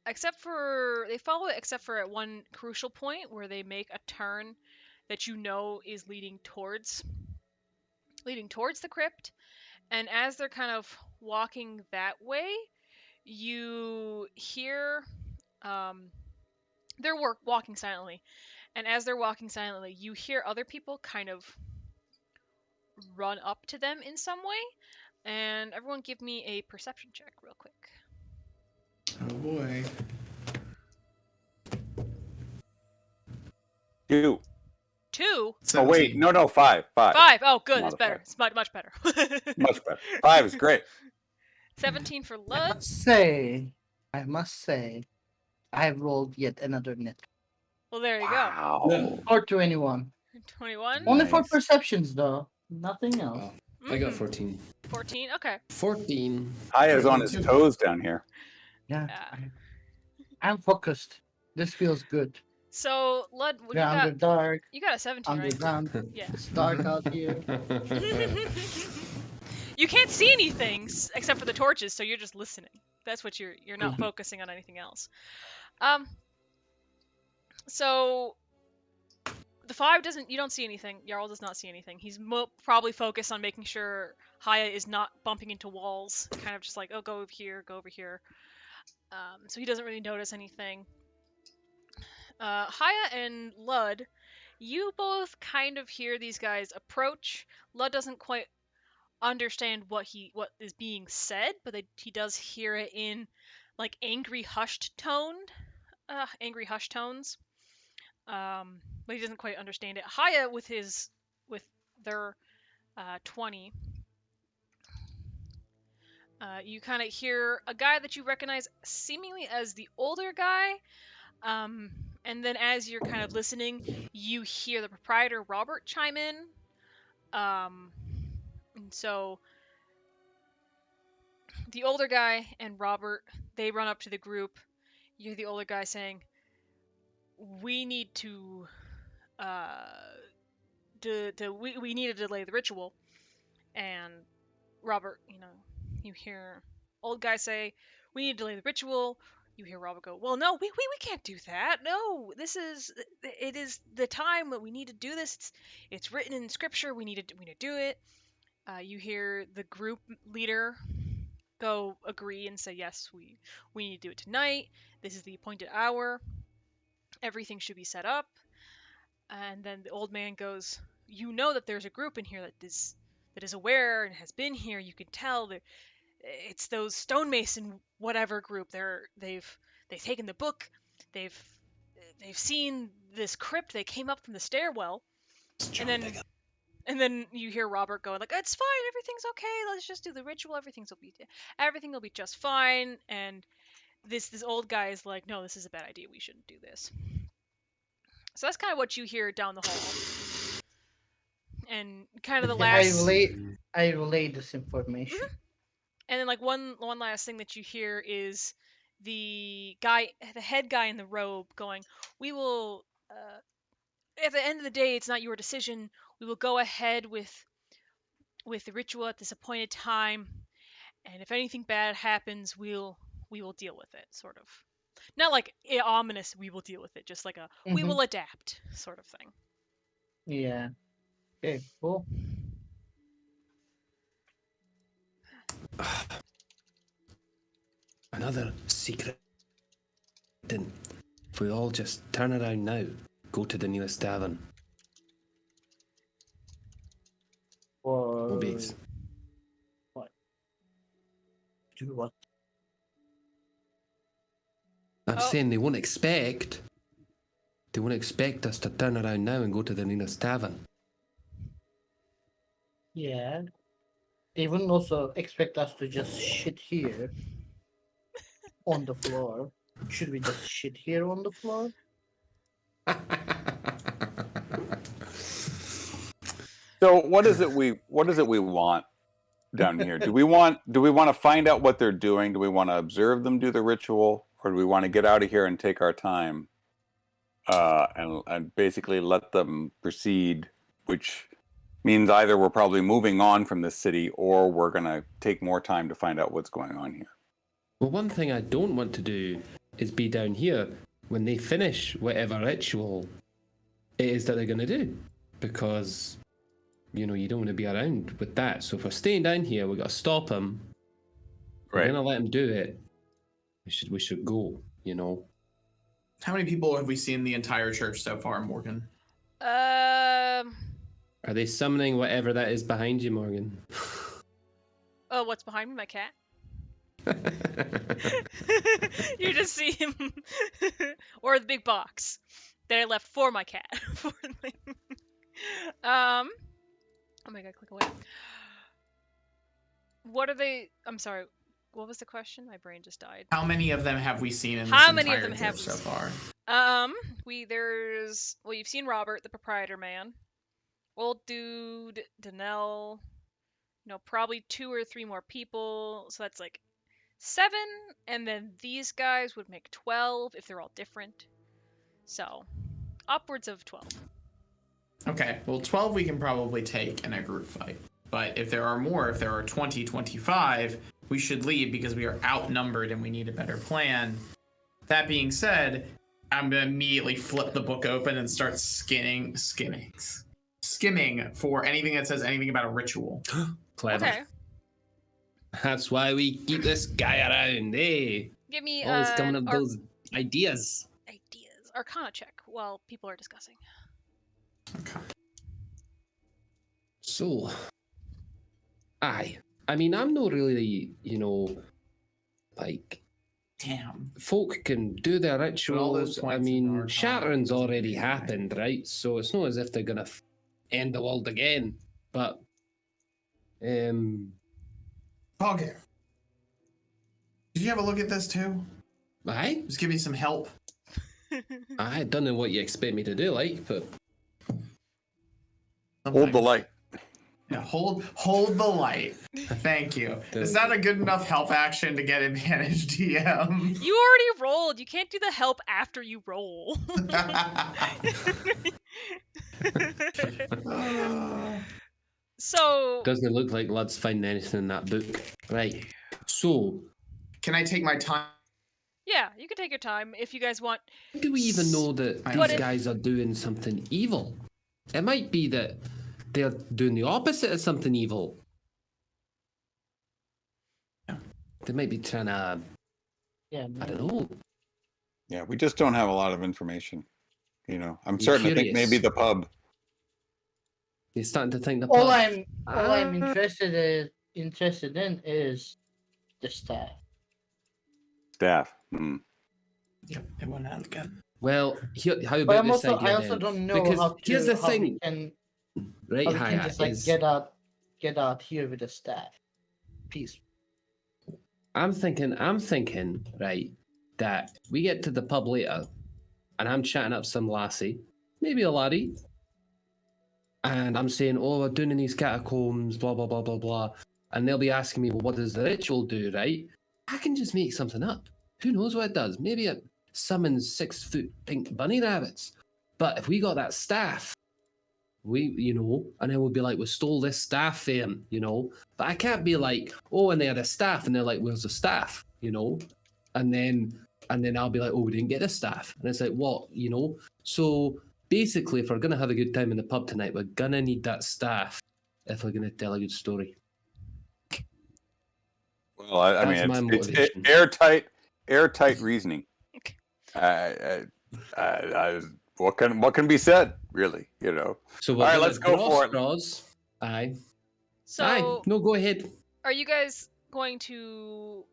they follow it except for at one crucial point where they make a turn that is leading towards the crypt. And as they're kind of walking that way, you hear they're walking silently. And as they're walking silently, you hear other people kind of run up to them in some way. And everyone give me a perception check real quick. Oh boy. 2. 2. Oh wait, 17. no, 5. 5. 5. Oh, good. It's Modified. better. It's much better. Much better. 5 is great. 17 for I Lud. must say, I have rolled yet another net. Well, there you Wow. Or 21. go. 21. Only for Nice. perceptions, though. Nothing else. Oh, I got 14. 14. Okay. 14. Haya's on his toes down here. Yeah. Yeah. I'm focused. This feels good. So Lud, well, We're under dark, you got a 17, right? underground. Yeah. It's dark out here. You can't see anything except for the torches, so you're just listening. That's what you're not Mhm. focusing on anything else. So the 5 doesn't. You don't see anything. Jarl does not see anything. He's probably focused on making sure Haya is not bumping into walls. Kind of just like, oh, go over here, go over here. So he doesn't really notice anything. Haya and Lud, you both kind of hear these guys approach. Lud doesn't quite understand what is being said, but he does hear it in like angry hushed tones. But he doesn't quite understand it. Haya with their 20, you kind of hear a guy that you recognize seemingly as the older guy. And then as you're kind of listening, you hear the proprietor Robert chime in. And so the older guy and Robert, they run up to the group. You hear the older guy saying, "We need to, we need to delay the ritual." And Robert, you hear old guy say, "We need to delay the ritual." You hear Robert go, "Well, no, we can't do that. No, it is the time that we need to do this. It's written in scripture. We need to do it." You hear the group leader go agree and say, "Yes, we need to do it tonight. This is the appointed hour. Everything should be set up." And then the old man goes, "You know that there's a group in here that is aware and has been here. You can tell that it's those stonemason whatever group. They've taken the book. They've seen this crypt. They came up from the stairwell." And then you hear Robert going like, "It's fine. Everything's okay. Let's just do the ritual. Everything will be just fine." And this old guy is like, "No, this is a bad idea. We shouldn't do this." So that's kind of what you hear down the hall. And kind of the last. I relay this information. And then like one last thing that you hear is the head guy in the robe going, "We will. At the end of the day, it's not your decision. We will go ahead with the ritual at this appointed time, and if anything bad happens, we will deal with it." Sort of, not like ominous. We will deal with it, just like a we will adapt sort of thing. Yeah. Okay. Cool. Another secret. Then, if we all just turn around now, go to the nearest tavern. Or Obeys. what? Do what? I'm saying they won't expect. They won't expect us to turn around now and go to the nearest tavern. Yeah. They wouldn't also expect us to just shit here on the floor. Should we just shit here on the floor? So what is it we want down here? Do we want to find out what they're doing? Do we want to observe them do the ritual, or do we want to get out of here and take our time and basically let them proceed, which means either we're probably moving on from this city or we're going to take more time to find out what's going on here. Well, one thing I don't want to do is be down here when they finish whatever ritual it is that they're going to do, because you don't want to be around with that. So if we're staying down here, we've got to stop them. We're going to let them do it. We should go, How many people have we seen the entire church so far, Morgan? Are they summoning whatever that is behind you, Morgan? Oh, what's behind me? My cat. You just see him, or the big box. that I left for my cat. Oh my god, click away. What are they? I'm sorry. What was the question? My brain just died. How many of them have we seen in How this many of entire them have trip we so seen? far? You've seen Robert, the proprietor man. Old dude, Danelle. Probably 2 or 3 more people. So that's like 7, and then these guys would make 12 if they're all different. So, upwards of 12. Okay, well, 12 we can probably take in a group fight. But if there are more, if there are 20, 25, we should leave because we are outnumbered and we need a better plan. That being said, I'm going to immediately flip the book open and start skimming for anything that says anything about a ritual. Clever. Okay. That's why we keep this guy around, eh? Give me Always coming up with Ar- those ideas. Arcana check while people are discussing. Okay. So, I mean, I'm not really, like, Damn. folk can do their all those rituals. I points in mean, Arcana shattering's doesn't already mean happened, right? So it's not as if they're gonna end the world again. But, Okay. Did you have a look at this too? I Just give me some help. don't know what you expect me to do, like, but Hold the light. Yeah, hold the light. Thank you. Is that a good enough help action to get advantage, DM? You already rolled. You can't do the help after you roll. So, doesn't look like Lud's finding anything in that book. Right. So, Can I take my time? yeah, you can take your time if you guys want. how do we even know that But these guys are doing something evil? It might be that they're doing the opposite of something evil. They might be trying to, Yeah. I don't know. Yeah, we just don't have a lot of information. I'm You're starting to think curious. maybe the pub. You're starting to think the All pub. I'm interested in is the staff. Staff. Yep, it went out again. Well, how But about I'm this also idea I also then? don't know Because how here's the how we thing, can right? how we can Haya, just like is get out here with the staff. Peace. I'm thinking, right, that we get to the pub later, and I'm chatting up some lassie, maybe a laddie, and I'm saying, oh, we're doing in these catacombs, blah, blah, blah, blah, blah. And they'll be asking me, well, what does the ritual do, right? I can just make something up. Who knows what it does? Maybe it summons 6-foot pink bunny rabbits. But if we got that staff, and then we'll be like, we stole this staff from him, But I can't be like, oh, and they had a staff, and they're like, where's the staff, And then I'll be like, oh, we didn't get the staff. And it's like, what, So basically, if we're going to have a good time in the pub tonight, we're going to need that staff if we're going to tell a good story. Well, I That's mean, my it's motivation. airtight reasoning. What can be said, really? So All we're right, gonna let's go draw for it. straws. Aye. So, Aye. No, go ahead. are you guys going to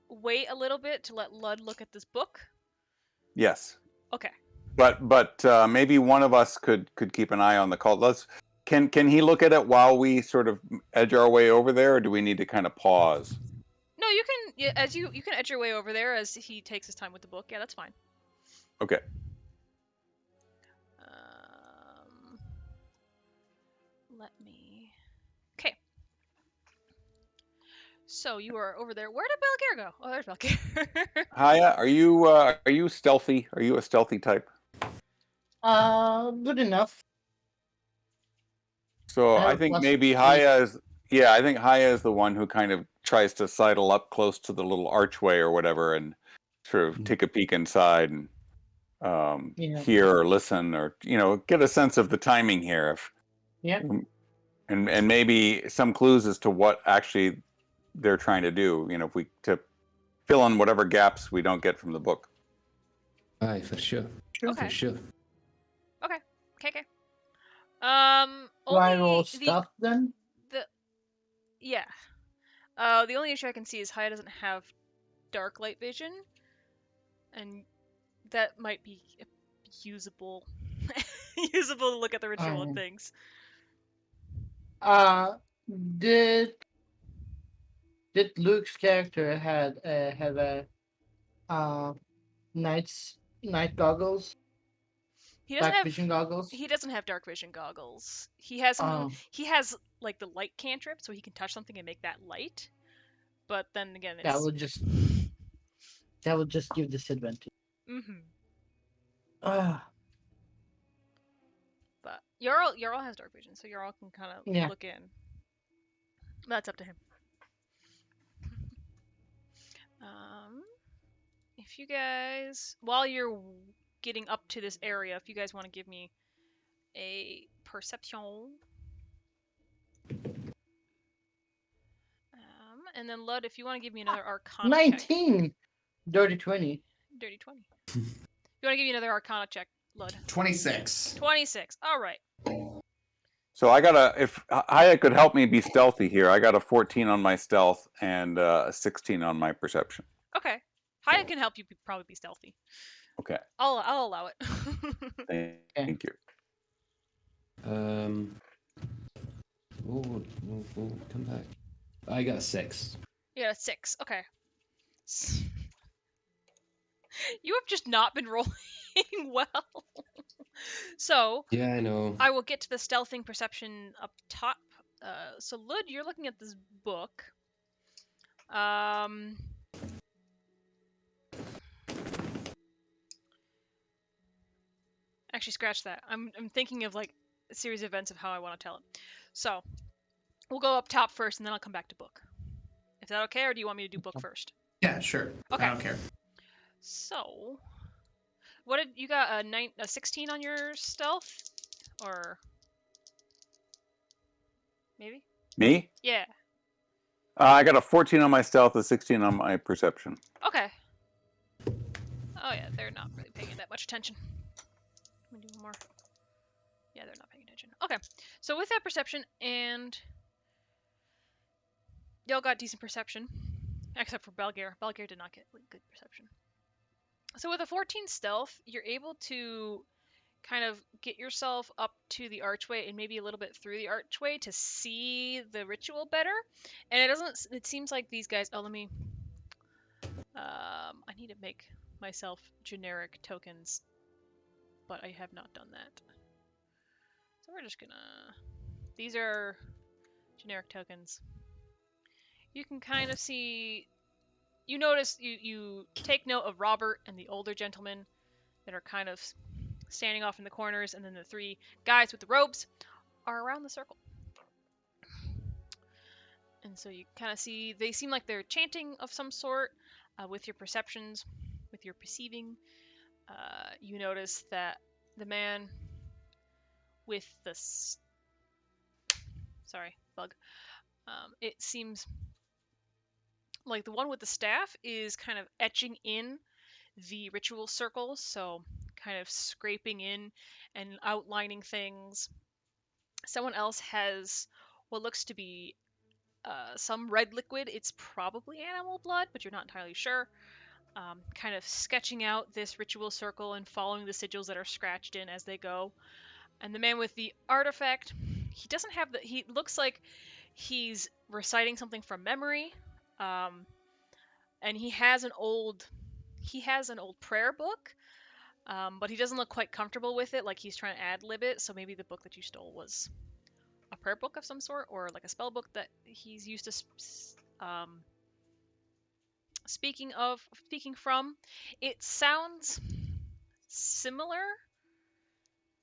wait a little bit to let Lud look at this book? Yes, Okay. but maybe one of us could keep an eye on the cult. Can he look at it while we sort of edge our way over there, or do we need to kind of pause? No, you can. Yeah, as you can edge your way over there as he takes his time with the book. Yeah, that's fine. Okay. Let me. Okay. So you are over there. Where did Balgair go? Oh, there's Balgair. Haya, are you stealthy? Are you a stealthy type? Good enough. So I I have think plus maybe 8. Haya is. Yeah, I think Haya is the one who kind of tries to sidle up close to the little archway or whatever, and sort of take a peek inside and hear or listen, or get a sense of the timing here. And maybe some clues as to what actually they're trying to do. If we to fill in whatever gaps we don't get from the book. Aye, for sure. Okay. For sure. Okay. Okay. Do I roll Only stuff then? yeah. The only issue I can see is Haya doesn't have dark light vision, and that might be usable, usable to look at the ritual and Alright. things. Did Luke's character have a uh night goggles, He doesn't dark have vision goggles? he doesn't have dark vision goggles. He has something. Um, He has like the light cantrip, so he can touch something and make that light. But then again, that it's. would just give disadvantage. Mm-hmm. Ah, But Yarl has dark vision, so Yarl can kind of yeah. look in. That's up to him. If you guys, while you're getting up to this area, if you guys want to give me a perception, and then Lud, if you want to give me another Arcana check. 19! Dirty 20. Dirty 20. If you want to give me another Arcana check, Lud. 26. 26. All right. So I got if Haya could help me be stealthy here, I got a 14 on my stealth and a 16 on my perception. Okay. Haya can help you probably be stealthy. Okay. I'll allow it. Thank you. Come back. I got a 6. You got a 6. Okay. You have just not been rolling well. So, Yeah, I know. I will get to the stealthing perception up top. So, Lud, you're looking at this book. Actually, scratch that. I'm thinking of like a series of events of how I want to tell it. So, we'll go up top first, and then I'll come back to book. Is that okay, or do you want me to do book first? Yeah, sure. Okay. I don't care. So, what did you got? A 16 on your stealth, or maybe? Me? Yeah. I got a 14 on my stealth, a 16 on my perception. Okay. Oh yeah, they're not really paying that much attention. Let me do one more. Yeah, they're not paying attention. Okay, so with that perception, and y'all got decent perception, except for Belgair. Belgair did not get good perception. So with a 14 stealth, you're able to kind of get yourself up to the archway and maybe a little bit through the archway to see the ritual better. And it doesn't. It seems like these guys. Oh, let me. I need to make myself generic tokens, but I have not done that. So we're just gonna. These are generic tokens. You can kind of see. You notice you take note of Robert and the older gentleman that are kind of standing off in the corners, and then the 3 guys with the robes are around the circle. And so you kind of see they seem like they're chanting of some sort. With your perceptions, with your perceiving, you notice that the man with the sorry, bug. It seems like the one with the staff is kind of etching in the ritual circles, so kind of scraping in and outlining things. Someone else has what looks to be some red liquid. It's probably animal blood, but you're not entirely sure. Kind of sketching out this ritual circle and following the sigils that are scratched in as they go. And the man with the artifact, he doesn't have the. He looks like he's reciting something from memory, and he has an old prayer book, but he doesn't look quite comfortable with it. Like he's trying to ad lib it. So maybe the book that you stole was a prayer book of some sort, or like a spell book that he's used to speaking from. It sounds similar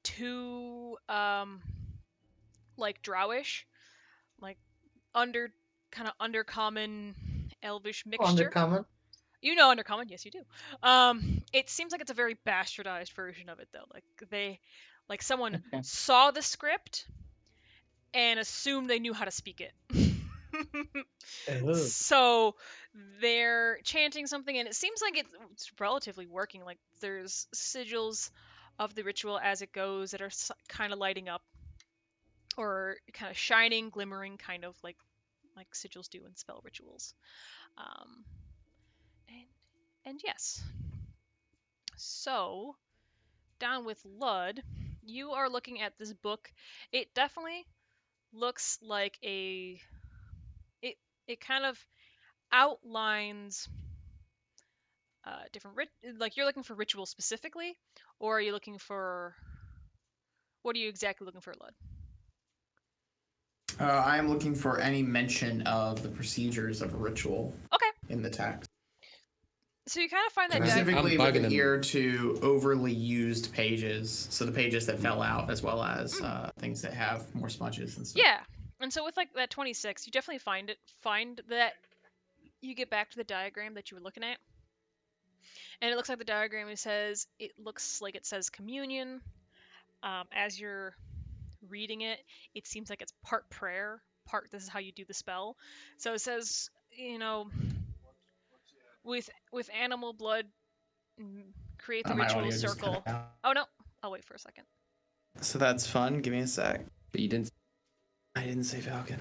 to like Drowish, like kind of undercommon elvish mixture. Undercommon? You know undercommon, yes you do. It seems like it's a very bastardized version of it though. Like someone Okay. saw the script and assumed they knew how to speak it. So they're chanting something, and it seems like it's relatively working. Like there's sigils of the ritual as it goes that are kind of lighting up, or kind of shining, glimmering, kind of like sigils do in spell rituals. Um, and yes, so down with Lud, you are looking at this book. It definitely looks like it kind of outlines different like you're looking for ritual specifically, or are you looking for what are you exactly looking for, Lud? I am looking for any mention of the procedures of a ritual Okay, in the text. so you kind of find that Specifically I'm with bugging an him. ear to overly used pages, so the pages that fell out, as well as things that have more smudges and stuff. yeah, and so with like that 26, you definitely find that you get back to the diagram that you were looking at, and it looks like the diagram looks like it says communion. As you're reading it, it seems like it's part prayer, part this is how you do the spell. So it says, with animal blood, create the My ritual audio just cut circle. out. Oh no, I'll wait for a second. So that's fun. Give me a sec. But you didn't. I didn't say Falcon.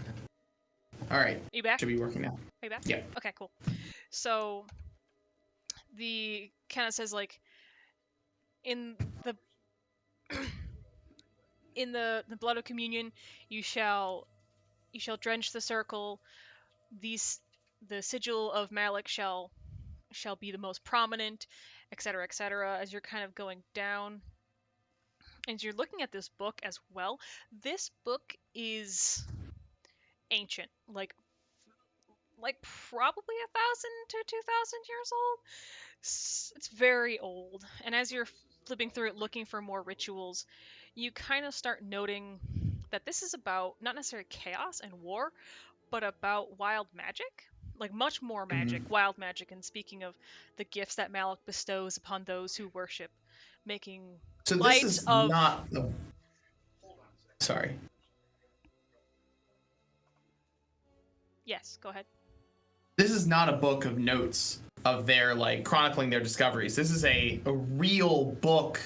All right. Are you back? Should be working now. Are you back? Yeah. Okay, cool. So the kind of says like in the in the blood of communion, you shall drench the circle. The sigil of Malik shall be the most prominent, etc., etc. As you're kind of going down, and you're looking at this book as well. This book is ancient, like probably 1,000 to 2,000 years old. It's very old, and as you're flipping through it looking for more rituals, you kind of start noting that this is about not necessarily chaos and war, but about wild magic, like much more magic, wild magic. And speaking of the gifts that Malik bestows upon those who worship, making So this light is of not. Sorry. yes, go ahead. This is not a book of notes of their chronicling their discoveries. This is a real book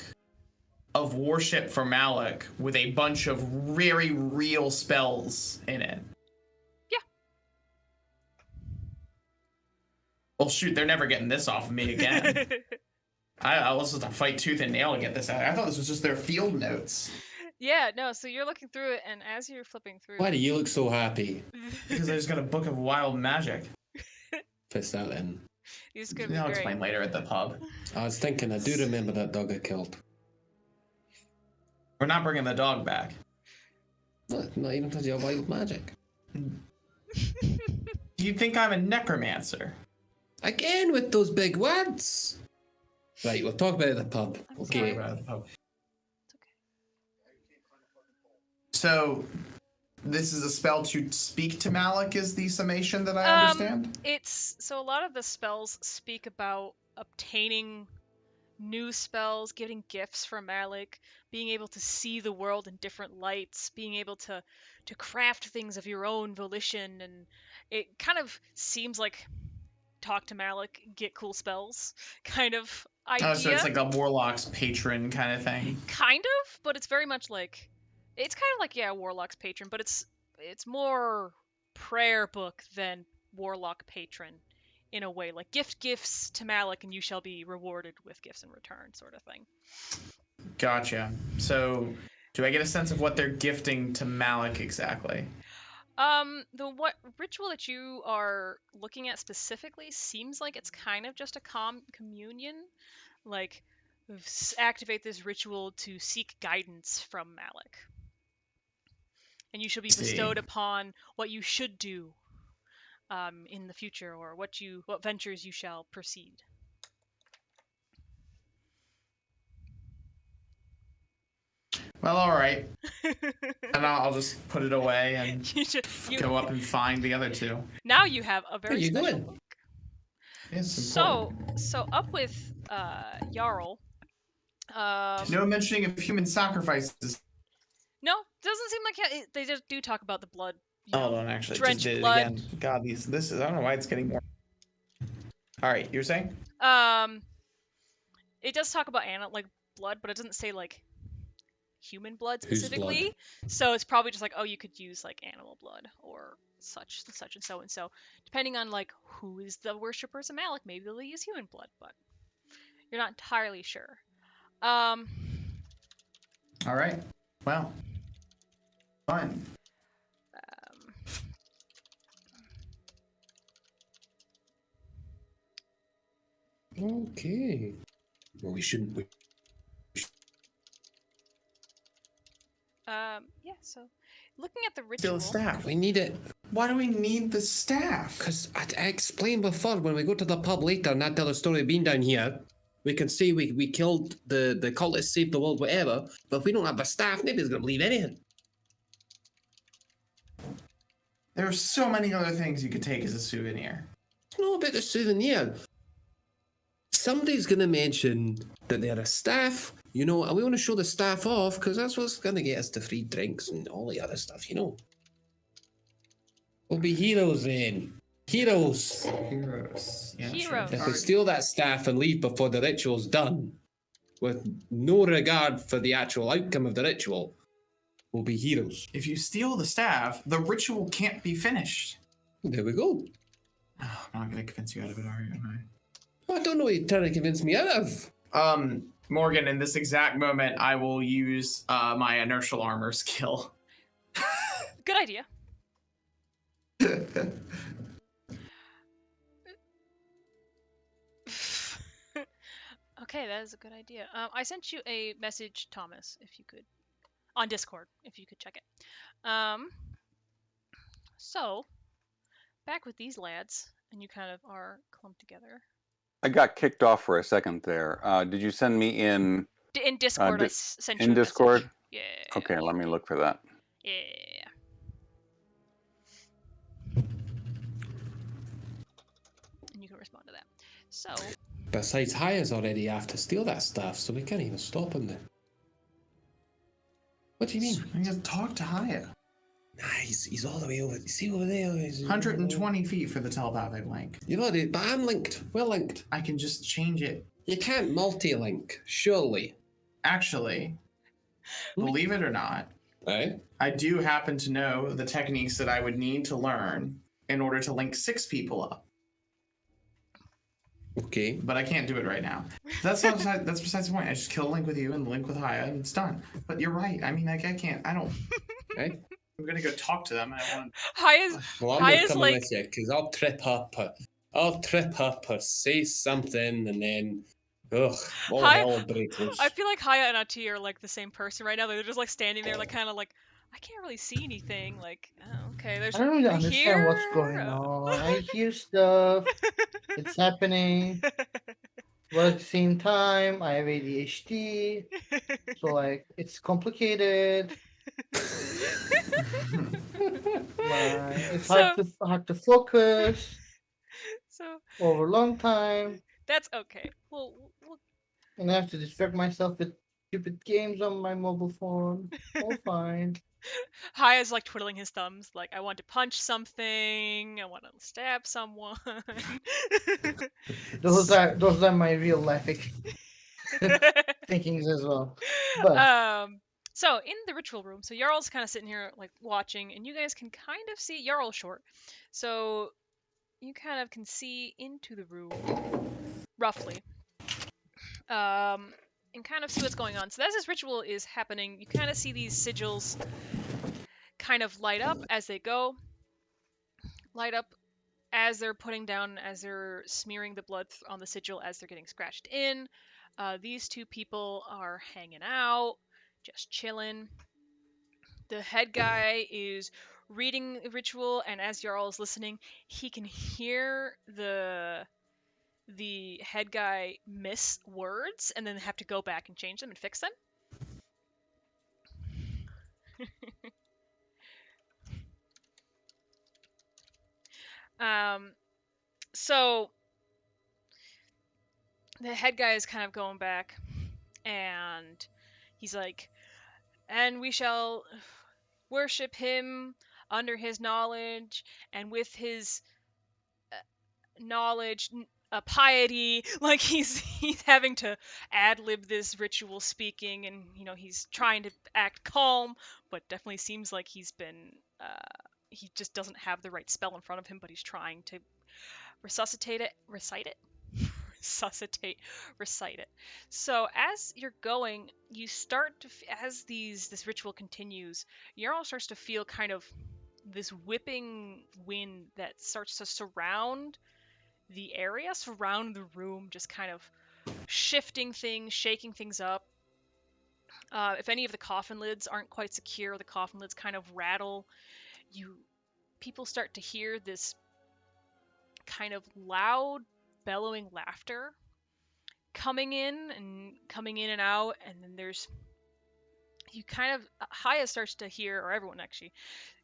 of worship for Malik with a bunch of very real spells in it. Yeah. Well, shoot, they're never getting this off of me again. I was supposed to fight tooth and nail to get this out. I thought this was just their field notes. Yeah, no, so you're looking through it, and as you're flipping through Why do you look so happy? Because I just got a book of wild magic. Fits that in. it's gonna be I'll great. explain later at the pub. I was thinking, I do remember that dog I killed. We're not bringing the dog back. Not even because you have wild magic. Do you think I'm a necromancer? Again with those big words. Right, we'll talk about it at the pub. Okay. sorry. At the pub. It's okay. So, this is a spell to speak to Malik, is the summation that I understand? It's so a lot of the spells speak about obtaining new spells, getting gifts from Malik, being able to see the world in different lights, being able to craft things of your own volition, and it kind of seems like talk to Malik, get cool spells kind of idea. Oh, so it's like a warlock's patron kind of thing. Kind of, but it's very much like it's kind of like warlock's patron, but it's more prayer book than warlock patron in a way, like gift gifts to Malik and you shall be rewarded with gifts in return sort of thing. Gotcha. So, do I get a sense of what they're gifting to Malik exactly? The what ritual that you are looking at specifically seems like it's kind of just a communion, like activate this ritual to seek guidance from Malik. And you shall be bestowed upon what you should do in the future, or what ventures you shall proceed. Well, all right. And I'll just put it away and you go up and find the other two. Now you have a very Where you special going? book. It's So important. up with Jarl. No mentioning of human sacrifices. No, doesn't seem like they just do talk about the blood. Hold on, actually, drenched just did blood. it again. God, this is I don't know why it's getting more. All right, you were saying? It does talk about blood, but it doesn't say like human blood Whose specifically. blood? So it's probably just like, oh, you could use like animal blood or such and so and so, depending on like who is the worshippers of Malik. Maybe they'll use human blood, but you're not entirely sure. All right. Well, fine. Um, Okay. Well, we shouldn't. yeah, so looking at the Steal ritual. the staff. We need it. Why do we need the staff? Because I explained before, when we go to the pub later and I tell the story of being down here, we can say we killed the cultists, saved the world, whatever, but if we don't have the staff, nobody's going to believe anything. There are so many other things you could take as a souvenir. It's not about the souvenir. Somebody's going to mention that they're a staff, and we want to show the staff off because that's what's going to get us the free drinks and all the other stuff, We'll be heroes then. Heroes. Heroes. Yeah, Heroes. If we steal that staff and leave before the ritual's done, with no regard for the actual outcome of the ritual, we'll be heroes. If you steal the staff, the ritual can't be finished. There we go. Oh, I'm not going to convince you out of it, are you? I don't know what you're trying to convince me out of. Morgan, in this exact moment, I will use my inertial armor skill. Good idea. Okay, that is a good idea. I sent you a message, Thomas, if you could, on Discord, if you could check it. So, back with these lads, and you kind of are clumped together. I got kicked off for a second there. Did you send me in In Discord, I sent you in a Discord? message. Yeah. Okay, let me look for that. Yeah. And you can respond to that. So. Besides, Haya's already after steal that stuff, so we can't even stop him then. What do you mean? I have to talk to Haya. Nah, he's all the way over. See over there? 120 feet for the telepathic link. You've already, but I'm linked. We're linked. I can just change it. You can't multi-link, surely. Actually, believe it or not, Right? I do happen to know the techniques that I would need to learn in order to link 6 people up. Okay. But I can't do it right now. That's besides the point. I just kill a link with you and link with Haya and it's done. But you're right. I mean, like, I don't. Right? I'm gonna go talk to them and I want. Well, I'm Haya's not coming like... with you because I'll trip up or say something and then, ugh, all hell will break loose. I feel like Haya and Ati are like the same person right now. They're just like standing there, like kind of like, I can't really see anything. Like, oh, okay, there's. I don't really I understand what's hear- going on. I hear stuff. It's happening. But at the same time, I have ADHD. So, like, it's complicated. It's hard to focus So over a long time. that's okay. We'll And I have to distract myself with stupid games on my mobile phone. All fine. Haya's like twiddling his thumbs, like I want to punch something, I want to stab someone. Those are my real life thinkings as well. But so in the ritual room, so Jarl's kind of sitting here like watching, and you guys can kind of see Jarl's short, so you kind of can see into the room roughly, and kind of see what's going on. So as this ritual is happening, you kind of see these sigils kind of light up as they go, light up as they're putting down, as they're smearing the blood on the sigil as they're getting scratched in. These two people are hanging out, just chilling. The head guy is reading the ritual, and as Jarl is listening, he can hear the head guy miss words and then have to go back and change them and fix them. So the head guy is kind of going back, and he's like, and we shall worship him under his knowledge, and with his knowledge, piety. Like he's having to ad-lib this ritual speaking, and he's trying to act calm, but definitely seems like he's been he just doesn't have the right spell in front of him, but he's trying to recite it resuscitate, recite it. So as you're going, you start to, as this ritual continues, Jarl starts to feel kind of this whipping wind that starts to surround the area, surround the room, just kind of shifting things, shaking things up. If any of the coffin lids aren't quite secure, the coffin lids kind of rattle. People start to hear this kind of loud, bellowing laughter coming in and out, and then there's Haya starts to hear, or everyone actually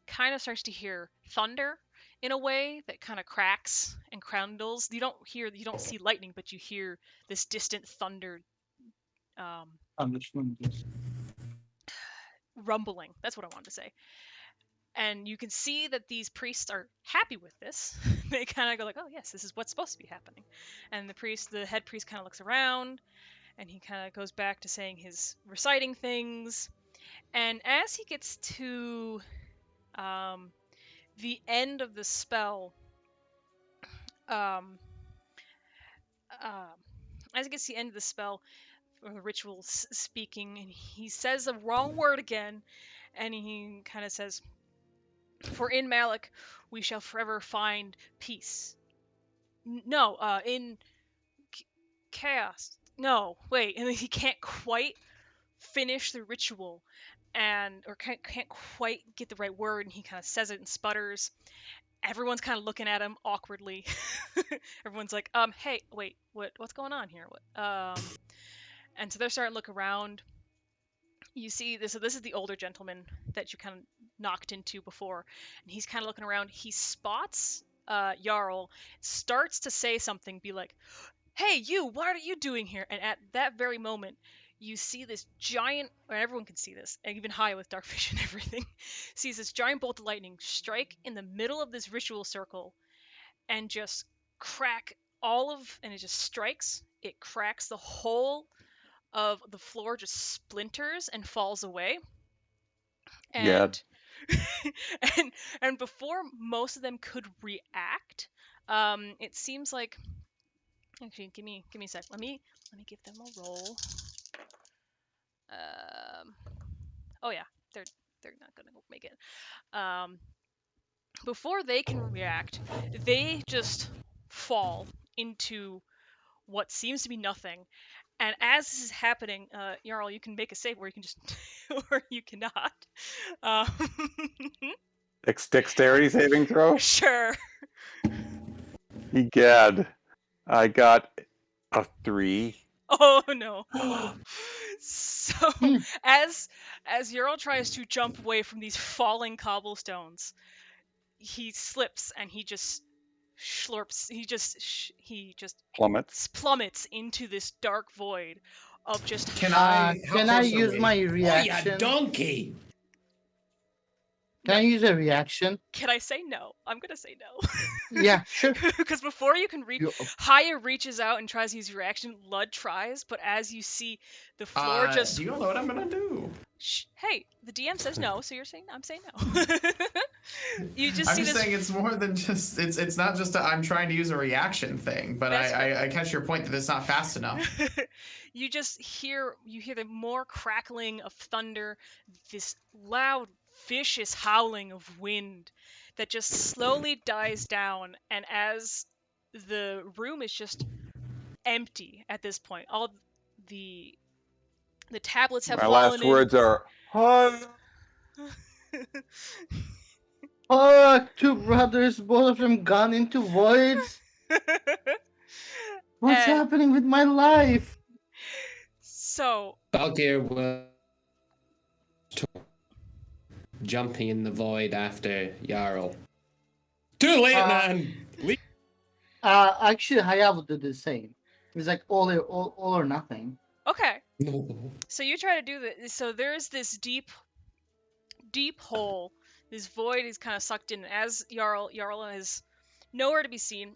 kind of starts to hear thunder in a way that kind of cracks and crundles. You don't see lightning, but you hear this distant thunder rumbling. That's what I wanted to say. And you can see that these priests are happy with this. They kind of go like, "Oh yes, this is what's supposed to be happening." And the head priest, kind of looks around, and he kind of goes back to saying his reciting things. And as he gets to the end of the spell, um, as he gets to the end of the spell, or the ritual speaking, and he says the wrong word again, and he kind of says, "For in Malik we shall forever find peace." No, in chaos. No, wait, and he can't quite finish the ritual, or can't quite get the right word, and he kind of says it and sputters. Everyone's kind of looking at him awkwardly. Everyone's like, hey, wait, what's going on here? And so they're starting to look around. You see this. So this is the older gentleman that you kind of knocked into before, and he's kind of looking around. He spots Jarl, starts to say something, be like, "Hey, you! What are you doing here?" And at that very moment, you see this giant, or everyone can see this, and even High with dark vision and everything, sees this giant bolt of lightning strike in the middle of this ritual circle, and just crack and it just strikes. It cracks the whole of the floor, just splinters and falls away. Yeah. And and before most of them could react, it seems like, actually, give me a sec. Let me give them a roll. Oh yeah, they're not gonna make it. Before they can react, they just fall into what seems to be nothing. And as this is happening, Jarl, you can make a save, or you can just, or you cannot. Um, Dexterity saving throw? sure. Egad. I got a 3. Oh no. So Hmm. as Ural tries to jump away from these falling cobblestones, he slips and he just slurps. He just Plummets. plummets into this dark void of just. Can I? How Can I close are use we? my Oh, you reaction? donkey! Can I use a reaction? Can I say no? I'm gonna say no. Yeah, sure. Because before you can reach, You- Haya reaches out and tries to use your reaction. Lud tries, but as you see the floor just. Do you all know what I'm gonna do? Hey, the DM says no, so you're saying I'm saying no. You just I'm see just this. saying it's more than just it's not just I'm trying to use a reaction thing, but That's I catch your point that it's not fast enough. You just hear the more crackling of thunder, this loud vicious howling of wind that just slowly dies down, and as the room is just empty at this point, all the tablets have My fallen last in. words are, "Hi." Fuck, two brothers, both of them gone into voids. What's And happening with my life? so Balgir was jumping in the void after Jarl. Too late, man! Actually, Haya would do the same. It's like all or nothing. okay, No. so you try to do this. So there's this deep hole. This void is kind of sucked in. As Jarl is nowhere to be seen,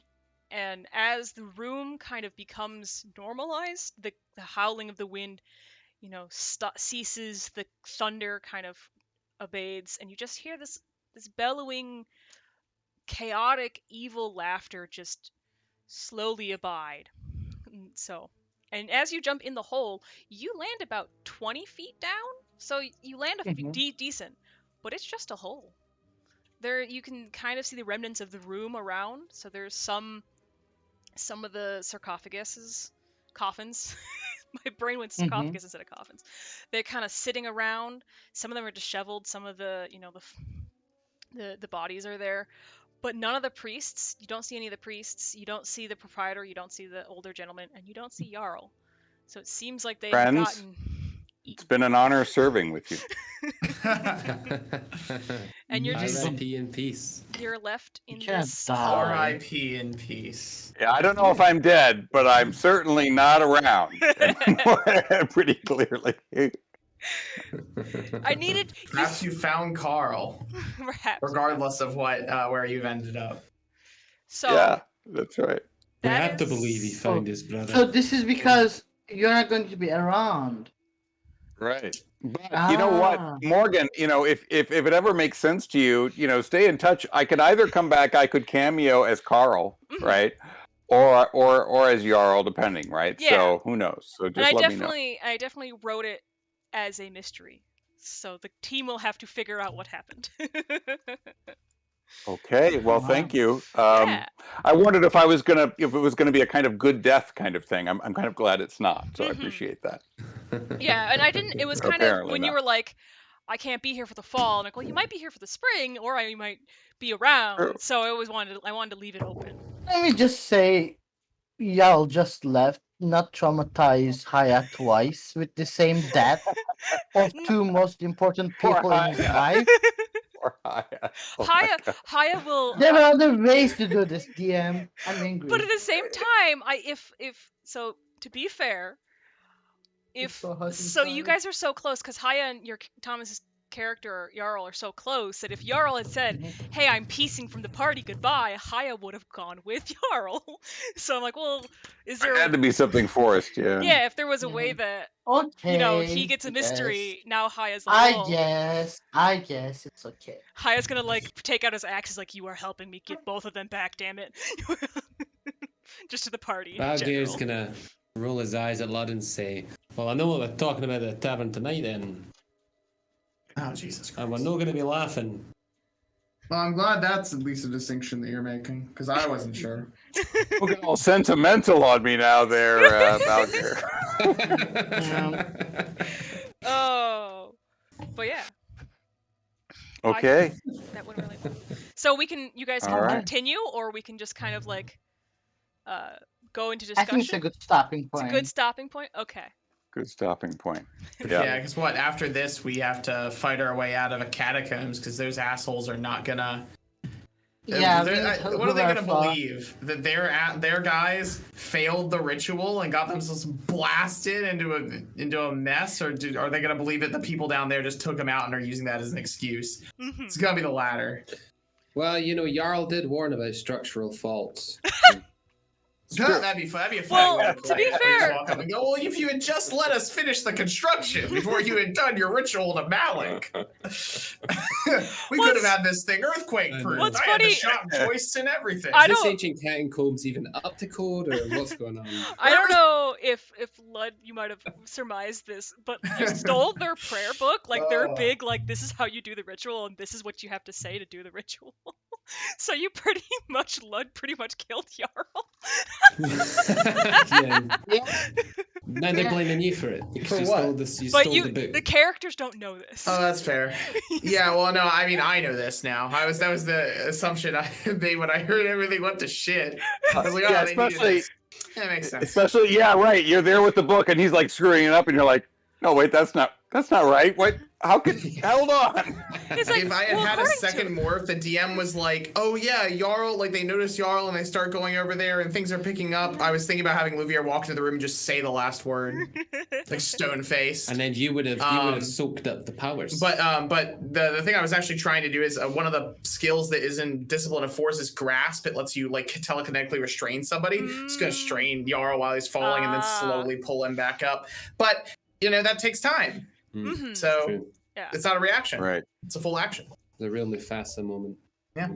and as the room kind of becomes normalized, the howling of the wind, ceases. The thunder kind of abates, and you just hear this bellowing, chaotic, evil laughter just slowly abide. So, and as you jump in the hole, you land about 20 feet down. So you land decent, but it's just a hole. There, you can kind of see the remnants of the room around. So there's some of the coffins. My brain went sarcophagus instead of coffins. They're kind of sitting around. Some of them are disheveled. Some of the, the bodies are there, but none of the priests. You don't see any of the priests. You don't see the proprietor. You don't see the older gentleman, and you don't see Jarl. So it seems like they have Friends, gotten it's been an honor serving with you. and you're just R.I.P. in peace. you're left in You can't this die. hole. R.I.P. in peace. Yeah, I don't know if I'm dead, but I'm certainly not around. Pretty clearly. I needed Perhaps you found Carl, perhaps. regardless of what where you've ended up. So Yeah, that's right. We that have to is- believe he found his brother. So this is because you're not going to be around. Right. But you know what, Ah. Morgan, if it ever makes sense to you, stay in touch. I could either come back, I could cameo as Carl, right? Or as Jarl, depending, right? Yeah. So who knows? So And just let me know. I definitely wrote it as a mystery. So the team will have to figure out what happened. Okay, well, Wow. thank you. Yeah. I wondered if it was gonna be a kind of good death kind of thing. I'm kind of glad it's not. So I Mhm. appreciate that. Yeah, and I didn't. It was kind of Apparently when you not. were like, I can't be here for the fall. I'm like, well, you might be here for the spring, or I might be around. True. So I wanted to leave it open. Let me just say, Yal just left, not traumatize Haya twice with the same death of two most important Poor people in his Haya. life. Or Haya. Oh my Haya, God. Haya will. There are other ways to do this, DM. I'm angry. But at the same time, if so, to be fair, It's if so hot so, you inside. guys are so close because Haya and your Thomas's character Jarl are so close that if Jarl had said, Mhm. "Hey, I'm piecing from the party, goodbye," Haya would have gone with Jarl. So I'm like, well, is There there? had to be something forced, yeah. Yeah, if there was a way Mhm. that Okay. he gets a I mystery, guess. now Haya's like, I well, guess it's okay. Haya's gonna like take out his axe, is like, you are helping me get both of them back, damn it. Just to the party in Balgear's general. gonna roll his eyes at Lud and say, well, I know what they're talking about at the tavern tonight then, Oh, Jesus Christ. and we're not gonna be laughing. Well, I'm glad that's at least a distinction that you're making, because I wasn't sure. Don't get all sentimental on me now there, Balger. Oh, but yeah, Okay. that went really well. So you guys can All right. continue, or we can just kind of like go into I discussion. think it's a good stopping It's point. a good stopping point. Okay. Good stopping point. Yeah, because what, after this, we have to fight our way out of a catacombs, because those assholes are not gonna... Yeah, what are they gonna believe? That their guys failed the ritual and got themselves blasted into a mess, or are they gonna believe that the people down there just took them out and are using that as an excuse? Mhm. It's gonna be the latter. Well, Jarl did warn about structural faults. That'd be fun. That'd be a Well, fun way to play be it. They just fair- walk up and go, well, if you had just let us finish the construction before you had done your ritual to Malik, we could have had this thing earthquake-proof. What's I had the funny- shop joists and everything. I Is this don't- ancient catacombs even up to code, or what's going on? I don't know if Lud, you might have surmised this, but you stole their prayer book. Like they're Oh. big. Like this is how you do the ritual, and this is what you have to say to do the ritual. So you Lud pretty much killed Jarl. Yeah. Yeah. Now they're blaming you for it. Because For you what? stole this. You But stole the book. the characters don't know this. Oh, that's fair. Yeah, well, no, I mean, I know this now. That was the assumption I made when I heard everything went to shit. I was like, oh, Yeah, they needed especially- this. That makes sense. Especially, yeah, right. You're there with the book, and he's like screwing it up, and you're like, "No, wait, that's not right. What? How could? Hold on." It's like, If I had well, had a according to- second morph, the DM was like, "Oh yeah, Jarl." Like they notice Jarl and they start going over there, and things are picking up. I was thinking about having Luvier walk into the room and just say the last word, like stone faced. And then you would have soaked up the powers. But the thing I was actually trying to do is one of the skills that is in Discipline of Force is Grasp. It lets you like telekinetically restrain somebody. It's gonna strain Jarl while he's falling and then slowly pull him back up. But that takes time. Mhm. So True. Yeah. it's not a reaction. Right. It's a full action. The real Mufasa moment. Yeah.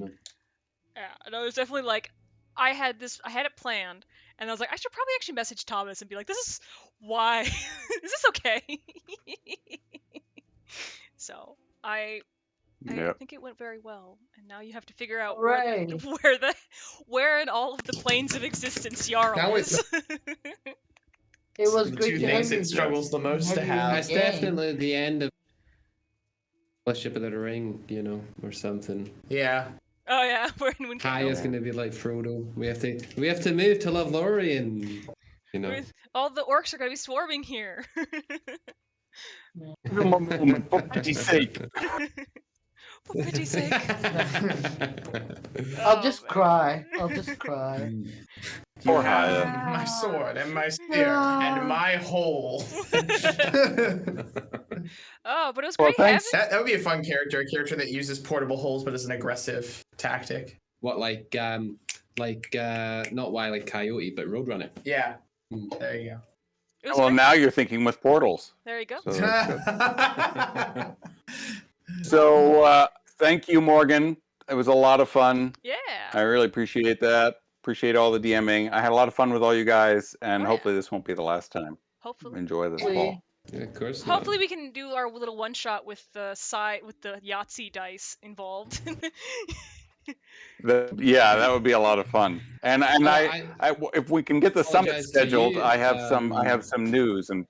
Yeah, and I was definitely like, I had it planned, And I was like, I should probably actually message Thomas and be like, this is why. Is this okay? So I Yep. think it went very well, and now you have to figure out Hooray. where in all of the planes of existence Jarl Now is. It was The great two to things have you. it struggles the most to have you in have. That's game. definitely the end of Fellowship of the Ring, or something. Yeah. Oh yeah, we're in Wind Kaya's gonna be like Frodo. We have to move to Lothlorien. All the orcs are gonna be swarming here. For pity's sake. For pity's sake. I'll just man. cry. I'll just cry. Poor You have Haya. my sword and my spear and my hole. Oh, but it was Well, great thanks. having. That would be a fun character, a character that uses portable holes but is an aggressive tactic. What not Wile E. Coyote, but Roadrunner. Yeah. Hmm. There you It was Well, great. now you're thinking with portals. There you go. So that's good. go. So thank you, Morgan. It was a lot of fun. I Yeah. really appreciate that. Appreciate all the DMing. I had a lot of fun with all you guys, and Oh, yeah. hopefully this won't be the last time. Hopefully. Enjoy this Hopefully. fall. Yeah, of course. Hopefully we can do our little one shot with the Yahtzee dice involved. Yeah, that would be a lot of fun. And if we can get the summit apologize to scheduled, you, I have some news and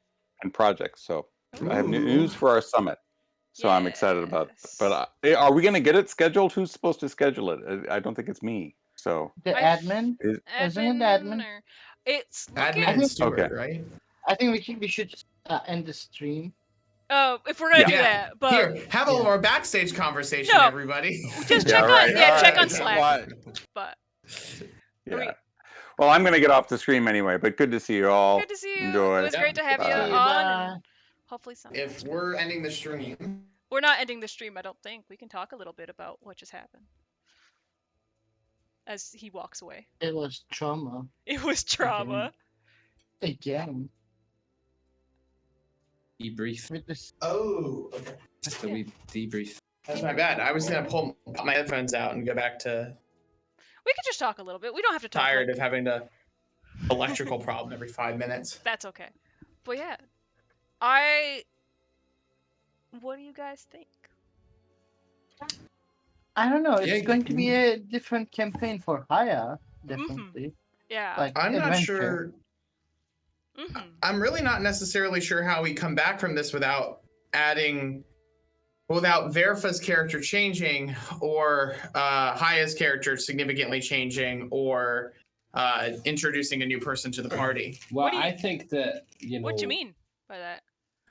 projects. So I have news for our summit. So I'm excited about it. Yes. But are we going to get it scheduled? Who's supposed to schedule it? I don't think it's me. So The I- admin? Isn't it the admin? or- It's Admin looking. and Stewart, Okay. right? I think we should end the stream. Oh, if we're gonna do Yeah. that, but Here, have a little more backstage conversation, No. everybody. just check on check on Slack. Why- But Yeah. we- Well, I'm going to get off the stream anyway, but good to see you all. good to see you. Enjoy. It was great to have you Bye. on. And hopefully some. If we're ending the stream, We're not ending the stream, I don't think. We can talk a little bit about what just happened. As he walks away. It was trauma. It was trauma. Again. debrief. With this. oh, okay. So we debrief. That's my bad. I was gonna pop my headphones out and go back to We could just talk a little bit. We don't have to talk. tired like- of having to electrical problem every 5 minutes. That's okay. But yeah. What do you guys think? I don't know. It's Yeah, going to be a different campaign for Haya. Definitely. Yeah. Like I'm not adventure. sure. hmm I'm really not necessarily sure how we come back from this without Verfa's character changing, or Haya's character significantly changing, or introducing a new person to the party. Well, do you- I think that What do you mean by that?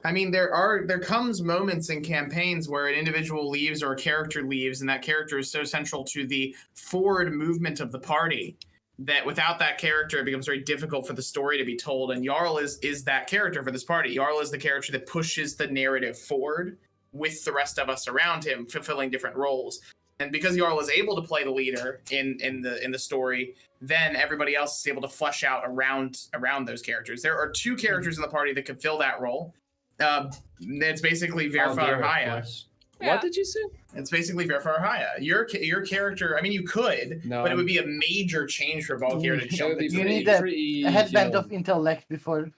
I mean, there comes moments in campaigns where an individual leaves or a character leaves, and that character is so central to the forward movement of the party that without that character, it becomes very difficult for the story to be told. And Jarl is that character for this party. Jarl is the character that pushes the narrative forward with the rest of us around him, fulfilling different roles. And because Jarl is able to play the leader in the story, then everybody else is able to flesh out around those characters. There are two characters in the party that can fill that role. It's basically Verfa or Haya. Yeah. What did you say? It's basically Verfa or Haya. Your character. I mean, you could, No, but it would be a major change for Valkyr to You jump be You into. need a headband of intellect before.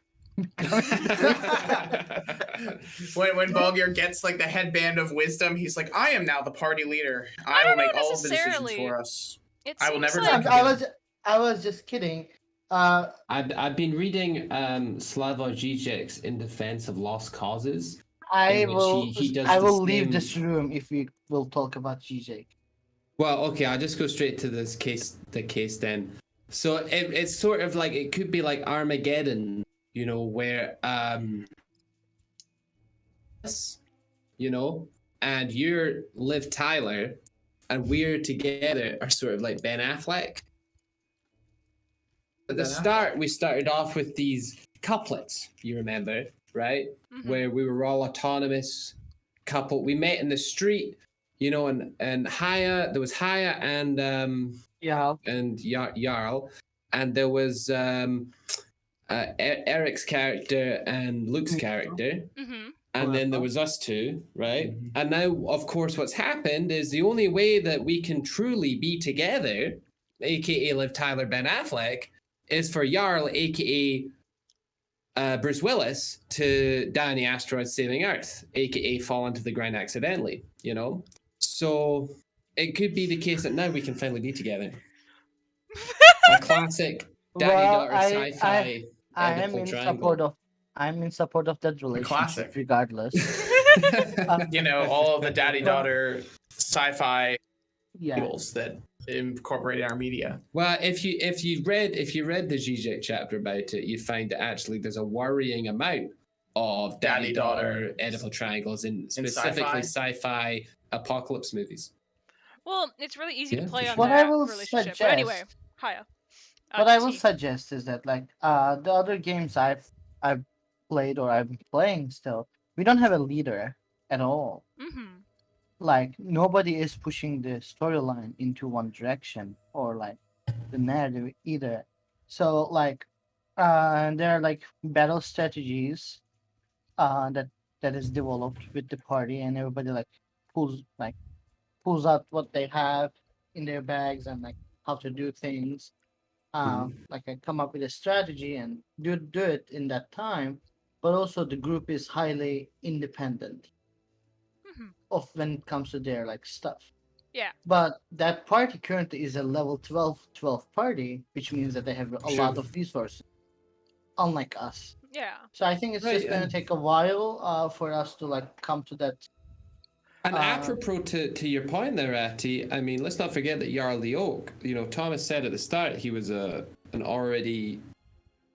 when Balgir gets like the headband of wisdom, he's like, I am now the party leader. I I will don't know make all of the decisions necessarily. for us. It I will seems never like, take I was just kidding. I've been reading Slavoj Žižek's In Defense of Lost Causes. I in which will. he does I the will leave same- this room if we will talk about Zizek. Well, okay, I'll just go straight to this case. The case then. So it's sort of like it could be like Armageddon, where and you're Liv Tyler, and we're together are sort of like Ben Affleck. At the start, we started off with these couplets. You remember, right? Mhm. Where we were all autonomous couple. We met in the street, and Haya. There was Haya and Yeah. Jarl, and there was Eric's character and Luke's character, Mhm. and then there was us two, right? And now, of course, what's happened is the only way that we can truly be together, aka Liv Tyler Ben Affleck, is for Jarl, aka Bruce Willis, to die on the asteroid saving Earth, aka fall into the ground accidentally, you know? So it could be the case that now we can finally be together. A classic Well, daddy-daughter sci-fi I am Oedipal in support triangle. of I'm in support of that relationship, classic. regardless. You know, all of the daddy daughter sci-fi Yeah. angles that incorporate in our media. Well, if you read the Zizek chapter about it, you find that actually there's a worrying amount of daddy-daughter Oedipal triangles in specifically sci-fi apocalypse movies. Well, it's really easy to play on What I that will relationship. But anyway, suggest, Haya. what I will T. suggest is that like the other games I've played or I'm playing still, we don't have a leader at all. Mm-hmm. Like nobody is pushing the storyline into one direction or like the narrative either. So like there are like battle strategies that is developed with the party, and everybody like pulls like pulls out what they have in their bags and like how to do things. Like I come up with a strategy and do it in that time, but also the group is highly independent Mm-hmm. of when it comes to their like stuff. Yeah. But that party currently is a level 12 party, which means that they have a lot of resources, unlike us. Yeah. So I think it's Right, just going to and- take a while for us to like come to that. And apropos to your point there, Ati, I mean, let's not forget that Jarl the Oak, you know, Thomas said at the start he was an already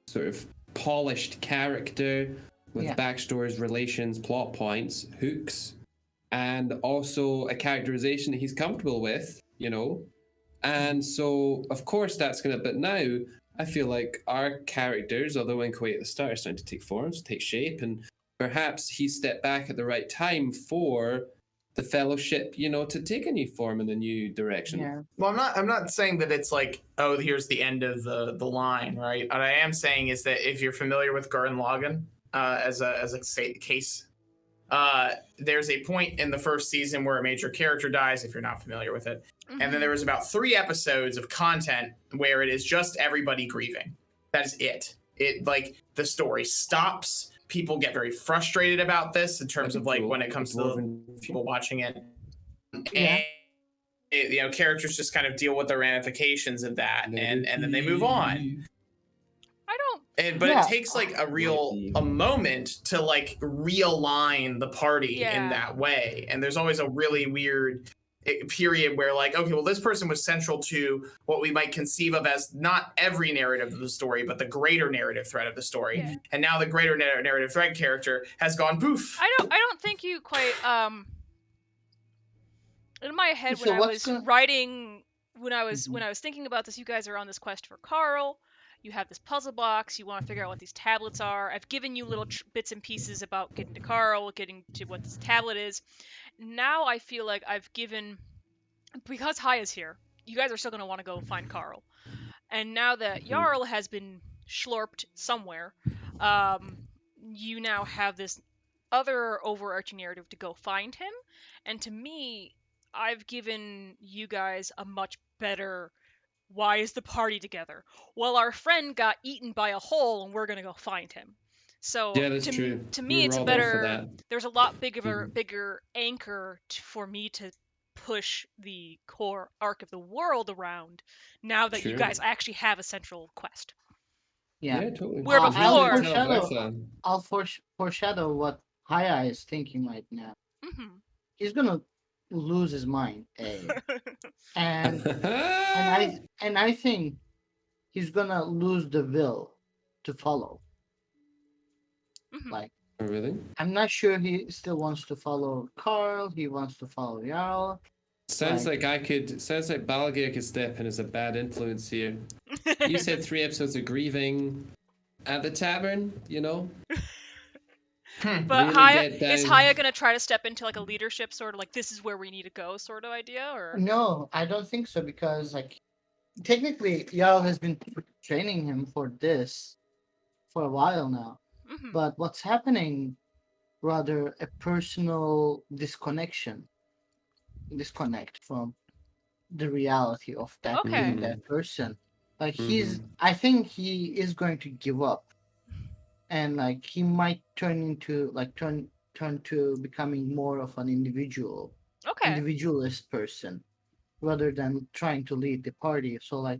sort of polished character with backstories, relations, plot points, hooks, and also a characterization that he's comfortable with, you know. And so, of course, that's going to, but now I feel like our characters, although in Kuwait at the start, are starting to take forms, take shape, and perhaps he stepped back at the right time for the fellowship, you know, to take a new form in a new direction. Yeah. Well, I'm not saying that it's like, oh, here's the end of the line, right? What I am saying is that if you're familiar with Gurren Lagann as a case, there's a point in the first season where a major character dies, if you're not familiar with it. Mm-hmm. And then there was about 3 episodes of content where it is just everybody grieving. That is it. It like the story stops. People get very frustrated about this in terms of like when it comes to the people watching it. Yeah. And you know, characters just kind of deal with the ramifications of that, and then they move on. I don't. But it takes like a moment to like realign the party in that way, and there's always a really weird period where like, okay, well, this person was central to what we might conceive of as not every narrative of the story, but the greater narrative thread of the story, and now the greater narrative thread character has gone poof. I don't think you quite in my head So when I was writing, when I was thinking about this, you guys are on this quest for Carl. You have this puzzle box. You want to figure out what these tablets are. I've given you little bits and pieces about getting to Carl, getting to what this tablet is. Now I feel like I've given, because Haya's here, you guys are still going to want to go find Carl. And now that Jarl has been schlorped somewhere, you now have this other overarching narrative to go find him. And to me, I've given you guys a much better, why is the party together? Well, our friend got eaten by a hole and we're going to go find him. So to me, it's a better, there's a lot bigger anchor for me to push the core arc of the world around now that you guys actually have a central quest. Yeah, totally. Where before, I'll foreshadow what Haya is thinking right now. Mm-hmm. He's gonna lose his mind, and I think he's gonna lose the will to follow. Mm-hmm. Like, really? I'm not sure he still wants to follow Carl. He wants to follow Jarl. Sounds like Balagir could step in as a bad influence here. You said 3 episodes of grieving at the tavern, you know? But really is Haya gonna try to step into like a leadership sort of like this is where we need to go sort of idea, or no? I don't think so, because like technically Jarl has been training him for this for a while now. Mm-hmm. But what's happening, rather a personal disconnect from the reality of that that person. Like Mhm. I think he is going to give up, and like he might turn to becoming more of an Okay. individualist person rather than trying to lead the party. So like,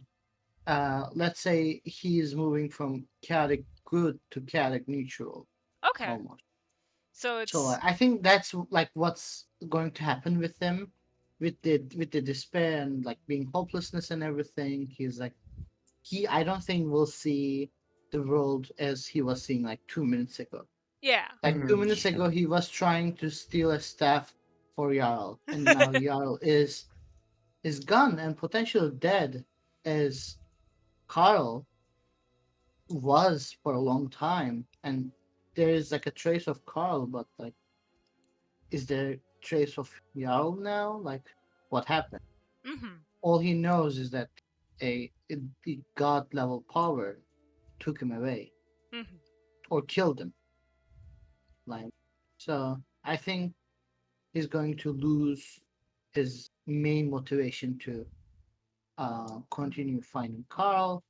let's say he's moving from chaotic good to chaotic neutral Okay. almost. So So it's I think that's like what's going to happen with him, with the despair and like being hopelessness and everything. He's like I don't think will see the world as he was seeing like 2 minutes ago. yeah. Like Mhm. 2 minutes ago, he was trying to steal a staff for Jarl, and now Jarl is gone and potentially dead, as Carl was for a long time. And there is like a trace of Carl, but like, is there trace of Jarl now? Like, what happened? Mhm. All he knows is that the god level power took him away Mhm. or killed him. Like, so I think he's going to lose his main motivation to continue finding Carl,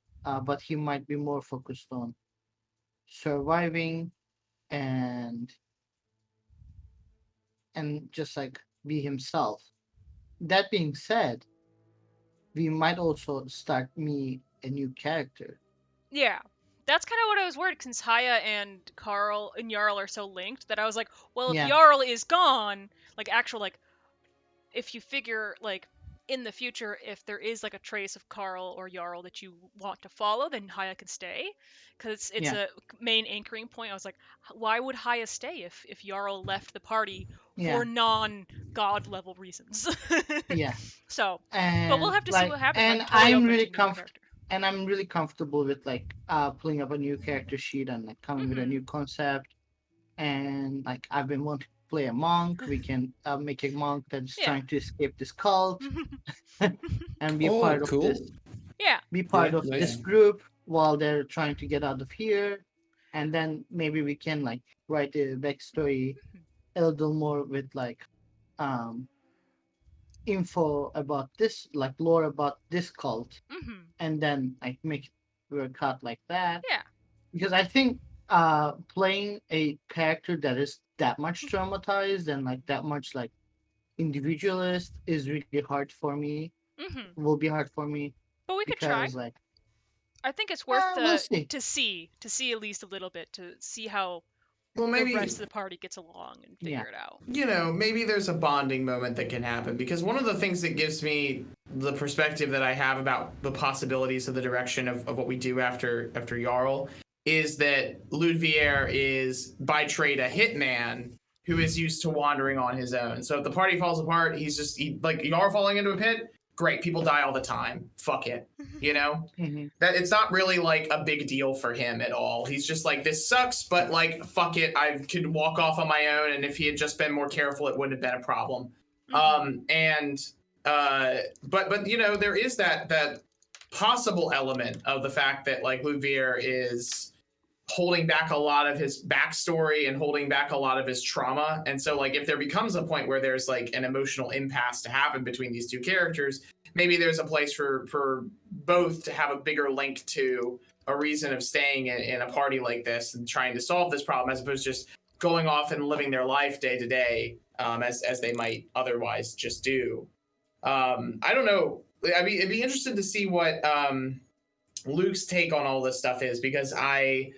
but he might be more focused on surviving and just like be himself. That being said, we might also start me a new character. Yeah. That's kind of what I was worried since Haya and Carl and Jarl are so linked that I was like, well, if Yeah, Jarl is gone, like actual like if you figure like in the future if there is like a trace of Carl or Jarl that you want to follow, then Haya can stay because it's yeah, a main anchoring point. I was like, why would Haya stay if Jarl left the party yeah, for non-god level reasons? yeah. So, but we'll And have to see like, what happens. I'm totally open to new character. I'm really comfortable with like pulling up a new character sheet and like coming with a Mhm. new concept. And like I've been wanting to play a monk. We can make a monk that's Yeah. trying to escape this cult and be Oh, part of this, cool. Yeah. Yeah, this nice. group while they're trying to get out of here. And then maybe we can like write a backstory a little more with like um info about this, like lore about this cult, Mhm. and then like make it work out like that. Yeah. Because I think playing a character that is that much traumatized and like that much like individualist is really hard for me. Mhm. Will be hard for me But we could try. because like I think it's worth we'll the see. to see at least a little bit to see how Well, the maybe rest of the party gets along and Yeah. figure it out. maybe there's a bonding moment that can happen because one of the things that gives me the perspective that I have about the possibilities of the direction of what we do after Jarl is that Ludvier is by trade a hitman who is used to wandering on his own. So if the party falls apart, like Jarl falling into a pit. Great, people die all the time. Fuck it, you know. Hmm. That it's not really like a big deal for him at all. He's just like, this sucks, but like, fuck it, I could walk off on my own, and if he had just been more careful, it wouldn't have been a problem. Mhm. And but there is that possible element of the fact that like Louvier is holding back a lot of his backstory and holding back a lot of his trauma. And so, like, if there becomes a point where there's like an emotional impasse to happen between these two characters, maybe there's a place for both to have a bigger link to a reason of staying in a party like this and trying to solve this problem, as opposed to just going off and living their life day to day, as they might otherwise just do. I don't know. It'd be interesting to see what Luke's take on all this stuff is, because I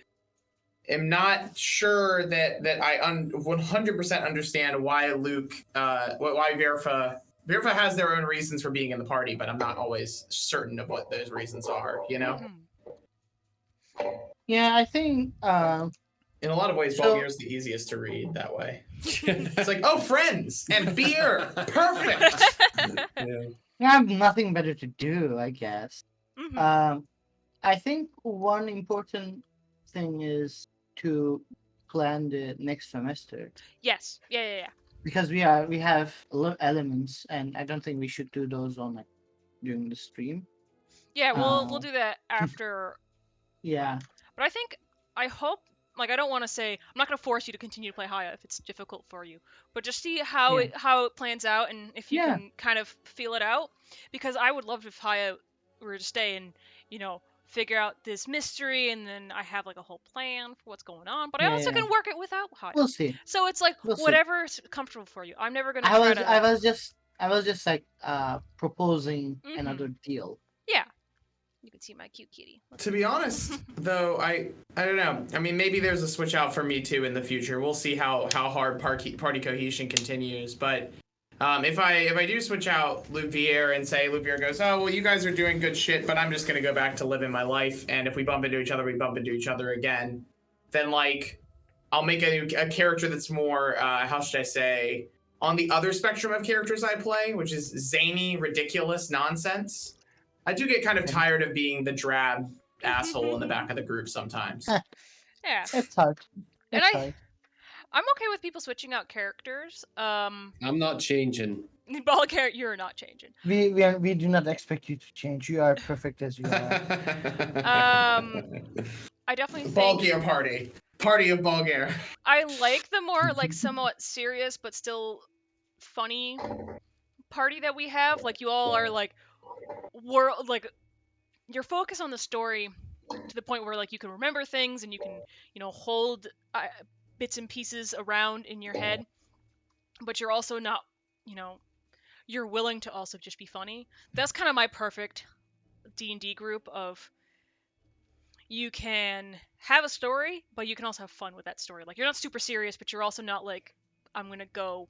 am not sure that I 100% understand why Luke, why Verfa has their own reasons for being in the party, but I'm not always certain of what those reasons are. Mhm. Yeah, I think In a lot of ways, so. Balmir is the easiest to read that way. It's like, oh, friends and beer, perfect. Yeah. I have nothing better to do, I guess. Mhm. Um, I think one important thing is to plan the next semester Yes. Yeah. Yeah. Yeah. because we have elements, and I don't think we should do those on like during the stream. Yeah. We'll Uh, do that after. yeah, But I think I hope. Like I don't want to say I'm not going to force you to continue to play Haya if it's difficult for you, but just see yeah, how it plans out and if you yeah, can kind of feel it out. Because I would love if Haya were to stay and figure out this mystery, and then I have like a whole plan for what's going on, but I Yeah, also yeah. can work it without Haya. We'll see. So it's like We'll see. whatever's comfortable for you. I'm never gonna I try was to. I was just like proposing Mhm. another deal. Yeah. You can see my cute kitty. To be honest, though, I don't know. I mean, maybe there's a switch out for me too in the future. We'll see how hard party cohesion continues. But if I do switch out Louvier and say Louvier goes, oh well, you guys are doing good shit, but I'm just gonna go back to living my life. And if we bump into each other, we bump into each other again. Then like, I'll make a character that's more how should I say, on the other spectrum of characters I play, which is zany, ridiculous nonsense. I do get kind of tired of being the drab asshole in the back of the group sometimes. Yeah. It's hard. And It's hard. I'm okay with people switching out characters. I'm not changing. Ball character, you're not changing. We do not expect you to change. You are perfect as you are. I definitely think Bulgaria party of Bulgaria. I like the more like somewhat serious but still funny party that we have. Like you all are like you're focused on the story to the point where like you can remember things and you can hold bits and pieces around in your head, but you're also not you're willing to also just be funny. That's kind of my perfect D&D group of you can have a story, but you can also have fun with that story. Like you're not super serious, but you're also not like I'm gonna go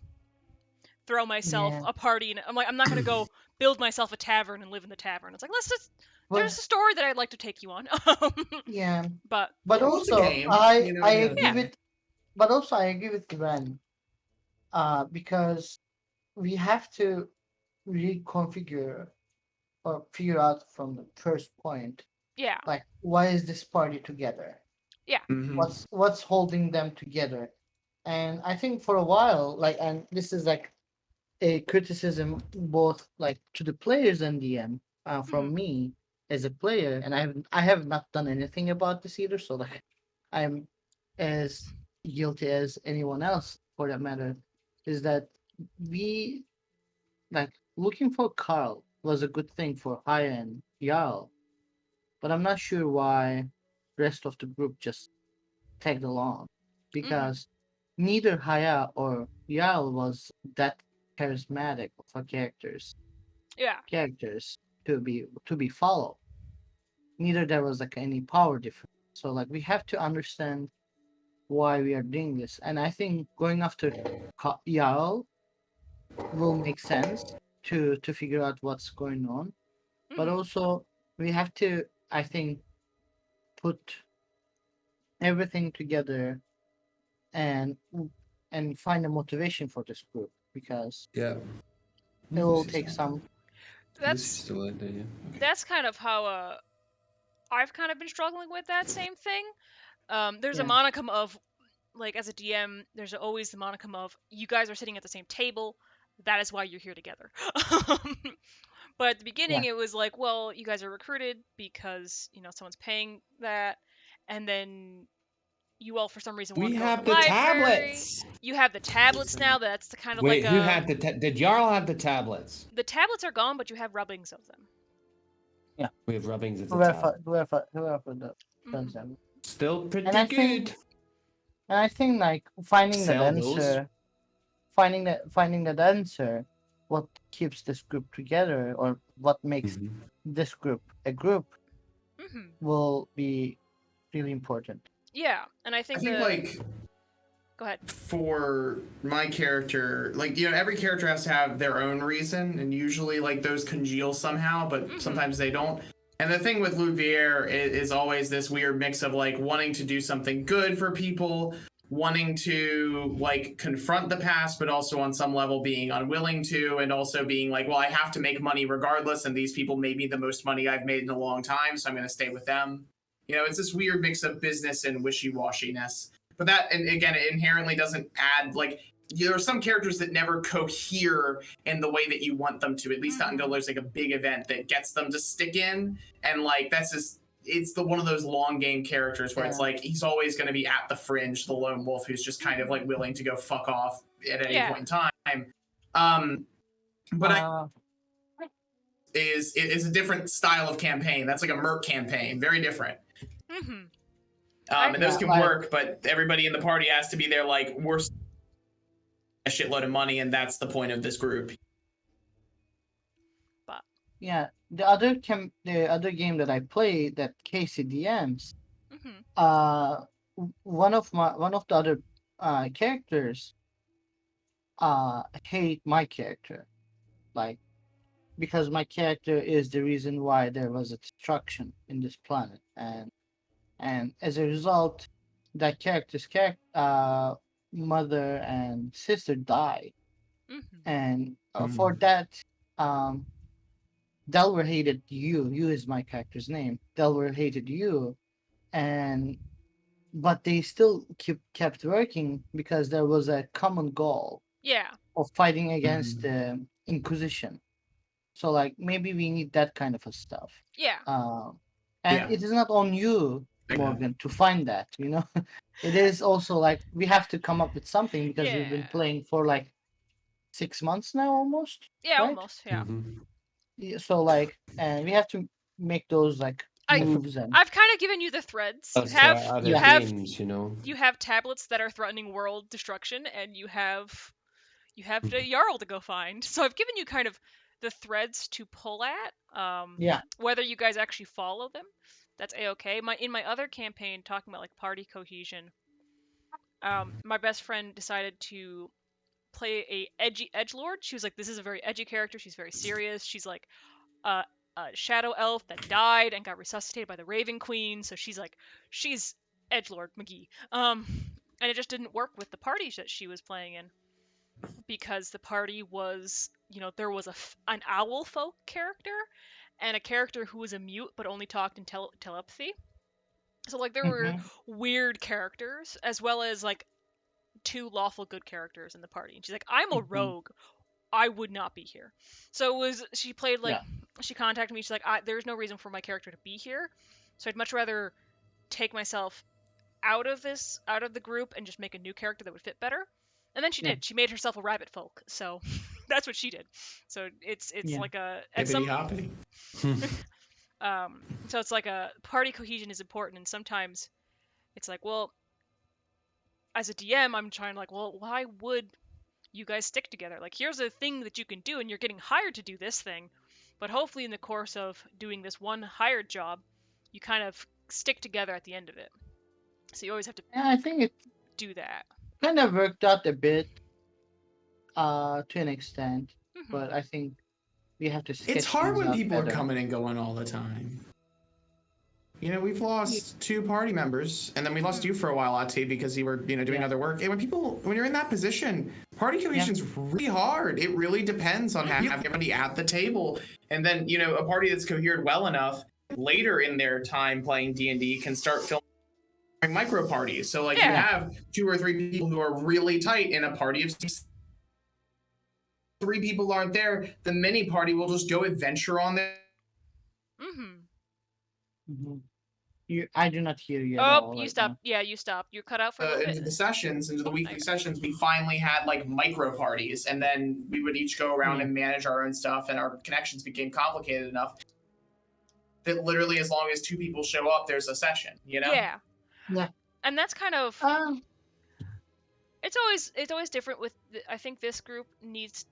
throw myself Yeah. a party and I'm not gonna go build myself a tavern and live in the tavern. It's like Well, there's a story that I'd like to take you on. yeah. But But Yeah, it's a also game, I you know, I yeah. agree Yeah. with but also I agree with Glenn. Because we have to reconfigure or figure out from the first point, yeah, like why is this party together? Mhm. What's holding them together? And I think for a while, like, and this is like a criticism both like to the players and DM from Mhm. me as a player, and I have not done anything about this either, so like I'm as guilty as anyone else for that matter. Is that we like looking for Carl was a good thing for Haya and Jarl, but I'm not sure why rest of the group just tagged along because neither Haya or Jarl was that charismatic of a yeah, characters to be followed. Neither there was like any power difference. So like we have to understand why we are doing this, and I think going after Jarl will make sense to figure out what's going on. But Mhm. also we have to, I think, put everything together and find a motivation for this group because Yeah. it will take some. This is That's still in there, yeah. that's kind of how I've kind of been struggling with that same thing. There's a Yeah. monicum of like as a DM, there's always the monicum of you guys are sitting at the same table. That is why you're here together. But at the beginning, Yeah. it was like, well, you guys are recruited because someone's paying that, and then you all for some reason want We to go to have the the library. tablets. You have the tablets now. That's the kind of Wait, like who had the did Jarl have the tablets? the tablets are gone, but you have rubbings of them. We have rubbings of the Whoever tablet. does Mhm. them. Still pretty And I good. think and I think like finding that Sell those. answer, finding that answer, what keeps this group together or what makes Mhm. this group a group Mhm. will be really important. Yeah, and I I think think like go ahead. for my character, like every character has to have their own reason, and usually like those congeal somehow, but sometimes they don't. And the thing with Louvier is always this weird mix of like wanting to do something good for people, wanting to like confront the past, but also on some level being unwilling to, and also being like, well, I have to make money regardless, and these people made me the most money I've made in a long time, so I'm going to stay with them. It's this weird mix of business and wishy-washiness. But that, and again, it inherently doesn't add like there are some characters that never cohere in the way that you want them to, at least not until there's like a big event that gets them to stick in. And like that's just it's the one of those long game characters where it's Yeah. like he's always going to be at the fringe, the lone wolf who's just kind of like willing to go fuck off at any Yeah. point in time. But I is a different style of campaign. That's like a merc campaign, very different. Mm-hmm. And those Yeah, can like- work, but everybody in the party has to be there. Like we're a shitload of money, and that's the point of this group. Yeah, the other game that I played that Casey DMs, Mm-hmm. one of the other characters hate my character, like, because my character is the reason why there was a destruction in this planet, and as a result, that character's mother and sister died, Mm-hmm. and for that, um Delver hated you. You is my character's name. Delver hated you, and but they still kept working because there was a common goal Yeah. of fighting against the Inquisition. So like maybe we need that kind of a stuff. Yeah. And Yeah. it is not on you, Okay. Morgan, to find that. It is also like we have to come up with something because we've been Yeah. playing for like 6 months now, almost. Yeah. Right? Almost. Yeah. Yeah, so like, and we have to make those like I moves and I've kind of given you the threads. You As have other you have games, you know. you have tablets that are threatening world destruction, and you have the Jarl to go find. So I've given you kind of the threads to pull at. yeah. Whether you guys actually follow them, that's a-okay. In my other campaign, talking about like party cohesion, my best friend decided to play a edgy edgelord. She was like, "This is a very edgy character. She's very serious. She's like a, a shadow elf that died and got resuscitated by the Raven Queen. So she's edgelord McGee. And it just didn't work with the party that she was playing in because the party was, there was an owl folk character and a character who was a mute but only talked in telepathy. So like there were Hmm. weird characters as well as like two lawful good characters in the party. And she's like, I'm a Hmm. rogue. I would not be here. So she played like Yeah. she contacted me. She's like, there's no reason for my character to be here. So I'd much rather take myself out of the group and just make a new character that would fit better. And then she Yeah. did. She made herself a rabbit folk. So that's what she did. So it's Yeah. like at Hippity some hoppity. so it's like a party cohesion is important, and sometimes it's like, well, as a DM, I'm trying to like, well, why would you guys stick together? Like, here's a thing that you can do, and you're getting hired to do this thing. But hopefully, in the course of doing this one hired job, you kind of stick together at the end of it. So you always have to And I think it do that. kind of worked out a bit, to an extent, Mm-hmm. but I think we have to sketch It's hard things when out people are better. coming and going all the time. We've lost 2 party members, and then we lost you for a while, Ati, because you were, doing Yeah. other work. And when you're in that position, party cohesion's really hard. It really depends on having everybody at the table. And then, a party that's cohered well enough later in their time playing D&D can start filming micro parties. So like you Yeah. have 2 or 3 people who are really tight in a party of 3 people aren't there, the mini party will just go adventure on there. Mm-hmm. Mhm. I do not hear you at Oh, all. you right stopped. now. Yeah, you stopped. You're cut out for a little Into bit. the sessions, into the Oh, weekly nice. sessions, we finally had like micro parties, and then we would each go around and manage our own stuff, and our connections became complicated enough that literally, as long as 2 people show up, there's a session. Yeah. Yeah. And that's kind of Um. it's always different with I think this group needs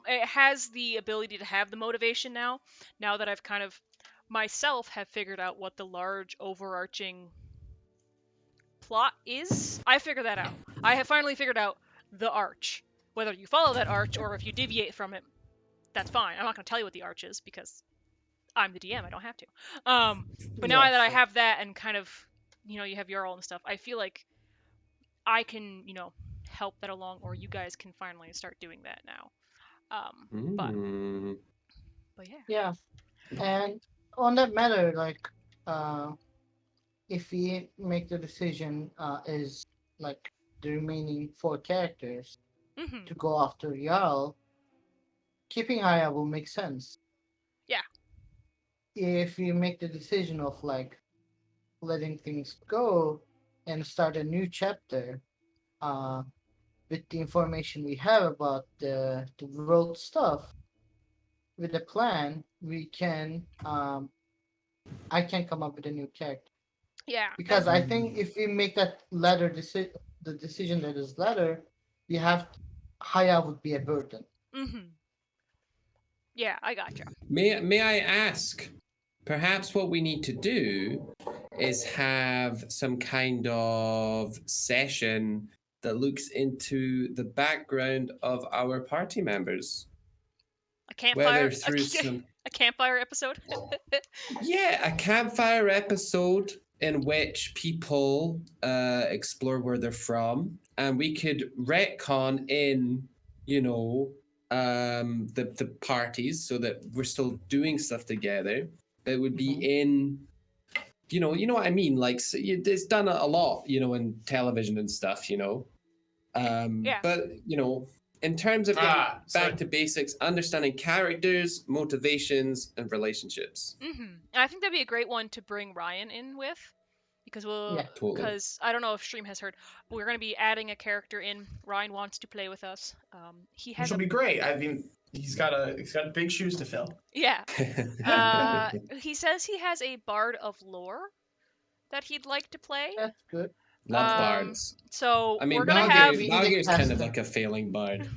it has the ability to have the motivation now that I've kind of myself have figured out what the large overarching plot is. I figured that out. I have finally figured out the arch. Whether you follow that arch or if you deviate from it, that's fine. I'm not going to tell you what the arch is because I'm the DM. I don't have to. But now that I have that and kind of, you have your own stuff, I feel like I can, help that along, or you guys can finally start doing that now. But yeah. Yeah. And on that matter, like, if we make the decision, is like the remaining 4 characters Mm-hmm. to go after Jarl, keeping Aya will make sense. Yeah. If we make the decision of like letting things go and start a new chapter, with the information we have about the world stuff, with a plan, we can I can come up with a new character. Yeah, Because and I think if we make that the decision that is letter, we have Haya would be a burden. yeah, I gotcha. May I ask? Perhaps what we need to do is have some kind of session that looks into the background of our party members. A campfire, Whether through some a campfire episode. Yeah, a campfire episode in which people explore where they're from, and we could retcon in, you know, the parties so that we're still doing stuff together. It would be Mhm. in, you know what I mean. Like it's done a lot, in television and stuff, Yeah. But in terms of getting So back to basics, understanding characters, motivations, and relationships. And I think that'd be a great one to bring Ryan in with, because Yeah. Totally. I don't know if Stream has heard, but we're going to be adding a character in. Ryan wants to play with us. He which has will be great. I mean, he's got big shoes to fill. yeah. He says he has a bard of lore that he'd like to play. That's good. Love bards. So I mean, we're gonna have. Balgir's kind of like a failing bard.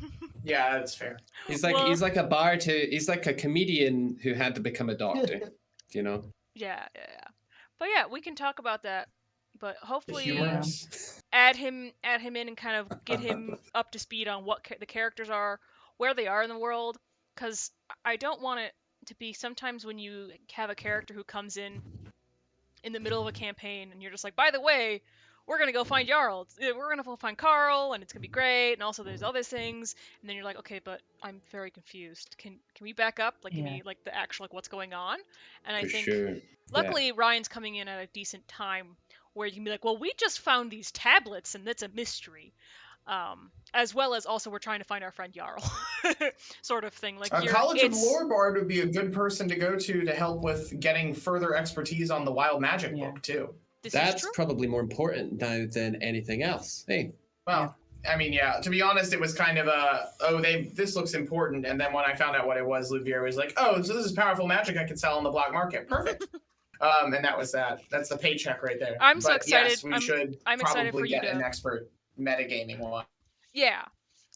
Yeah, that's fair. He's like a bard he's like a comedian who had to become a doctor. Yeah. But yeah, we can talk about that. But The hopefully humorous. add him in and kind of get him up to speed on what the characters are, where they are in the world, because I don't want it to be sometimes when you have a character who comes in the middle of a campaign and you're just like, by the way, we're gonna go find Jarl. We're gonna go find Carl, and it's gonna be great. And also, there's other things. And then you're like, okay, but I'm very confused. Can we back up? Like, give me like the actual what's going on? And I think, luckily, Ryan's coming in at a decent time where you can be like, well, we just found these tablets, and that's a mystery. As well as also we're trying to find our friend Jarl, sort of thing. Like A College of Lore Bard would be a good person to go to help with getting further expertise on the Wild Magic book too. That's probably more important now than anything else. Hey. Well, I mean, yeah. To be honest, it was kind of this looks important, and then when I found out what it was, Louvier was like, oh, so this is powerful magic I could sell on the black market. Perfect. And that was that. That's the paycheck right there. I'm so excited. Yes, we should I'm excited probably for you get an expert metagaming one. Yeah.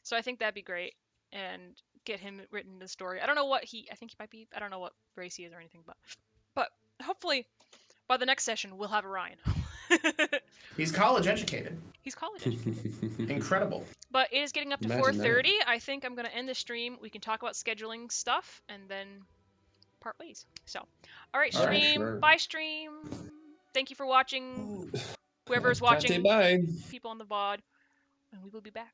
So I think that'd be great, and get him written the story. I don't know what I think he might be. I don't know what race he is or anything, but hopefully by the next session we'll have a Ryan. He's college educated. He's college educated. Incredible. But it is getting up to 4:30. I think I'm gonna end the stream. We can talk about scheduling stuff and then part ways. So, all right, stream. Bye, stream. Thank you for watching. Whoever's watching. Bye. People on the VOD, and we will be back.